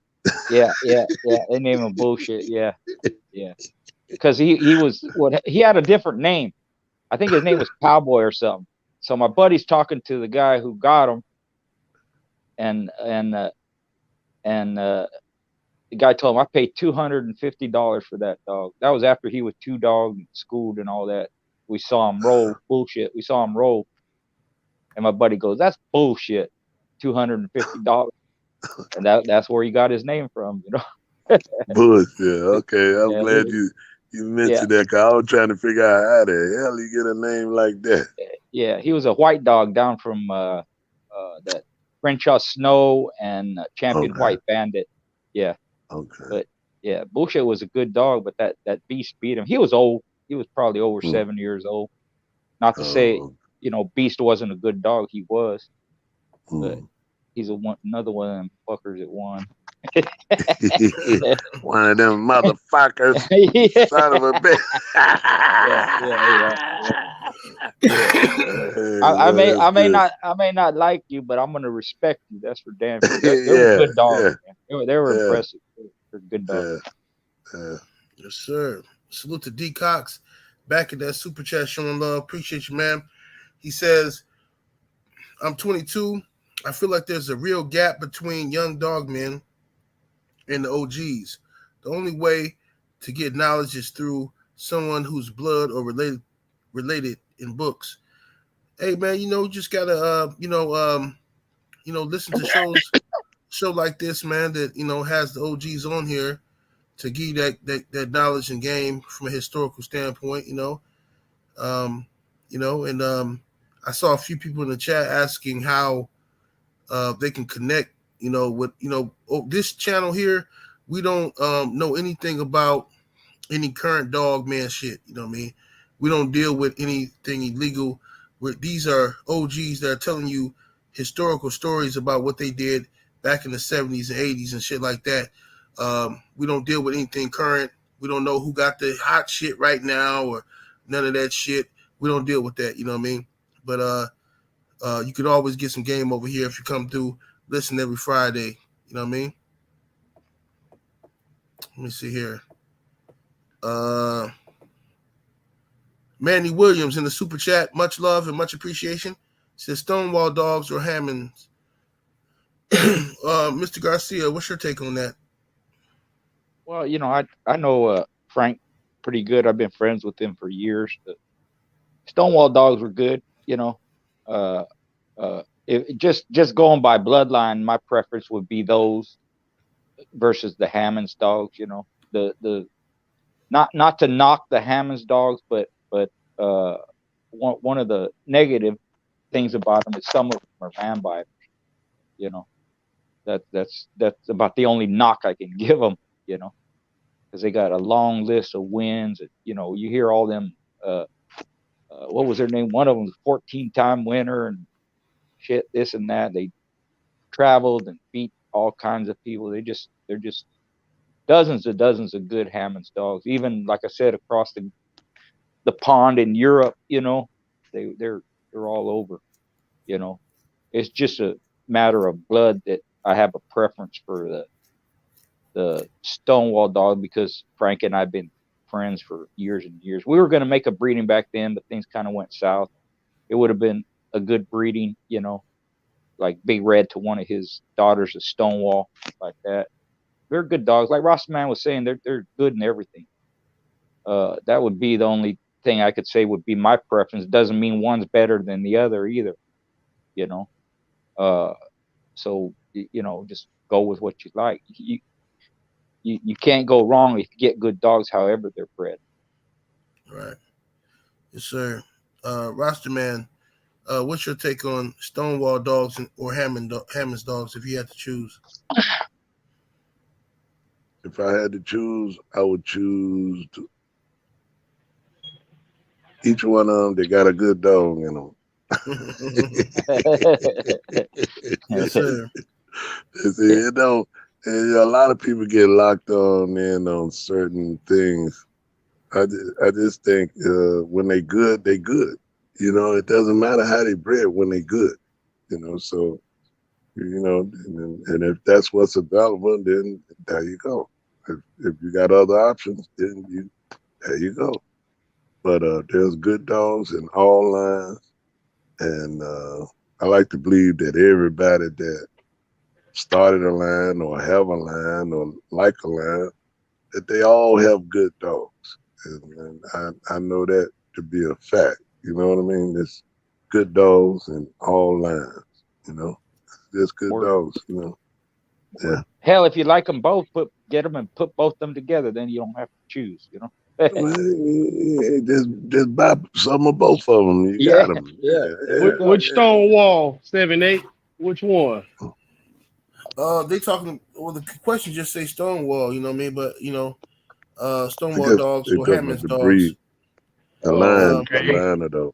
Yeah. They named him Bullshit. Yeah. Because he had a different name. I think his name was Cowboy or something. So my buddy's talking to the guy who got him, and the guy told him, I paid $250 for that dog. That was after he was 2 dog schooled and all that. We saw him roll. Bullshit. We saw him roll. And my buddy goes, that's bullshit. $250. And that's where he got his name from, Bullshit. Okay. I'm glad you mentioned that, because I was trying to figure out how the hell he get a name like that. Yeah. He was a white dog down from that Crenshaw Snow and Champion White Bandit. Yeah. Okay. But yeah, Bullshit was a good dog, but that Beast beat him. He was old. He was probably over 7 years old. Not to say, Beast wasn't a good dog. He was. But he's another one of them fuckers that won. One of them motherfuckers, Yeah. son of a bitch. I may not like you, but I'm gonna respect you. That's for damn sure. They were good dogs, man. They were impressive. They're good dogs. Yes, sir. Salute to D Cox back in that super chat showing love. Appreciate you, man. He says, I'm 22. I feel like there's a real gap between young dog men and the OGs. The only way to get knowledge is through someone who's blood or related in books. Hey man, you just gotta listen to show like this, man, that has the OGs on here to give you that knowledge and game from a historical standpoint, I saw a few people in the chat asking how they can connect, with this channel here. We don't know anything about any current dog man shit. You know what I mean? We don't deal with anything illegal. These are OGs that are telling you historical stories about what they did back in the 70s and 80s and shit like that. We don't deal with anything current. We don't know who got the hot shit right now or none of that shit. We don't deal with that, you know what I mean? But you could always get some game over here if you come through, listen every Friday, you know what I mean? Let me see here. Manny Williams in the super chat, much love and much appreciation. Says Stonewall dogs or Hammonds. Mr. Garcia, what's your take on that? Well, I know Frank pretty good. I've been friends with him for years. The Stonewall dogs were good, just going by bloodline, my preference would be those versus the Hammonds dogs. The not to knock the Hammonds dogs, but one of the negative things about them is some of them are man biters. That's about the only knock I can give them. Because they got a long list of wins. You hear all them. What was their name? One of them was 14-time winner and shit, this and that. They traveled and beat all kinds of people. They're just dozens of good Hammonds dogs. Even like I said, across the pond in Europe, they're all over. It's just a matter of blood that I have a preference for the Stonewall dog because Frank and I've been friends for years and years. We were going to make a breeding back then, but things kind of went south. It would have been a good breeding, like Big Red to one of his daughters, a Stonewall, like that. They're good dogs. Like Rossman was saying, they're good in everything. That would be the only thing I could say would be my preference. Doesn't mean one's better than the other either, So, just go with what you like. You can't go wrong if you get good dogs, however they're bred. Right. Yes, sir. Roster man, what's your take on Stonewall dogs or Hammond's dogs if you had to choose? If I had to choose, I would choose each one of them. They got a good dog in them. Yes, sir. A lot of people get locked on certain things. I just think when they good, they good. It doesn't matter how they bred when they good. So and if that's what's available, then there you go. If you got other options, then there you go. But there's good dogs in all lines, and I like to believe that everybody that started a line or have a line or like a line, that they all have good dogs. And I know that to be a fact. You know what I mean? There's good dogs in all lines, There's good dogs, Yeah. Hell, if you like them both, get them and put both of them together. Then you don't have to choose, Well, just buy some of both of them. You got them. Yeah. Which Stonewall 7-8? Which one? They talking. Well, the question just say Stonewall. You know what I mean? But Stonewall dogs or Hammond's dogs. Breed. A line, okay. a line of those.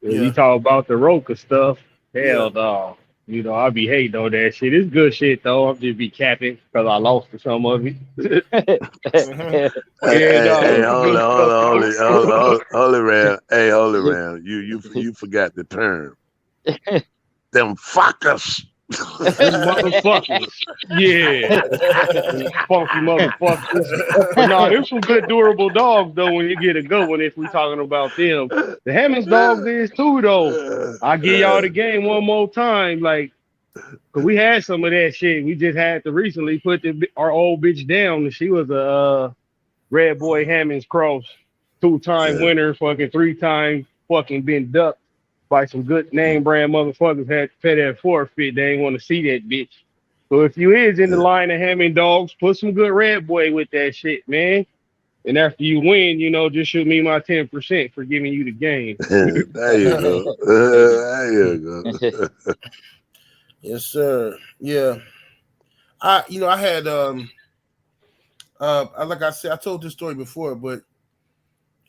Yeah. You talk about the Roca stuff. Hell Yeah. no. You know, I be hating on that shit. It's good shit though. I'm just be capping because I lost for some of it. Yeah, Hey, no, it's hold good on, hold stuff on, though. hold it, man. Hey, hold it, man. You forgot the term. Them fuckers. Them motherfuckers. Yeah. Them funky motherfuckers. But no, there's some good durable dogs though when you get a good one if we talking about them. The Hammond's dogs is too though. I'll give y'all the game one more time. Like, cause we had some of that shit. We just had to recently put our old bitch down. And she was a REDBOY Hammond's cross. 2-time winner, fucking 3-time fucking been ducked by some good name brand motherfuckers had fed that forfeit. They ain't want to see that bitch. So if you is in the line of Hammond dogs, put some good REDBOY with that shit, man. And after you win, you know, just shoot me my 10% for giving you the game. There you go. There you go. Yes, sir. Yeah. I had like I said, I told this story before, but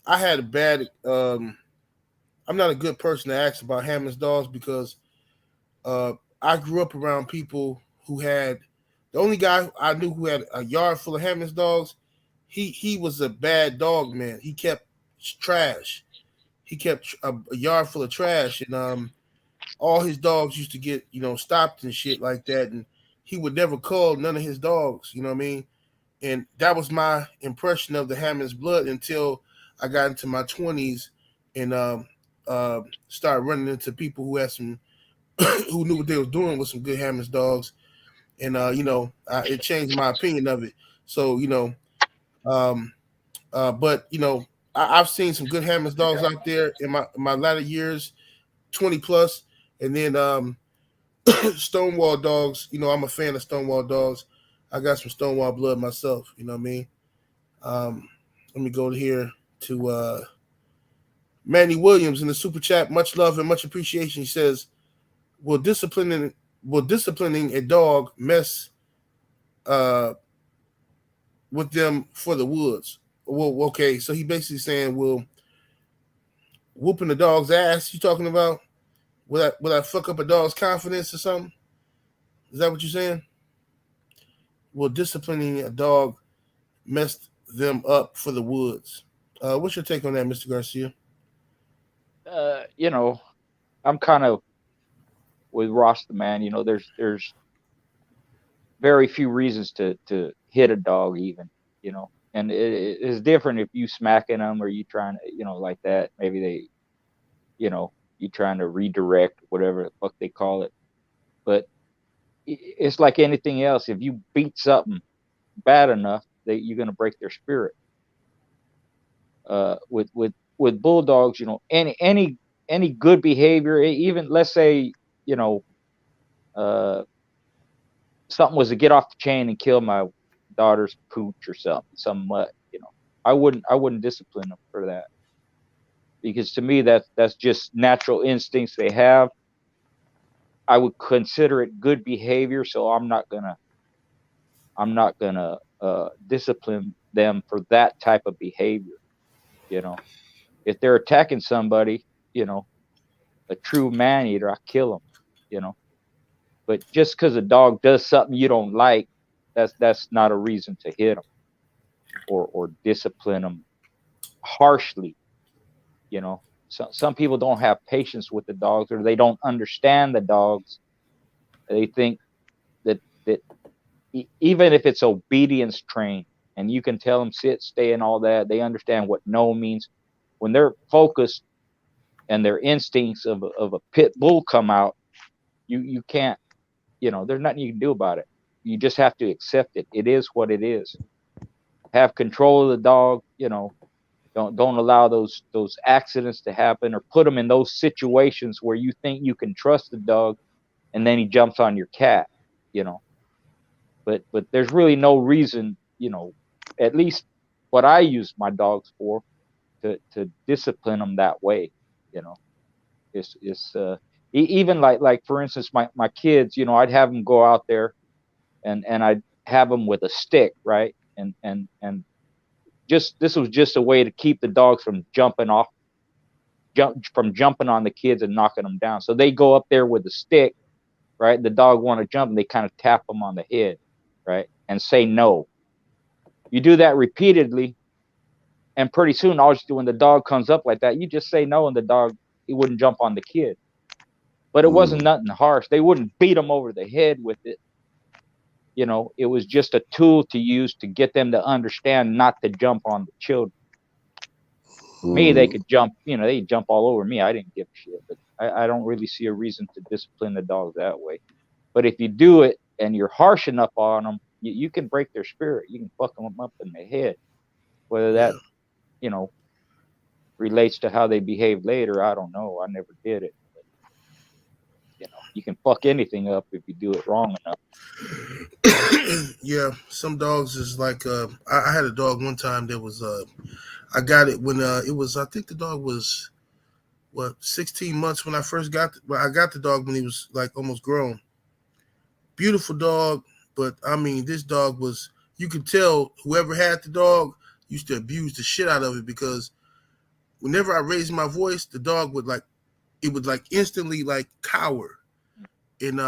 I had a bad I'm not a good person to ask about Hammond's dogs because I grew up around people who had the only guy I knew who had a yard full of Hammond's dogs. He was a bad dog, man. He kept trash. He kept a yard full of trash, and all his dogs used to get stopped and shit like that, and he would never call none of his dogs. You know what I mean? And that was my impression of the Hammond's blood until I got into my 20s and started running into people who had some who knew what they was doing with some good Hammond's dogs, and it changed my opinion of it. So but I've seen some good Hammond's dogs out there in my latter years, 20 plus, and then Stonewall dogs. I'm a fan of Stonewall dogs. I got some Stonewall blood myself. You know what I mean? Let me go here to Manny Williams in the super chat. Much love and much appreciation. He says, "Will disciplining a dog mess with them for the woods?" Well, okay. So he basically saying, "Will whooping the dog's ass? You talking about? Will I fuck up a dog's confidence or something? Is that what you're saying? Will disciplining a dog mess them up for the woods?" What's your take on that, Mr. Garcia? I'm kind of with Ross the man. There's very few reasons to hit a dog even, and it's different if you smacking them or you trying to, like that. Maybe they, you trying to redirect, whatever the fuck they call it. But it's like anything else. If you beat something bad enough, that you're gonna break their spirit. With bulldogs, any good behavior, even let's say, something was to get off the chain and kill my daughter's pooch or something, I wouldn't discipline them for that, because to me that's just natural instincts they have. I would consider it good behavior, so I'm not gonna discipline them for that type of behavior. If they're attacking somebody, a true man eater, I kill them. But just because a dog does something you don't like, that's not a reason to hit them or discipline them harshly. Some people don't have patience with the dogs, or they don't understand the dogs. They think that even if it's obedience trained and you can tell them sit, stay, and all that, they understand what no means. When they're focused and their instincts of a pit bull come out, you can't, there's nothing you can do about it. You just have to accept it. It is what it is. Have control of the dog. Don't allow those accidents to happen, or put them in those situations where you think you can trust the dog, and then he jumps on your cat. But there's really no reason, at least what I use my dogs for, to discipline them that way. It's even like for instance, my kids, I'd have them go out there and I'd have them with a stick, right? And this was just a way to keep the dogs from jumping on the kids and knocking them down. So they go up there with a stick, right? The dog want to jump, and they kind of tap them on the head, right, and say no. You do that repeatedly, and pretty soon, when the dog comes up like that, you just say no, and the dog, he wouldn't jump on the kid. But it wasn't nothing harsh. They wouldn't beat them over the head with it. You know, it was just a tool to use to get them to understand not to jump on the children. Me, they could jump, you know, they jump all over me. I didn't give a shit. But I don't really see a reason to discipline the dog that way. But if you do it and you're harsh enough on them, you can break their spirit. You can fuck them up in the head. Whether that, you know, relates to how they behave later, I don't know. I never did it. But, you know, you can fuck anything up if you do it wrong enough. Yeah, some dogs is like I had a dog one time that was I got it when it was, I think the dog was 16 months when I first got I got the dog when he was like almost grown. Beautiful dog, but I mean this dog was, you could tell whoever had the dog used to abuse the shit out of it, because whenever I raised my voice, the dog would instantly like cower. And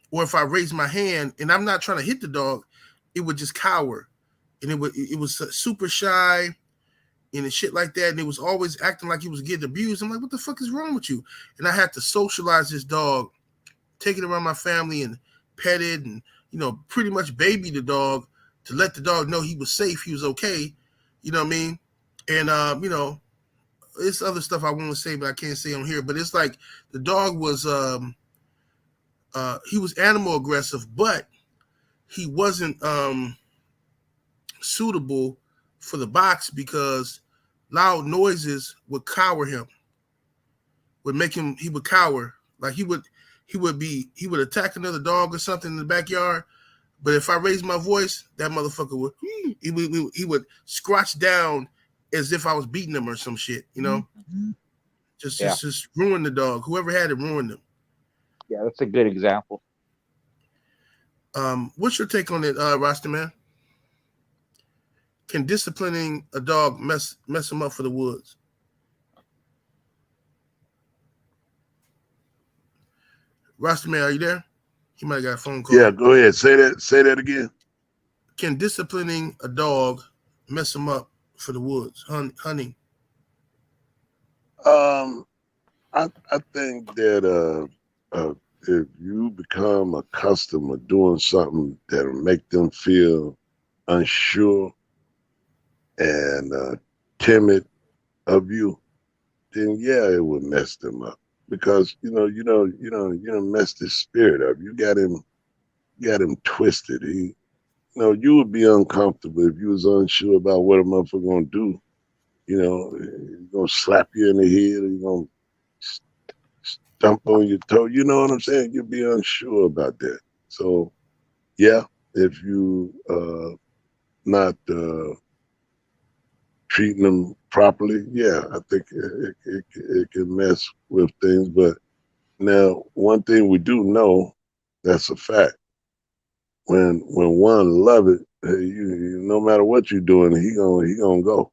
or if I raised my hand and I'm not trying to hit the dog, it would just cower. And it was super shy and shit like that. And it was always acting like he was getting abused. I'm like, what the fuck is wrong with you? And I had to socialize this dog, take it around my family and pet it and, you know, pretty much baby the dog to let the dog know he was safe, he was okay. You know what I mean? And, you know, it's other stuff I want to say, but I can't say on here. But it's like the dog was, he was animal aggressive, but he wasn't suitable for the box because loud noises would cower him, would make him, he would cower. Like he would attack another dog or something in the backyard. But if I raised my voice, that motherfucker would, he would scratch down as if I was beating him or some shit, you know? Just ruin the dog. Whoever had it ruined him. Yeah, that's a good example. What's your take on it, Rasta man? Can disciplining a dog mess him up for the woods? Rasta man, are you there? He might have got a phone call. Yeah, go ahead. Say that again. Can disciplining a dog mess him up for the woods, hunting? I think that if you become accustomed to doing something that'll make them feel unsure and timid of you, then yeah, it would mess them up. Because you messed his spirit up. You got him twisted. You would be uncomfortable if you was unsure about what a motherfucker gonna do. You know, he's gonna slap you in the head, or he's gonna stomp on your toe. You know what I'm saying? You'd be unsure about that. So, yeah, if you not treating them properly, yeah, I think it can mess with things. But now, one thing we do know, that's a fact. When one love it, you no matter what you're doing, he gonna go.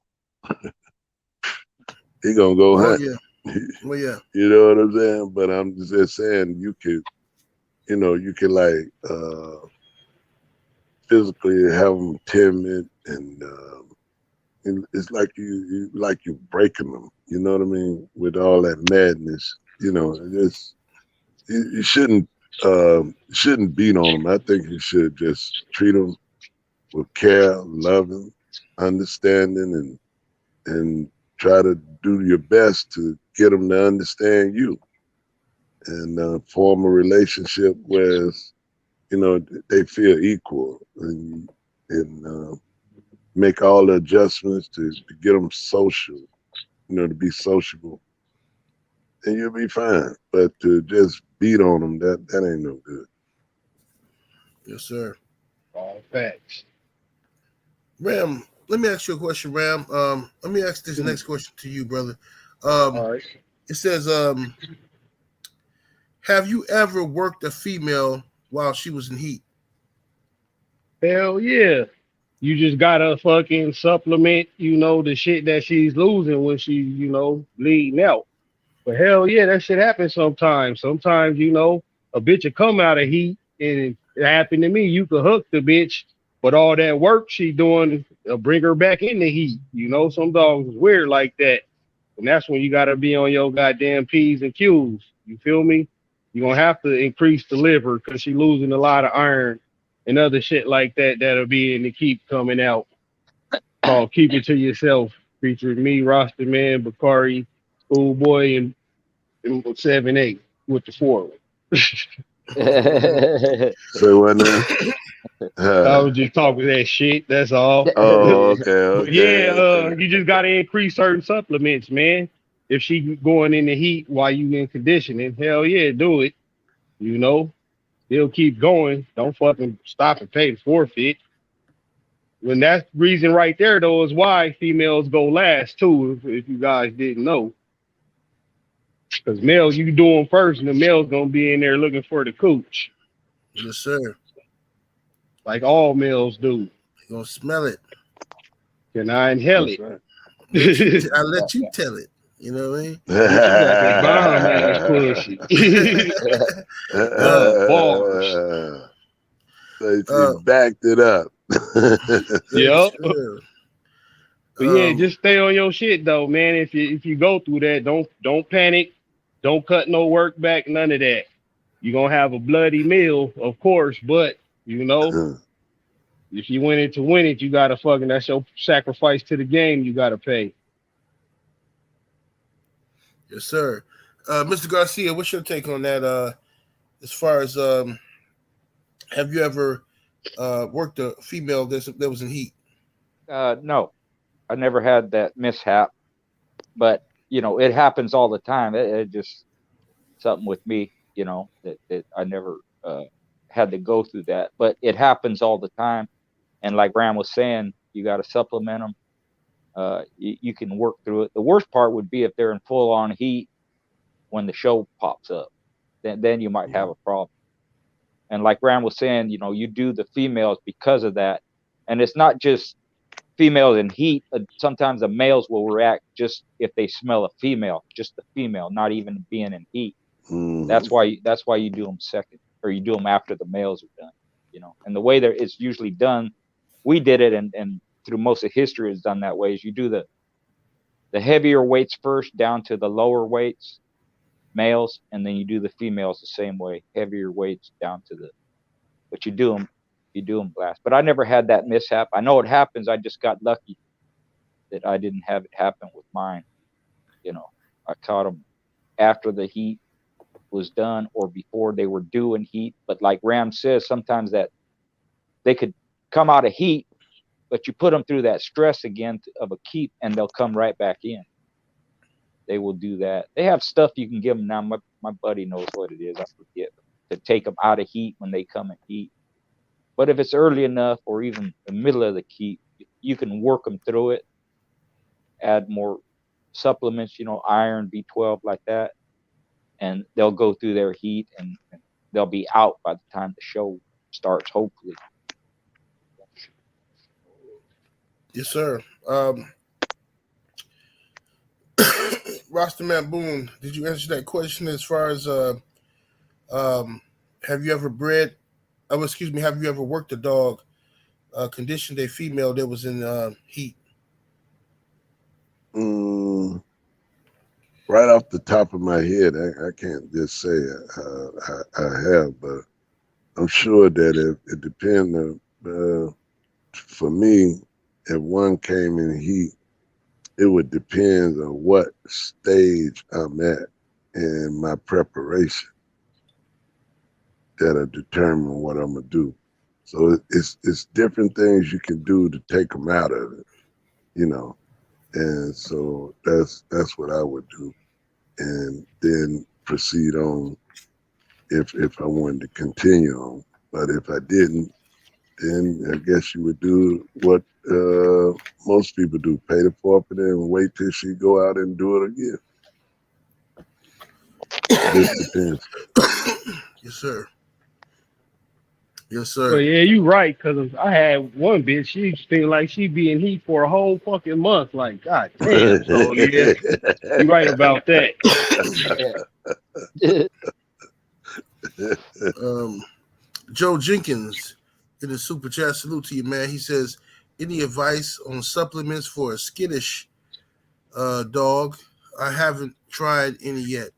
He gonna go hunt. Yeah. Well, yeah. You know what I'm saying? But I'm just saying you could like physically have them timid, and it's like you breaking them. You know what I mean? With all that madness, you know, you shouldn't beat on them. I think you should just treat them with care, loving, understanding, and try to do your best to get them to understand you, and form a relationship where, you know, they feel equal, and make all the adjustments to get them social, you know, to be sociable, and you'll be fine. But to just beat on them, that ain't no good. Yes, sir. All facts. Ram, let me ask you a question, Ram. Let me ask this next question to you, brother. All right. It says, have you ever worked a female while she was in heat? Hell yeah. You just gotta fucking supplement, you know, the shit that she's losing when she, you know, bleeding out. But hell yeah, that shit happens sometimes. Sometimes, you know, a bitch will come out of heat, and it happened to me. You could hook the bitch, but all that work she doing bring her back in the heat. You know, some dogs is weird like that. And that's when you got to be on your goddamn P's and Q's. You feel me? You're going to have to increase the liver because she's losing a lot of iron and other shit like that that'll be in the keep coming out. Called Keep It To Yourself, featuring me, Roster Man, Bakari, Schoolboy, and 7-8 with the 4. Say what now? I was just talking that shit. That's all. Oh, okay. But yeah, you just got to increase certain supplements, man. If she going in the heat while you in conditioning, hell yeah, do it. You know, he'll keep going. Don't fucking stop and pay the forfeit. When that reason right there, though, is why females go last, too, if you guys didn't know. Because males, you do them first, and the male's going to be in there looking for the cooch. Yes, sir. Like all males do. You gonna smell it. Can I inhale it? Right. I let you tell it. You know what I mean? Bars. So she backed it up. Yep. Sure. But yeah, just stay on your shit though, man. If you go through that, don't panic, don't cut no work back, none of that. You're gonna have a bloody meal, of course, but you know, if you win it to win it, you gotta fucking, that's your sacrifice to the game you gotta pay. Yes, sir. Mr. Garcia, what's your take on that? As far as have you ever worked a female that was in heat? No, I never had that mishap, but you know, it happens all the time. It just something with me, you know, that I never had to go through that, but it happens all the time. And like Ram was saying, you got to supplement them. You can work through it. The worst part would be if they're in full on heat when the show pops up, then you might have a problem. And like Ram was saying, you know, you do the females because of that. And it's not just females in heat. Sometimes the males will react just if they smell a female, just the female, not even being in heat. That's why you do them second, or you do them after the males are done, you know. And the way that it's usually done, we did it, and through most of history it's done that way, is you do the heavier weights first down to the lower weights, males, and then you do the females the same way, heavier weights down to but you do them last. But I never had that mishap. I know it happens. I just got lucky that I didn't have it happen with mine. You know, I caught them after the heat was done or before they were due in heat. But like Ram says, sometimes that they could come out of heat, but you put them through that stress again of a keep, and they'll come right back in. They will do that. They have stuff you can give them now. My buddy knows what it is. I forget, to take them out of heat when they come in heat. But if it's early enough, or even the middle of the keep, you can work them through it. Add more supplements, you know, iron, B12, like that, and they'll go through their heat, and they'll be out by the time the show starts, hopefully. Yes, sir. Rosterman Boone, did you answer that question as far as have you ever bred? Have you ever worked a dog, conditioned a female that was in heat? Right off the top of my head, I can't just say I have, but I'm sure that it depends. For me, if one came in heat, it would depend on what stage I'm at in my preparation that'll determine what I'm gonna do. So it's different things you can do to take them out of it, you know. And so that's what I would do, and then proceed on if I wanted to continue on. But if I didn't, then I guess you would do what most people do: pay the forfeit and wait till she go out and do it again. This depends. Yes, sir. Yes, sir. Well, yeah, you right, because I had one bitch, she seemed like she be in heat for a whole fucking month. Like, God damn. So, yeah, you right about that. Joe Jenkins in the super chat, salute to you, man. He says, any advice on supplements for a skittish dog? I haven't tried any yet.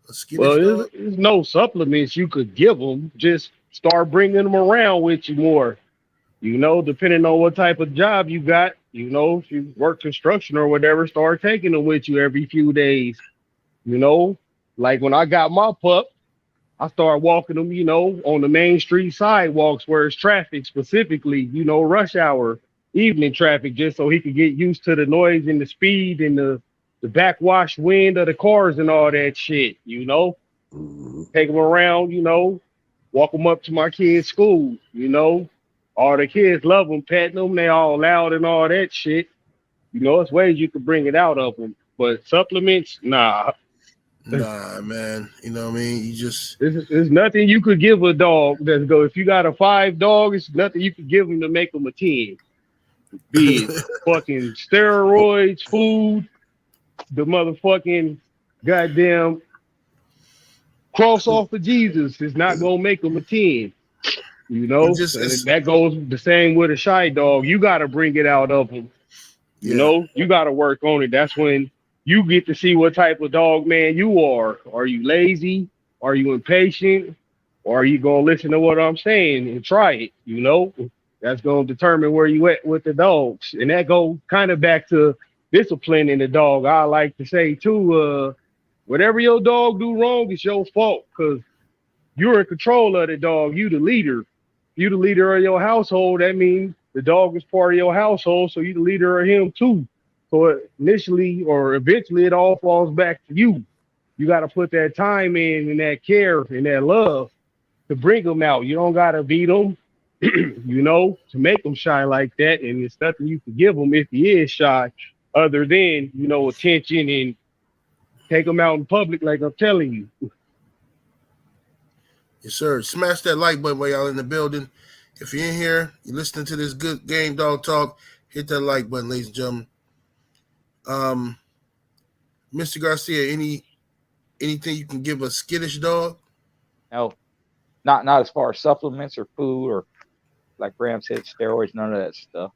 A skittish Well, dog? there's no supplements you could give them. Just start bringing them around with you more. You know, depending on what type of job you got, you know, if you work construction or whatever, start taking them with you every few days. You know, like when I got my pup, I started walking them, you know, on the main street sidewalks where it's traffic, specifically, you know, rush hour, evening traffic, just so he could get used to the noise and the speed and the backwash wind of the cars and all that shit, you know. Take them around, you know, walk them up to my kids' school, you know. All the kids love them, petting them, they all loud and all that shit. You know, it's ways you could bring it out of them. But supplements, nah. Nah, man. You know what I mean? You just There's nothing you could give a dog that's go. If you got a 5 dog, it's nothing you could give them to make them a 10. Be it fucking steroids, food, the motherfucking goddamn cross off of Jesus is not gonna make them a 10. You know, that goes the same with a shy dog. You got to bring it out of them. You know, you got to work on it. That's when you get to see what type of dog man you are. Are you lazy? Are you impatient? Or are you going to listen to what I'm saying and try it? You know, that's going to determine where you at with the dogs. And that goes kind of back to disciplining the dog. I like to say too, whatever your dog do wrong, it's your fault because you're in control of the dog. You the leader. You the leader of your household. That means the dog is part of your household, so you the leader of him too. So initially or eventually it all falls back to you. You got to put that time in and that care and that love to bring them out. You don't got to beat them, you know, to make them shy like that. And it's nothing you can give him if he is shy other than, you know, attention and take him out in public like I'm telling you. Yes, sir. Smash that like button while y'all in the building. If you're in here, you're listening to this good game dog talk, hit that like button, ladies and gentlemen. Mr. Garcia, anything you can give a skittish dog? No, not as far as supplements or food or, like Ram said, steroids, none of that stuff.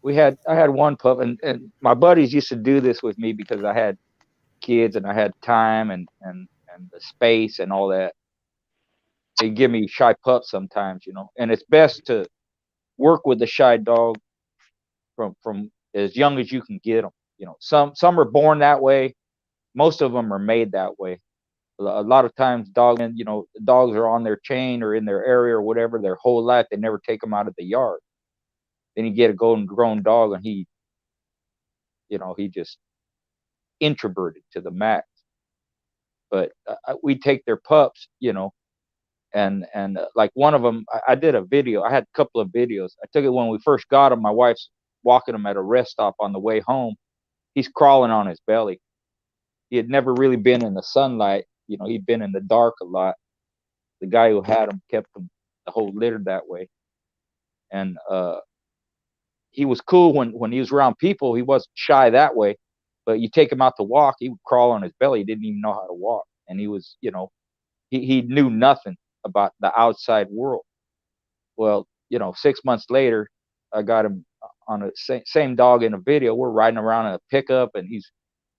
I had one pup, and my buddies used to do this with me because I had kids and I had time and the space and all that. They give me shy pups sometimes, you know, and it's best to work with the shy dog from as young as you can get them. You know, some are born that way. Most of them are made that way. A lot of times, you know, the dogs are on their chain or in their area or whatever their whole life. They never take them out of the yard. Then you get a grown dog, and he just introverted to the max. But we take their pups, you know, and like one of them, I did a video. I had a couple of videos. I took it when we first got him. My wife's walking him at a rest stop on the way home. He's crawling on his belly. He had never really been in the sunlight. You know, he'd been in the dark a lot. The guy who had him kept him the whole litter that way. And he was cool when he was around people. He wasn't shy that way. But you take him out to walk, he would crawl on his belly. He didn't even know how to walk. And he was, you know, he knew nothing about the outside world. Well, you know, 6 months later, I got him on a same dog in a video. We're riding around in a pickup, and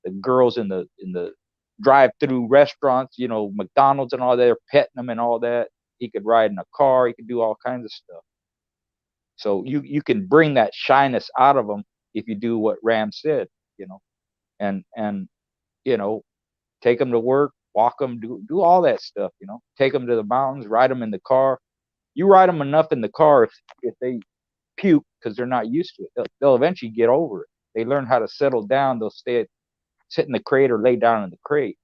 the girls in the drive-through restaurants, you know, McDonald's and all that, they're petting him and all that. He could ride in a car. He could do all kinds of stuff. So you can bring that shyness out of them if you do what Ram said, you know, and you know, take them to work, walk them, do all that stuff, you know, take them to the mountains, ride them in the car. You ride them enough in the car, if they puke because they're not used to it, they'll eventually get over it. They learn how to settle down. They'll sit in the crate or lay down in the crate,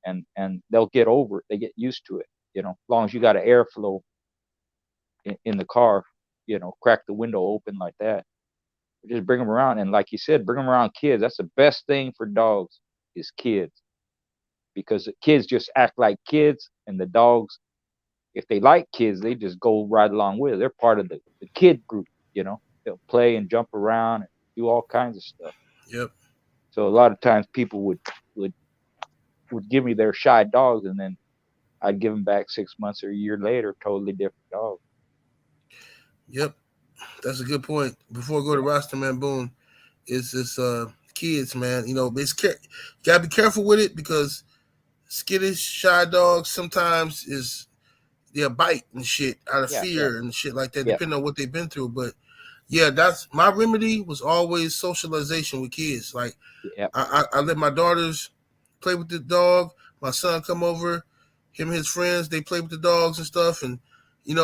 and they'll get over it. They get used to it, you know, as long as you got an airflow in the car, you know, crack the window open like that. Just bring them around. And like you said, bring them around kids. That's the best thing for dogs is kids, because the kids just act like kids, and the dogs, if they like kids, they just go right along with it. They're part of the kid group, you know. They'll play and jump around and do all kinds of stuff. Yep. So a lot of times people would give me their shy dogs, and then I'd give them back 6 months or a year later, totally different dog. Yep, that's a good point. Before I go to Roster Man Boone, is this kids, man? You know, gotta be careful with it because skittish, shy dogs sometimes they'll bite and shit out of fear and shit like that, depending on what they've been through. But yeah, that's my remedy was always socialization with kids. Like I let my daughters play with the dog. My son come over, him and his friends, they play with the dogs and stuff, and they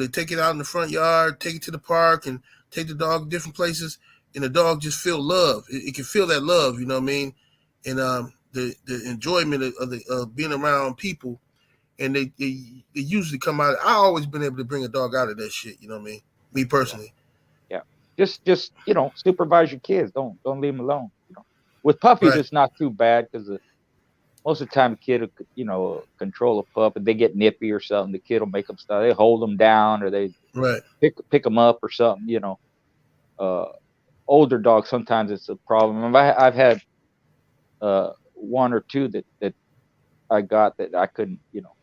take it out in the front yard, take it to the park, and take the dog different places, and the dog just feel love. It can feel that love, you know what I mean? And the enjoyment of being around people, and they usually come out. I always been able to bring a dog out of that shit, you know what I mean? Me personally. Yeah. Just supervise your kids. Don't leave them alone. You know? With puppies, it's not too bad because most of the time, a kid will, control a pup. If they get nippy or something, the kid will make them stop. They hold them down or they pick them up or something. Older dogs, sometimes it's a problem. I've had one or two that I got that I couldn't,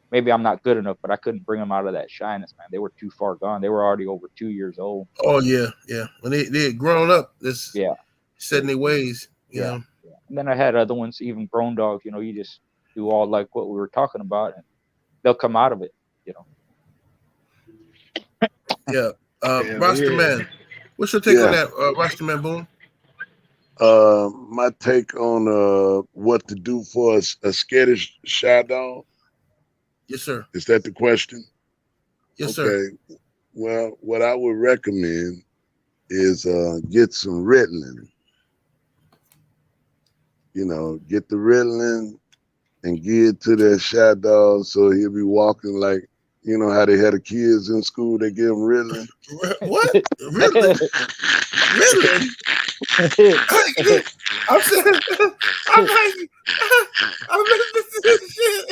maybe I'm not good enough, but I couldn't bring them out of that shyness, man. They were too far gone. They were already over 2 years old. Oh, yeah. When they had grown up, setting their ways, you know. And then I had other ones, even grown dogs, you just do all like what we were talking about, and they'll come out of it, Yeah. Roster Man, what's your take on that, Roster Man Boone? My take on what to do for a skittish shy dog. Yes, sir. Is that the question? Yes, sir. Okay. Well, what I would recommend is get some Ritalin. Get the Ritalin and give it to that shy dog so he'll be walking like, how they had the kids in school, they give them Ritalin. What? Ritalin? Ritalin? I'm saying, I'm listening to this shit.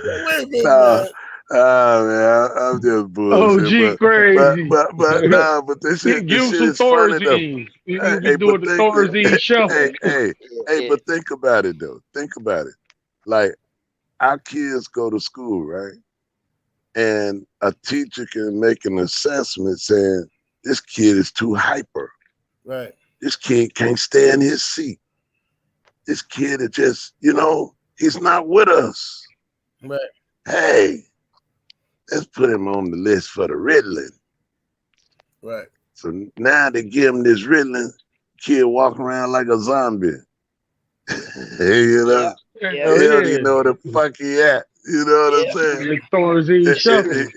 Wait a minute, man, I'm just bullshit. OG crazy. But this shit is funny though. You be doing the Thorazine shuffle. Hey, but think about it though. Think about it. Like our kids go to school, right? And a teacher can make an assessment saying this kid is too hyper. Right. This kid can't stay in his seat. This kid is just, he's not with us. Right. Hey, let's put him on the list for the Ritalin. Right. So now they give him this Ritalin, kid walking around like a zombie. He don't even know where the fuck he at. You know what I'm saying? Like Thorazine shuffle.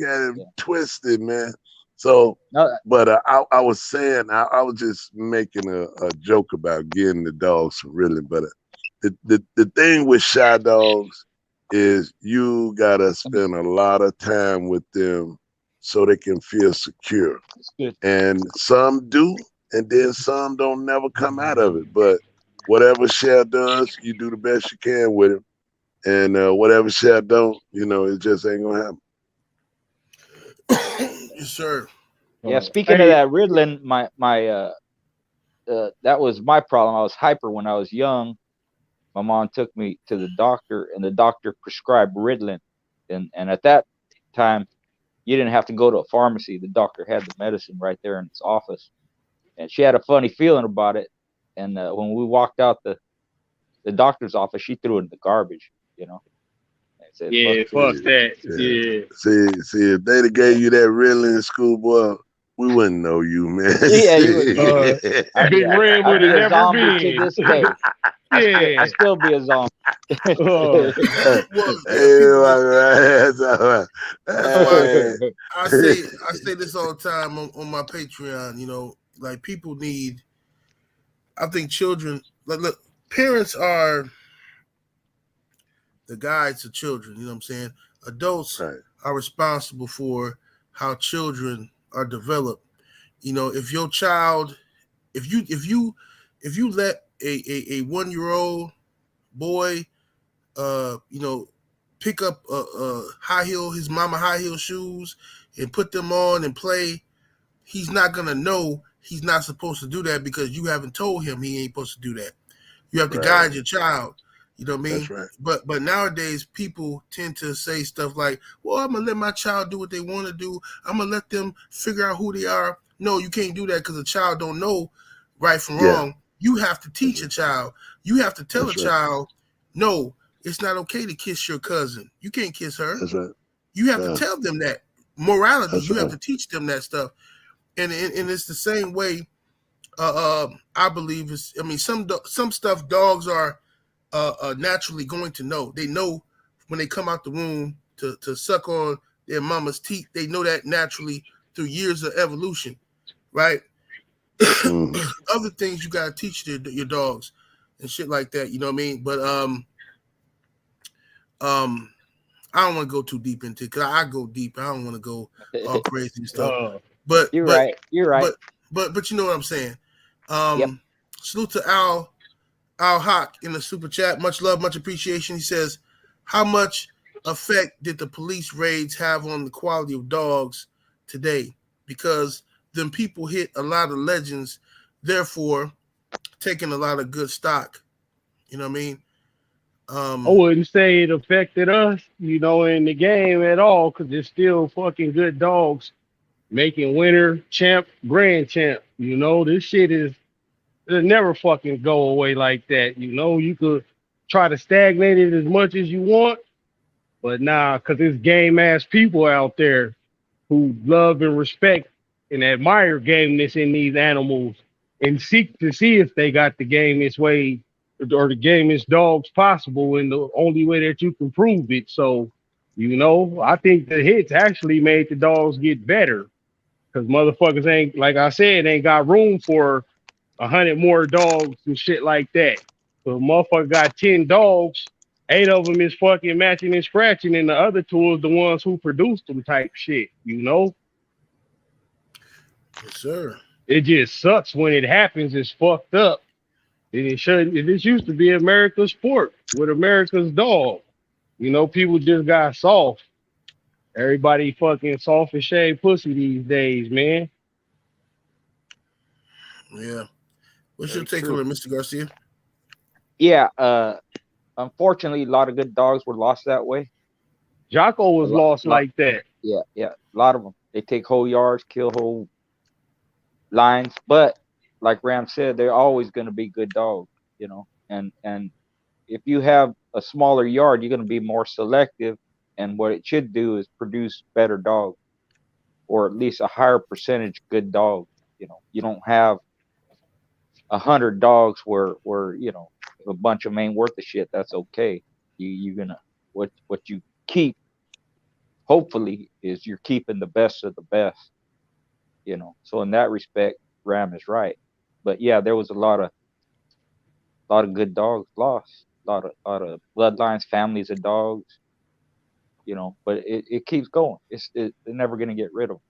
Got him twisted, man. So, but I was saying, I was just making a joke about getting the dogs some Ritalin. But the thing with shy dogs is you gotta spend a lot of time with them so they can feel secure. And some do, and then some don't never come out of it. But whatever Cher does, you do the best you can with him. And whatever Cher don't, it just ain't gonna happen. Yes, sir. Yeah, speaking of that Ritalin, my that was my problem. I was hyper when I was young. My mom took me to the doctor, and the doctor prescribed Ritalin. And at that time, you didn't have to go to a pharmacy. The doctor had the medicine right there in his office. And she had a funny feeling about it. And when we walked out the doctor's office, she threw it in the garbage, And said, fuck that. See, if they'd have gave you that Ritalin in school, boy, we wouldn't know you, man. Yeah, you would. I'd be red would have never been. To this day. I still be a zombie. I say this all the time on my Patreon. Like people need. I think children. Look, parents are the guides to children. You know what I'm saying? Adults are responsible for how children are developed. If your child, if you let a 1-year-old boy, pick up his mama high heel shoes and put them on and play, he's not gonna know he's not supposed to do that because you haven't told him he ain't supposed to do that. You have to guide your child. You know what I mean? That's right. But nowadays people tend to say stuff like, well, I'm gonna let my child do what they want to do. I'm gonna let them figure out who they are. No, you can't do that because a child don't know right from wrong. You have to teach a child. You have to tell a child, no, it's not okay to kiss your cousin. You can't kiss her. That's right. You have to tell them that. Morality, That's you right. have to teach them that stuff. And it's the same way, I believe, some stuff dogs are naturally going to know. They know when they come out the womb to suck on their mama's teeth. They know that naturally through years of evolution, right? Other things you gotta teach your dogs and shit like that. You know what I mean? But I don't want to go too deep into it because I go deep. I don't want to go all crazy and stuff. But you're right. But you know what I'm saying. Salute to Al Hawk in the super chat. Much love, much appreciation. He says, how much effect did the police raids have on the quality of dogs today? Because them people hit a lot of legends, therefore taking a lot of good stock. You know what I mean? I wouldn't say it affected us, in the game at all, because there's still fucking good dogs making winner, champ, grand champ. This shit it'll never fucking go away like that. You could try to stagnate it as much as you want, but nah, because there's game ass people out there who love and respect and admire gameness in these animals and seek to see if they got the gamest way or the gamest dogs possible in the only way that you can prove it. So, I think the hits actually made the dogs get better because motherfuckers ain't, like I said, ain't got room for 100 more dogs and shit like that. So motherfucker got 10 dogs, 8 of them is fucking matching and scratching, and the other 2 is the ones who produced them type shit, Yes, sir. It just sucks when it happens. It's fucked up. And it shouldn't. This used to be America's sport with America's dog. People just got soft. Everybody fucking soft and shaved pussy these days, man. Yeah. What's your take on it, Mr. Garcia? Yeah. Unfortunately, a lot of good dogs were lost that way. JOCKO was lost like that. Yeah. A lot of them. They take whole yards, kill whole lines, but like Ram said, they're always going to be good dogs, and if you have a smaller yard, you're going to be more selective, and what it should do is produce better dogs, or at least a higher percentage good dogs. You don't have 100 dogs where a bunch of them ain't worth the shit. That's okay. You're gonna what you keep, hopefully, is you're keeping the best of the best. So in that respect, Ram is right. But yeah, there was a lot of good dogs lost. A lot of bloodlines, families of dogs. But it keeps going. They're never gonna get rid of them.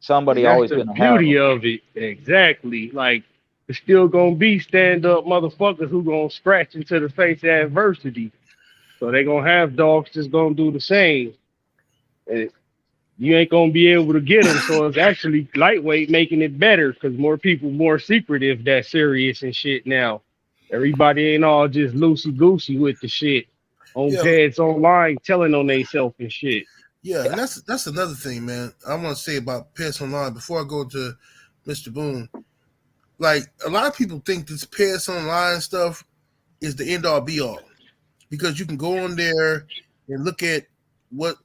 Somebody always gonna have them. That's the beauty of it. Exactly. Like, there's still gonna be stand up motherfuckers who gonna scratch into the face of adversity. So they gonna have dogs just gonna do the same. And you ain't gonna be able to get them, so it's actually lightweight, making it better because more people more secretive, that serious and shit now. Everybody ain't all just loosey goosey with the shit on pads online, telling on themselves and shit. Yeah, and that's another thing, man. I want to say about pets online before I go to Mr. Boone. Like, a lot of people think this pets online stuff is the end all be all because you can go on there and look at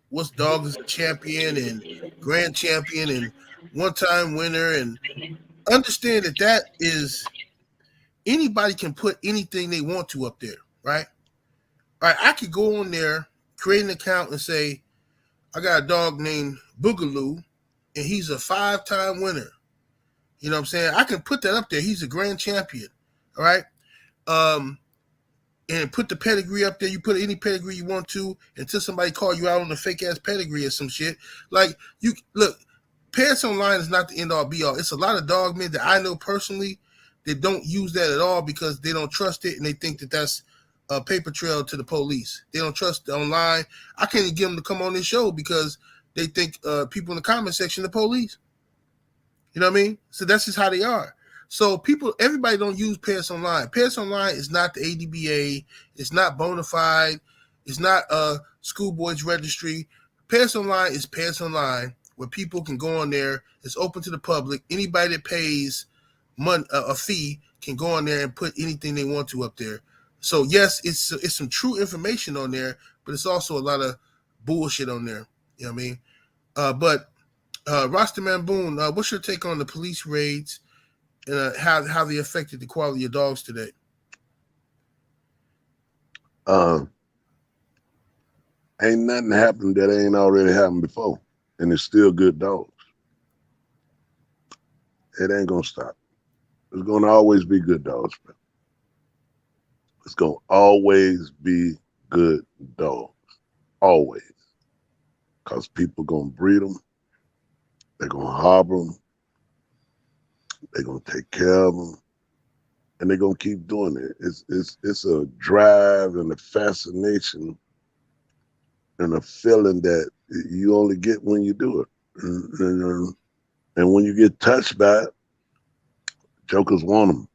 what's dog is a champion and grand champion and one-time winner, and understand that is anybody can put anything they want to up there, right? All right, I could go on there, create an account, and say, I got a dog named Boogaloo, and he's a 5-time winner. You know what I'm saying? I can put that up there. He's a grand champion, all right? And put the pedigree up there. You put any pedigree you want to until somebody call you out on a fake-ass pedigree or some shit. Like, you look, pets online is not the end-all, be-all. It's a lot of dog men that I know personally that don't use that at all because they don't trust it and they think that that's a paper trail to the police. They don't trust it online. I can't even get them to come on this show because they think people in the comment section are the police. You know what I mean? So that's just how they are. So everybody don't use Pass Online. Pass Online is not the ADBA. It's not Bonafide. It's not Schoolboys Registry. Pass Online is Pass Online, where people can go on there. It's open to the public. Anybody that pays a fee can go on there and put anything they want to up there. So yes, it's some true information on there, but it's also a lot of bullshit on there. You know what I mean? But Rastaman Boone, what's your take on the police raids and how they affected the quality of dogs today? Ain't nothing happened that ain't already happened before, and it's still good dogs. It ain't gonna stop. It's gonna always be good dogs, man. It's gonna always be good dogs, always, because people gonna breed them. They're gonna harbor them. They're gonna take care of them, and they're gonna keep doing it. It's a drive and a fascination and a feeling that you only get when you do it. And when you get touched by it, jokers want them.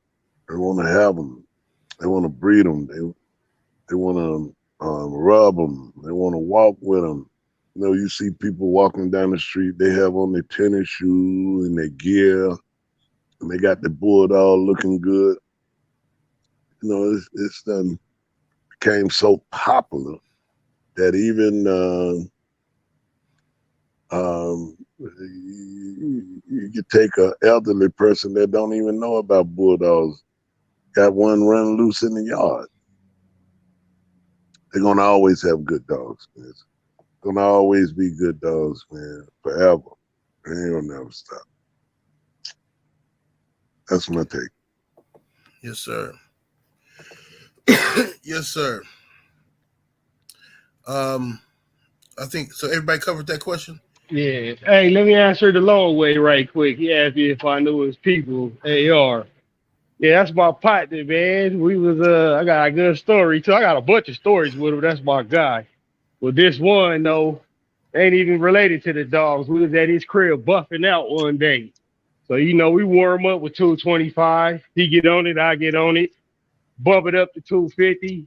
They want to have them. They want to breed them. They want to rub them. They want to walk with them. You know, you see people walking down the street, they have on their tennis shoes and their gear, and they got the bulldog looking good. You know, it's done became so popular that even you could take an elderly person that don't even know about bulldogs, got one running loose in the yard. They're gonna always have good dogs, man. It's gonna always be good dogs, man, forever. They ain't gonna never stop. That's my take. Yes, sir. Yes, sir. I think so. Everybody covered that question. Yeah. Hey, let me answer the long way right quick. He asked me if I knew his people. AR. Yeah, that's my partner, man. We was I got a good story too. I got a bunch of stories with him. That's my guy. But this one though ain't even related to the dogs. We was at his crib buffing out one day. So you know we warm up with 225. He get on it, I get on it. Bump it up to 250.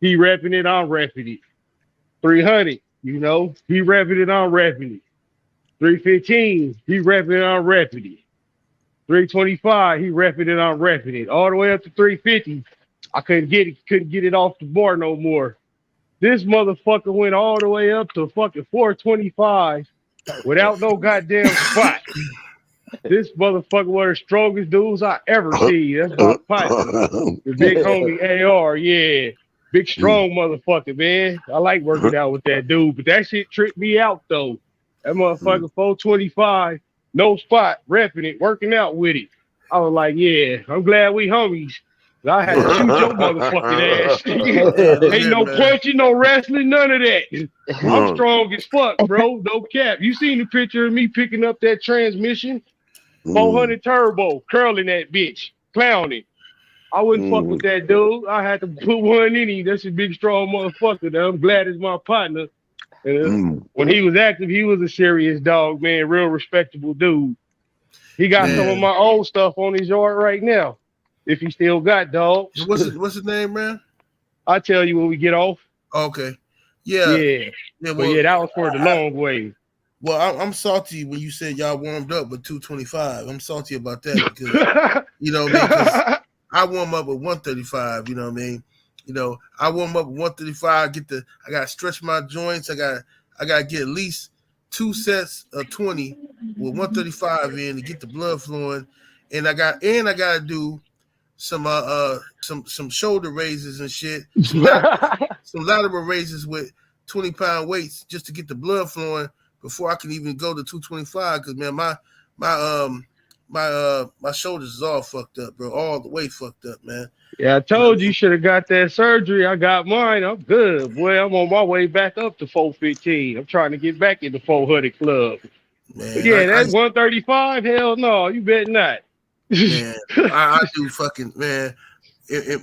He repping it, I'm repping it. 300, you know, he repping it, I'm repping it. 315, he repping it, I'm repping it. 325, he repping it, I'm repping it. All the way up to 350, I couldn't get it off the bar no more. This motherfucker went all the way up to fucking 425 without no goddamn spot. This motherfucker one of the strongest dudes I ever seen. That's my partner. The big homie AR, yeah. Big strong motherfucker, man. I like working out with that dude, but that shit tripped me out though. That motherfucker 425, no spot, repping it, working out with it. I was like, yeah, I'm glad we homies. I had to shoot your motherfucking ass. Ain't no punching, no wrestling, none of that. I'm strong as fuck, bro. No cap. You seen the picture of me picking up that transmission? 400 turbo, curling that bitch, clowning. I wouldn't fuck with that dude. I had to put one in him. That's a big, strong motherfucker. That I'm glad is my partner. When he was active, he was a serious dog, man. Real respectable dude. He got some of my old stuff on his yard right now. If he still got dogs. What's his name, man? I'll tell you when we get off. Okay. Yeah. Well, yeah, that was for the long way. Well, I'm salty when you said y'all warmed up with 225. I'm salty about that because you know what I mean? 'Cause I warm up with 135, you know what I mean? You know, I warm up with 135, I gotta stretch my joints, I gotta get at least 2 sets of 20 with 135 in to get the blood flowing. And I gotta do some shoulder raises and shit, some lateral raises with 20-pound weights just to get the blood flowing before I can even go to 225. Because man, my shoulders is all fucked up, bro. All the way fucked up, man. Yeah, I told you should have got that surgery. I got mine. I'm good, boy. I'm on my way back up to 415. I'm trying to get back in the 400 club. Man, yeah, that's 135. Hell no, you bet not. Man, I do fucking man.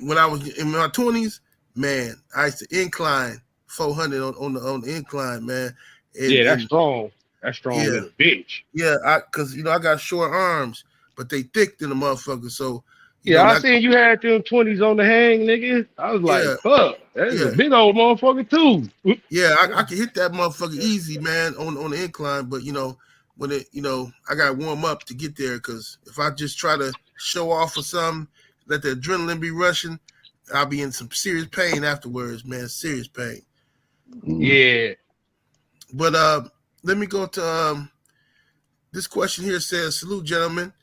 When I was in my 20s, man, I used to incline 400 on the incline, man. That's strong. That's strong as a bitch. Yeah, because I got short arms. but they thick than the motherfucker. So you Yeah, know, I like, seen you had them 20s on the hang, nigga. I was like, yeah, fuck, that's a yeah, big old motherfucker too. yeah. I can hit that motherfucker easy, man, on the incline. But you know, when it, you know, I got to warm up to get there, because if I just try to show off or something, let the adrenaline be rushing, I'll be in some serious pain afterwards, man. Serious pain. Yeah. But let me go to this question here. Says, salute, gentlemen.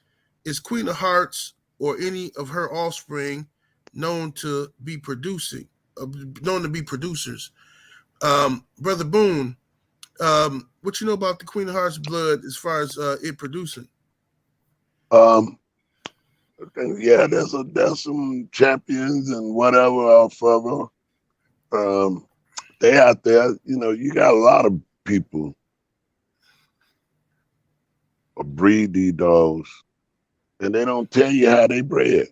Is Queen of Hearts or any of her offspring known to be producers? Brother Boone, what you know about the Queen of Hearts blood as far as it producing? Yeah, there's some champions and whatever off of her. They out there, you know, you got a lot of people breed these dogs, and they don't tell you how they bred,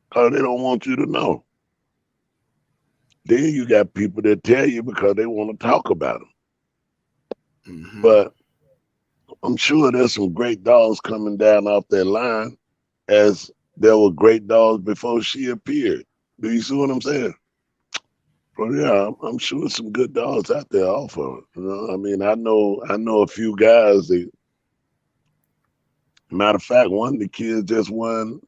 because they don't want you to know. Then you got people that tell you because they want to talk about them. But I'm sure there's some great dogs coming down off that line, as there were great dogs before she appeared. Do you see what I'm saying? Well, yeah, I'm sure some good dogs out there off of it. You know, I mean, I know a few guys that, matter of fact, one of the kids just won,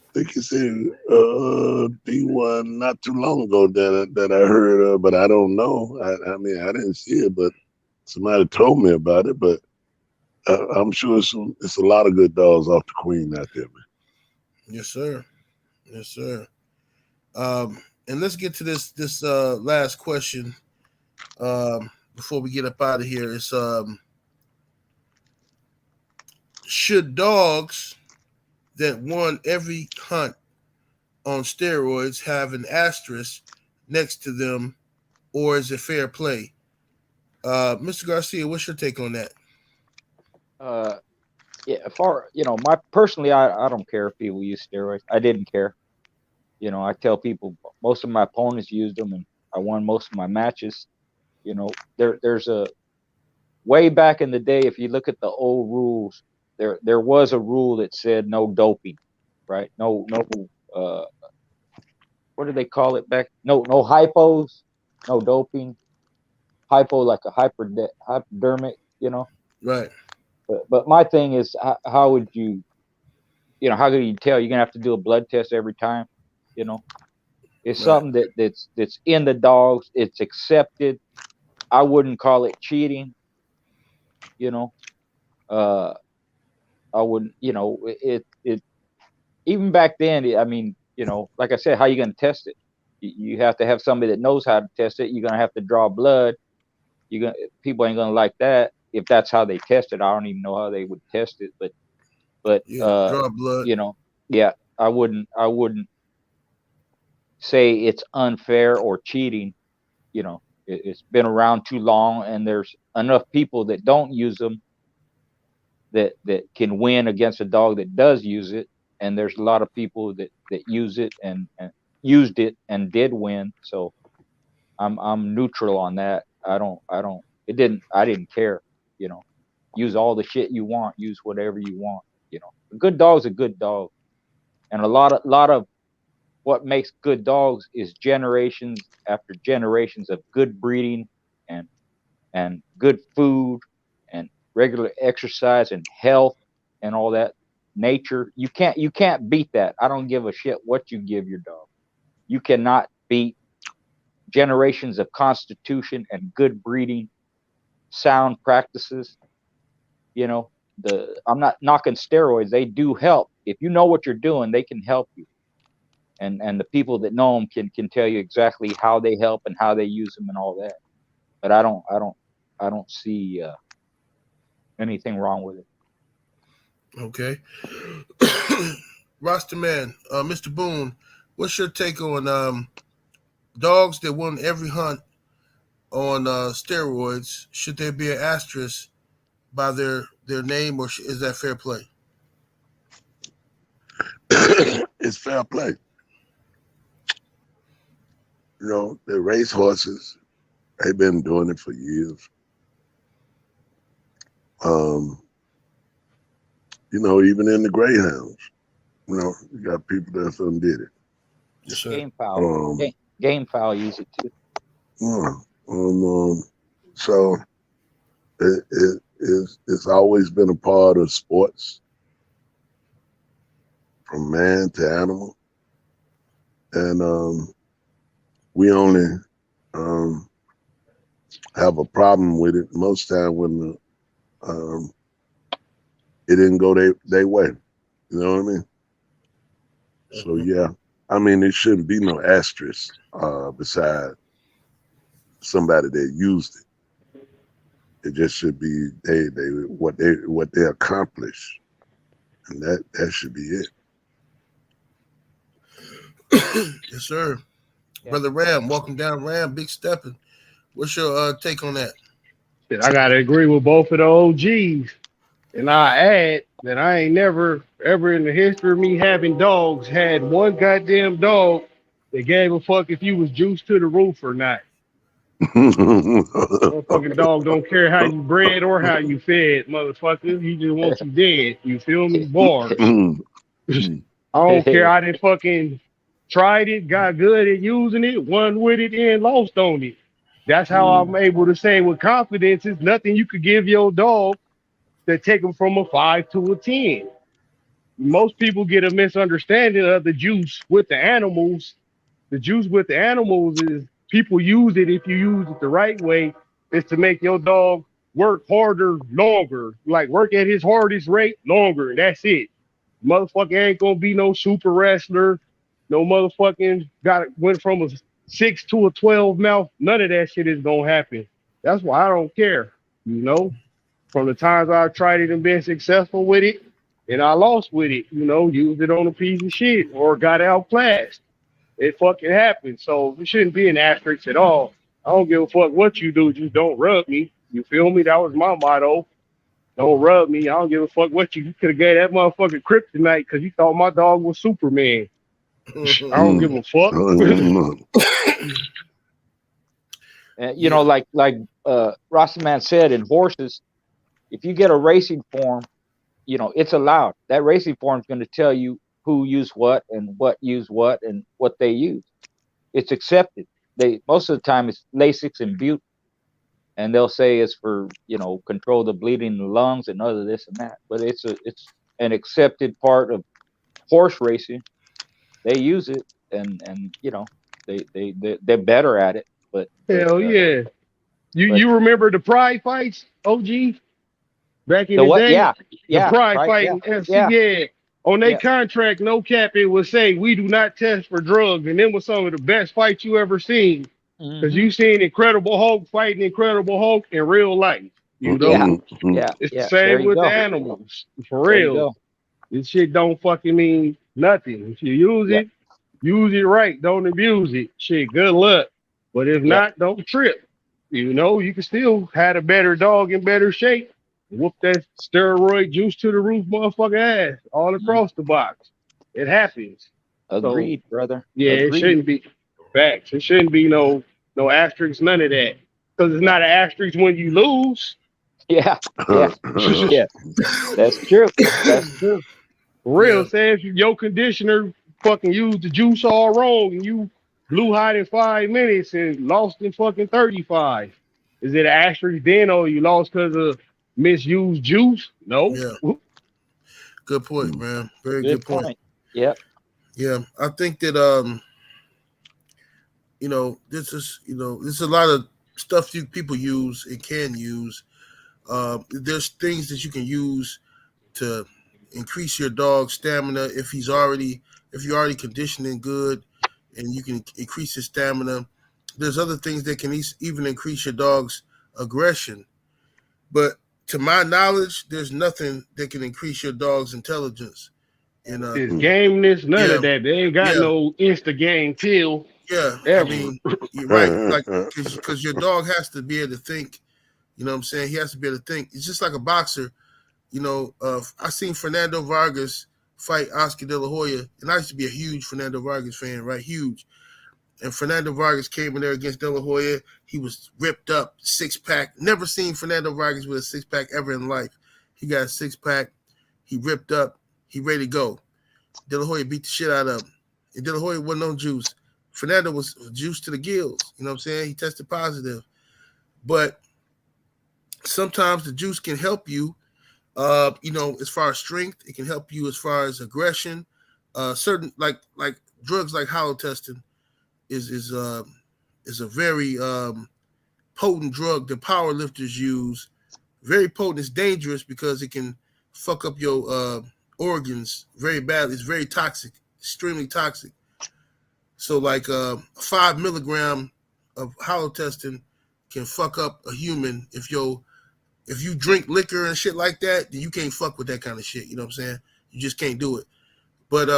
I think he said D1 not too long ago that I heard of, but I don't know. I mean, I didn't see it, but somebody told me about it. But I'm sure it's a lot of good dogs off the Queen out there, man. Yes, sir. Yes, sir. And let's get to this last question before we get up out of here. It's should dogs that won every hunt on steroids have an asterisk next to them, or is it fair play? Mr. Garcia, what's your take on that? Yeah, personally, I don't care if people use steroids. I didn't care. You know, I tell people most of my opponents used them, and I won most of my matches. You know, there's a way back in the day, if you look at the old rules, there was a rule that said no doping, right? No what do they call it back? No hypos, no doping. Hypo like a hypodermic, you know. Right. But my thing is, how would you, how can you tell? You're gonna have to do a blood test every time, you know. It's something that's in the dogs. It's accepted. I wouldn't call it cheating, you know. I wouldn't, it even back then. I mean, like I said, how you gonna test it? You have to have somebody that knows how to test it. You're gonna have to draw blood. People ain't gonna like that if that's how they test it. I don't even know how they would test it, but draw blood. Yeah, I wouldn't say it's unfair or cheating. You know, it's been around too long, and there's enough people that don't use them that can win against a dog that does use it, and there's a lot of people that use it and used it and did win. So I'm neutral on that. I didn't care, you know. Use all the shit you want, use whatever you want, you know. A good dog's a good dog. And a lot of what makes good dogs is generations after generations of good breeding and good food and regular exercise and health and all that. Nature, you can't beat that. I don't give a shit what you give your dog. You cannot beat generations of constitution and good breeding, sound practices. You know, I'm not knocking steroids. They do help. If you know what you're doing, they can help you. And the people that know them can tell you exactly how they help and how they use them and all that. But I don't see anything wrong with it. Okay. Roster man, Mr. Boone, what's your take on dogs that won every hunt on steroids? Should there be an asterisk by their name, or is that fair play? It's fair play. You know, the race horses, they've been doing it for years. you know, even in the greyhounds, you know, you got people that done did it. Yes, sir. Game foul. Game foul use it too. So it's always been a part of sports, from man to animal, and we only have a problem with it most time when it didn't go their way. You know what I mean? So yeah, I mean, there shouldn't be no asterisk beside somebody that used it. It just should be what they accomplished, and that should be it. Yes, sir. Yeah. Brother Ram, welcome down, Ram. Big stepping. What's your take on that? I gotta agree with both of the OGs, and I add that I ain't never ever in the history of me having dogs had one goddamn dog that gave a fuck if you was juiced to the roof or not. Motherfucking dog don't care how you bred or how you fed, motherfucker. He just wants you dead. You feel me? Bars. I don't care. I didn't fucking tried it, got good at using it, won with it, and lost on it. That's how I'm able to say with confidence is nothing you could give your dog that take them from a 5 to a 10. Most people get a misunderstanding of the juice with the animals. The juice with the animals is people use it, if you use it the right way, is to make your dog work harder longer, like work at his hardest rate longer. That's it. Motherfucker ain't gonna be no super wrestler. No motherfucking went from a 6 to a 12 mouth. None of that shit is gonna happen. That's why I don't care. You know, from the times I've tried it and been successful with it, and I lost with it, you know, used it on a piece of shit or got outclassed. It fucking happened. So it shouldn't be an asterisk at all. I don't give a fuck what you do. Just don't rub me. You feel me? That was my motto. Don't rub me. I don't give a fuck what you could have gave that motherfucker kryptonite because you thought my dog was Superman. I don't give a fuck. You know, like Rossman said, in horses, if you get a racing form, you know, it's allowed. That racing form is going to tell you who used what and what used what and what they use. It's accepted. Most of the time it's Lasix and Butte, and they'll say it's for, you know, control the bleeding in the lungs and other this and that. But it's an accepted part of horse racing. They use it, and you know, they're better at it. But hell yeah, you remember the pride fights, OG? Back in the what? day, Yeah, the pride fight in FC, yeah. On their contract, no cap, it would say we do not test for drugs, and them was some of the best fights you ever seen. Because you seen Incredible Hulk fighting Incredible Hulk in real life. You know, it's the same with the animals, for real. This shit don't fucking mean nothing. If you use it right. Don't abuse it. Shit, good luck. But if not, don't trip. You know, you can still have a better dog in better shape. Whoop that steroid juice to the roof, motherfucker ass, all across the box. It happens. Agreed, brother. Yeah, Agreed. It shouldn't be facts. It shouldn't be no asterisks, none of that. Because it's not an asterisk when you lose. Yeah. That's true. That's true. For real, say if your conditioner fucking used the juice all wrong and you blew hot in 5 minutes and lost in fucking 35. Is it an asterisk then, or you lost because of misused juice? No. Yeah. Good point, man. Very good point. Yep. Yeah. I think that you know, this is a lot of stuff people use and can use. There's things that you can use to increase your dog's stamina if you're already conditioning good, and you can increase his stamina. There's other things that can even increase your dog's aggression. But to my knowledge, there's nothing that can increase your dog's intelligence. And it's gameness, none of that. They ain't got no insta game till. Yeah, ever. I mean, you're right. Like, because your dog has to be able to think. You know what I'm saying? He has to be able to think. It's just like a boxer. You know, I seen Fernando Vargas fight Oscar De La Hoya, and I used to be a huge Fernando Vargas fan, right? Huge. And Fernando Vargas came in there against De La Hoya. He was ripped up, 6-pack. Never seen Fernando Vargas with a 6-pack ever in life. He got a 6-pack. he ripped up, he ready to go. De La Hoya beat the shit out of him. And De La Hoya wasn't on juice. Fernando was juiced to the gills. You know what I'm saying? He tested positive. But sometimes the juice can help you, you know, as far as strength. It can help you as far as aggression. Certain like drugs like hollow testing is a very potent drug that power lifters use. Very potent. It's dangerous because it can fuck up your organs very badly. It's very toxic, extremely toxic. So like 5 milligram of hollow testing can fuck up a human. If you drink liquor and shit like that, then you can't fuck with that kind of shit. You know what I'm saying? You just can't do it. But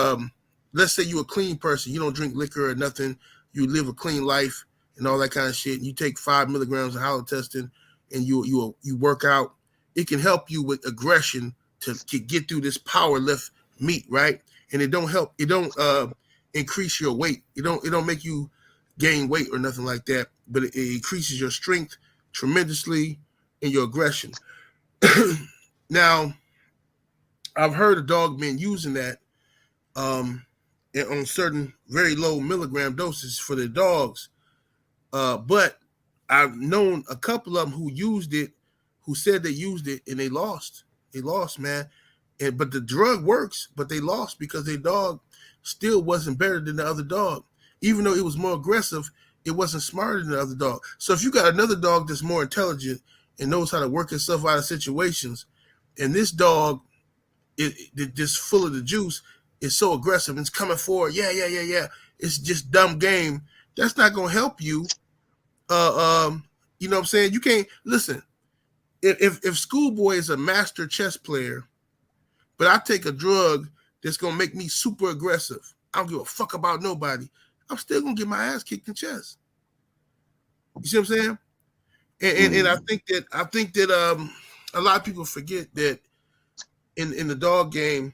let's say you're a clean person. You don't drink liquor or nothing. You live a clean life and all that kind of shit. And you take 5 milligrams of hollow testing and you work out. It can help you with aggression to get through this power lift meet, right? And it don't help. It don't increase your weight. It don't make you gain weight or nothing like that. But it increases your strength tremendously and your aggression. Now, I've heard of dog men using that on certain very low milligram doses for their dogs. But I've known a couple of them who used it, who said they used it and they lost. They lost, man. But the drug works, but they lost because their dog still wasn't better than the other dog. Even though it was more aggressive, it wasn't smarter than the other dog. So if you got another dog that's more intelligent and knows how to work itself out of situations, and this dog is just full of the juice, is so aggressive and it's coming forward, yeah. It's just dumb game. That's not gonna help you. You know what I'm saying? You can't listen. If Schoolboy is a master chess player, but I take a drug that's gonna make me super aggressive, I don't give a fuck about nobody, I'm still gonna get my ass kicked in chess. You see what I'm saying? And I think that a lot of people forget that in the dog game,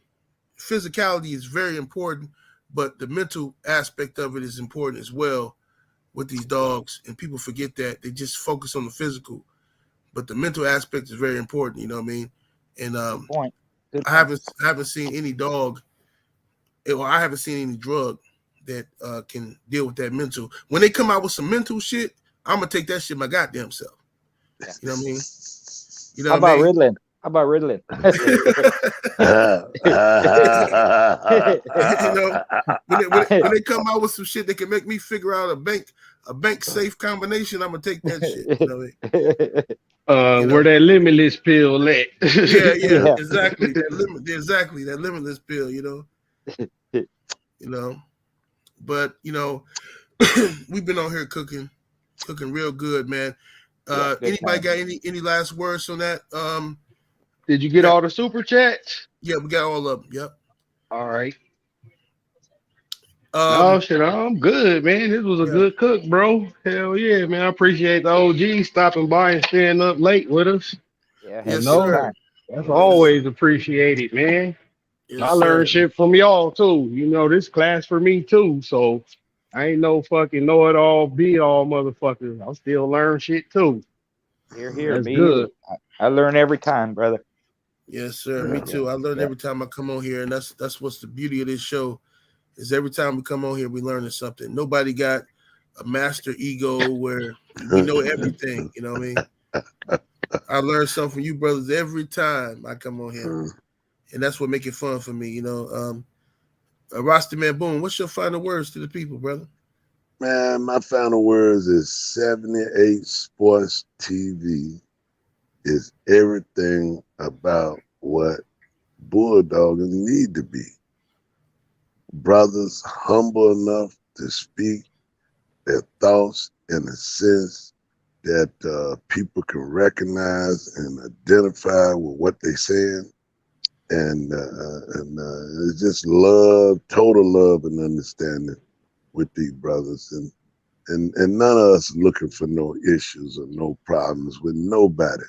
physicality is very important, but the mental aspect of it is important as well with these dogs. And people forget that. They just focus on the physical, but the mental aspect is very important. You know what I mean? And Good point. I haven't seen any dog, or I haven't seen any drug that can deal with that mental. When they come out with some mental shit, I'm gonna take that shit my goddamn self. You know what I mean? You know How what I mean? Ritalin? How about Ritalin? You know, when they come out with some shit that can make me figure out a bank safe combination, I'm gonna take that shit. You know what I mean? Where that limitless pill at? yeah, exactly. That limitless pill. You know, but you know, we've been on here cooking real good, man. Anybody got any last words on that? Did you get all the super chats? Yeah, we got all of them. Yep. All right. Oh shit, I'm good, man. This was a good cook, bro. Hell yeah, man. I appreciate the OG stopping by and staying up late with us. Yeah, yes, sir. That's always appreciated, man. Yes, I learned shit from y'all too. You know, this class for me too. So I ain't no fucking know-it-all, be-all motherfucker. I'll still learn shit too. Here, That's me. good. I learn every time, brother. Yes, sir. Me too. I learn every time I come on here, and that's what's the beauty of this show. Is every time we come on here, we learning something. Nobody got a master ego where we know everything. You know what I mean? I learn something from you brothers every time I come on here, and that's what make it fun for me. You know, Rasta Man Boom, what's your final words to the people, brother? Man, my final words is 78 Sports TV is everything about what Bulldoggers need to be. Brothers humble enough to speak their thoughts in a sense that people can recognize and identify with what they're saying. And it's just love, total love and understanding with these brothers. And none of us looking for no issues or no problems with nobody.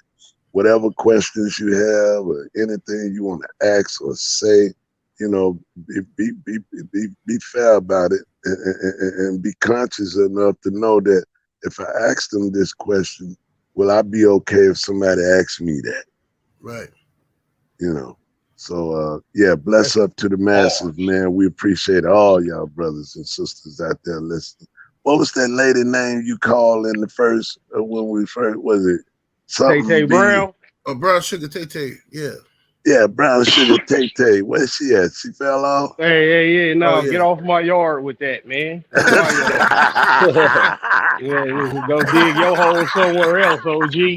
Whatever questions you have or anything you want to ask or say, you know, be fair about it and be conscious enough to know that if I ask them this question, will I be okay if somebody asks me that? Right. You know, So yeah, bless up to the masses, man. We appreciate all y'all brothers and sisters out there listening. What was that lady name you called in the first when we first was it? Tay Brown. Oh, Brown Sugar Tay. Yeah. Yeah, Brown Sugar Tay. Where's she at? She fell off? Hey, no, Oh, yeah. get off my yard with that, man. Yeah, go dig your hole somewhere else, OG.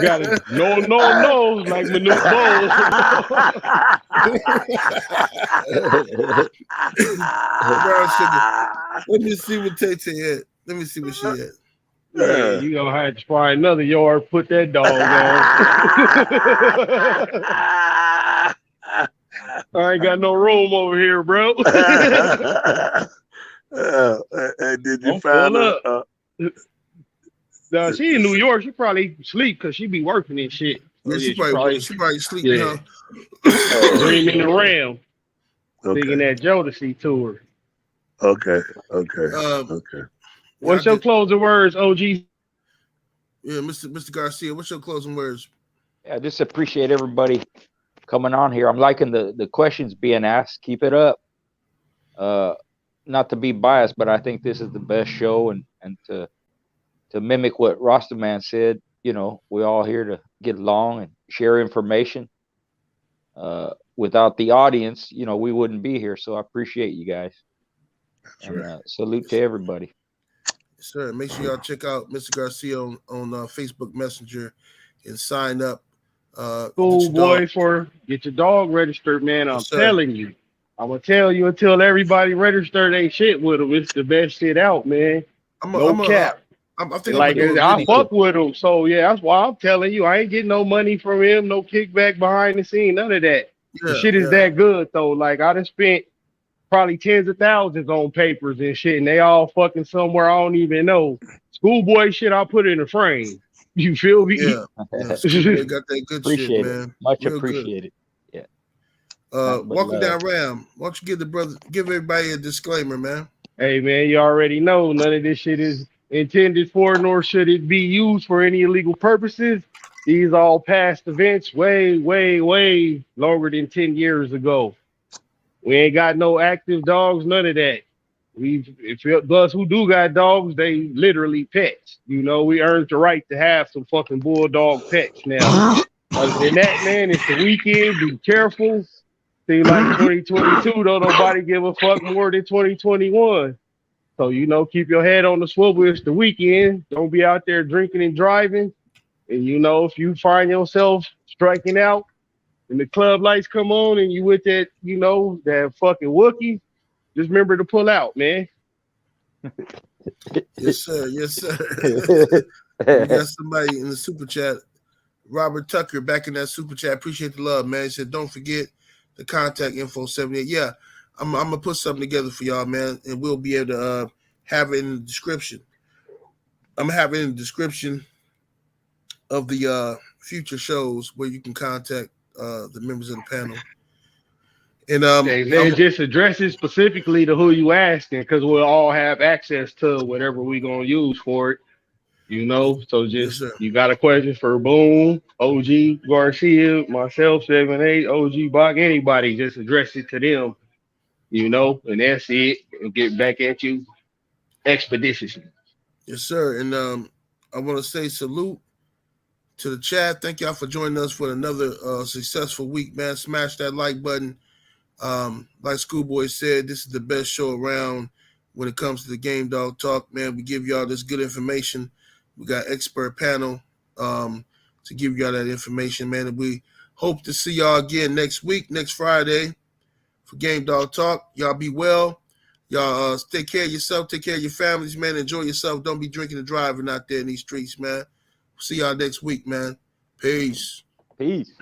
Got it. No, like Manute Bowles. Brown Sugar. Let me see what Tay at. Let me see what she at. Yeah, you gonna have to find another yard, put that dog on. I ain't got no room over here, bro. Did you find her? No, she in New York. She probably sleep because she be working and shit. Yeah, she probably sleep now. Dreaming around. Okay. Thinking that Jodeci tour. Okay. What's your closing words, OG? Yeah, Mr. Garcia, what's your closing words? Yeah, I just appreciate everybody coming on here. I'm liking the questions being asked. Keep it up. Not to be biased, but I think this is the best show, and to mimic what Rastaman said, you know, we're all here to get along and share information. Without the audience, you know, we wouldn't be here. So I appreciate you guys. And salute to everybody. Yes, sir. Make sure y'all check out Mr. Garcia on Facebook Messenger and sign up. Boy, get your dog registered, man. I'm telling you. I'm going to tell you until everybody registered ain't shit with them. It's the best shit out, man. No cap. I fuck with him. So, yeah, that's why I'm telling you. I ain't getting no money from him, no kickback behind the scene, none of that. The shit is that good, though. Like, I done spent probably tens of thousands on papers and shit, and they all fucking somewhere I don't even know. Schoolboy shit, I'll put it in a frame. You feel me? Yeah. Schoolboy got that good shit, man. Much appreciated. Yeah. Walking down Ram, why don't you give everybody a disclaimer, man? Hey, man, you already know none of this shit is intended for, nor should it be used for any illegal purposes. These all past events way longer than 10 years ago. We ain't got no active dogs, none of that. If us who do got dogs, they literally pets. You know, we earned the right to have some fucking bulldog pets now. Other than that, man, it's the weekend. Be careful. Seems like 2022, don't nobody give a fuck more than 2021. So, you know, keep your head on the swivel. It's the weekend. Don't be out there drinking and driving. And, you know, if you find yourself striking out and the club lights come on and you with that, you know, that fucking Wookie, just remember to pull out, man. Yes, sir. We got somebody in the super chat. Robert Tucker back in that super chat. Appreciate the love, man. He said, don't forget the contact info 78. Yeah, I'm gonna put something together for y'all, man, and we'll be able to have it in the description. I'm gonna have it in the description of the future shows where you can contact the members of the panel. And just address it specifically to who you asking, because we'll all have access to whatever we're gonna use for it. You know, so just you got a question for Boom, OG Garcia, myself, 7-8, OG Bach, anybody, just address it to them, you know, and that's it, and get back at you expeditiously. Yes, sir. And I want to say salute to the chat. Thank y'all for joining us for another successful week, man. Smash that like button. Like Schoolboy said, this is the best show around when it comes to the Gamedog Talk, man. We give y'all this good information. We got expert panel to give y'all that information, man. And we hope to see y'all again next week, next Friday for Gamedog Talk. Y'all be well. Y'all take care of yourself. Take care of your families, man. Enjoy yourself. Don't be drinking and driving out there in these streets, man. See y'all next week, man. Peace. Peace.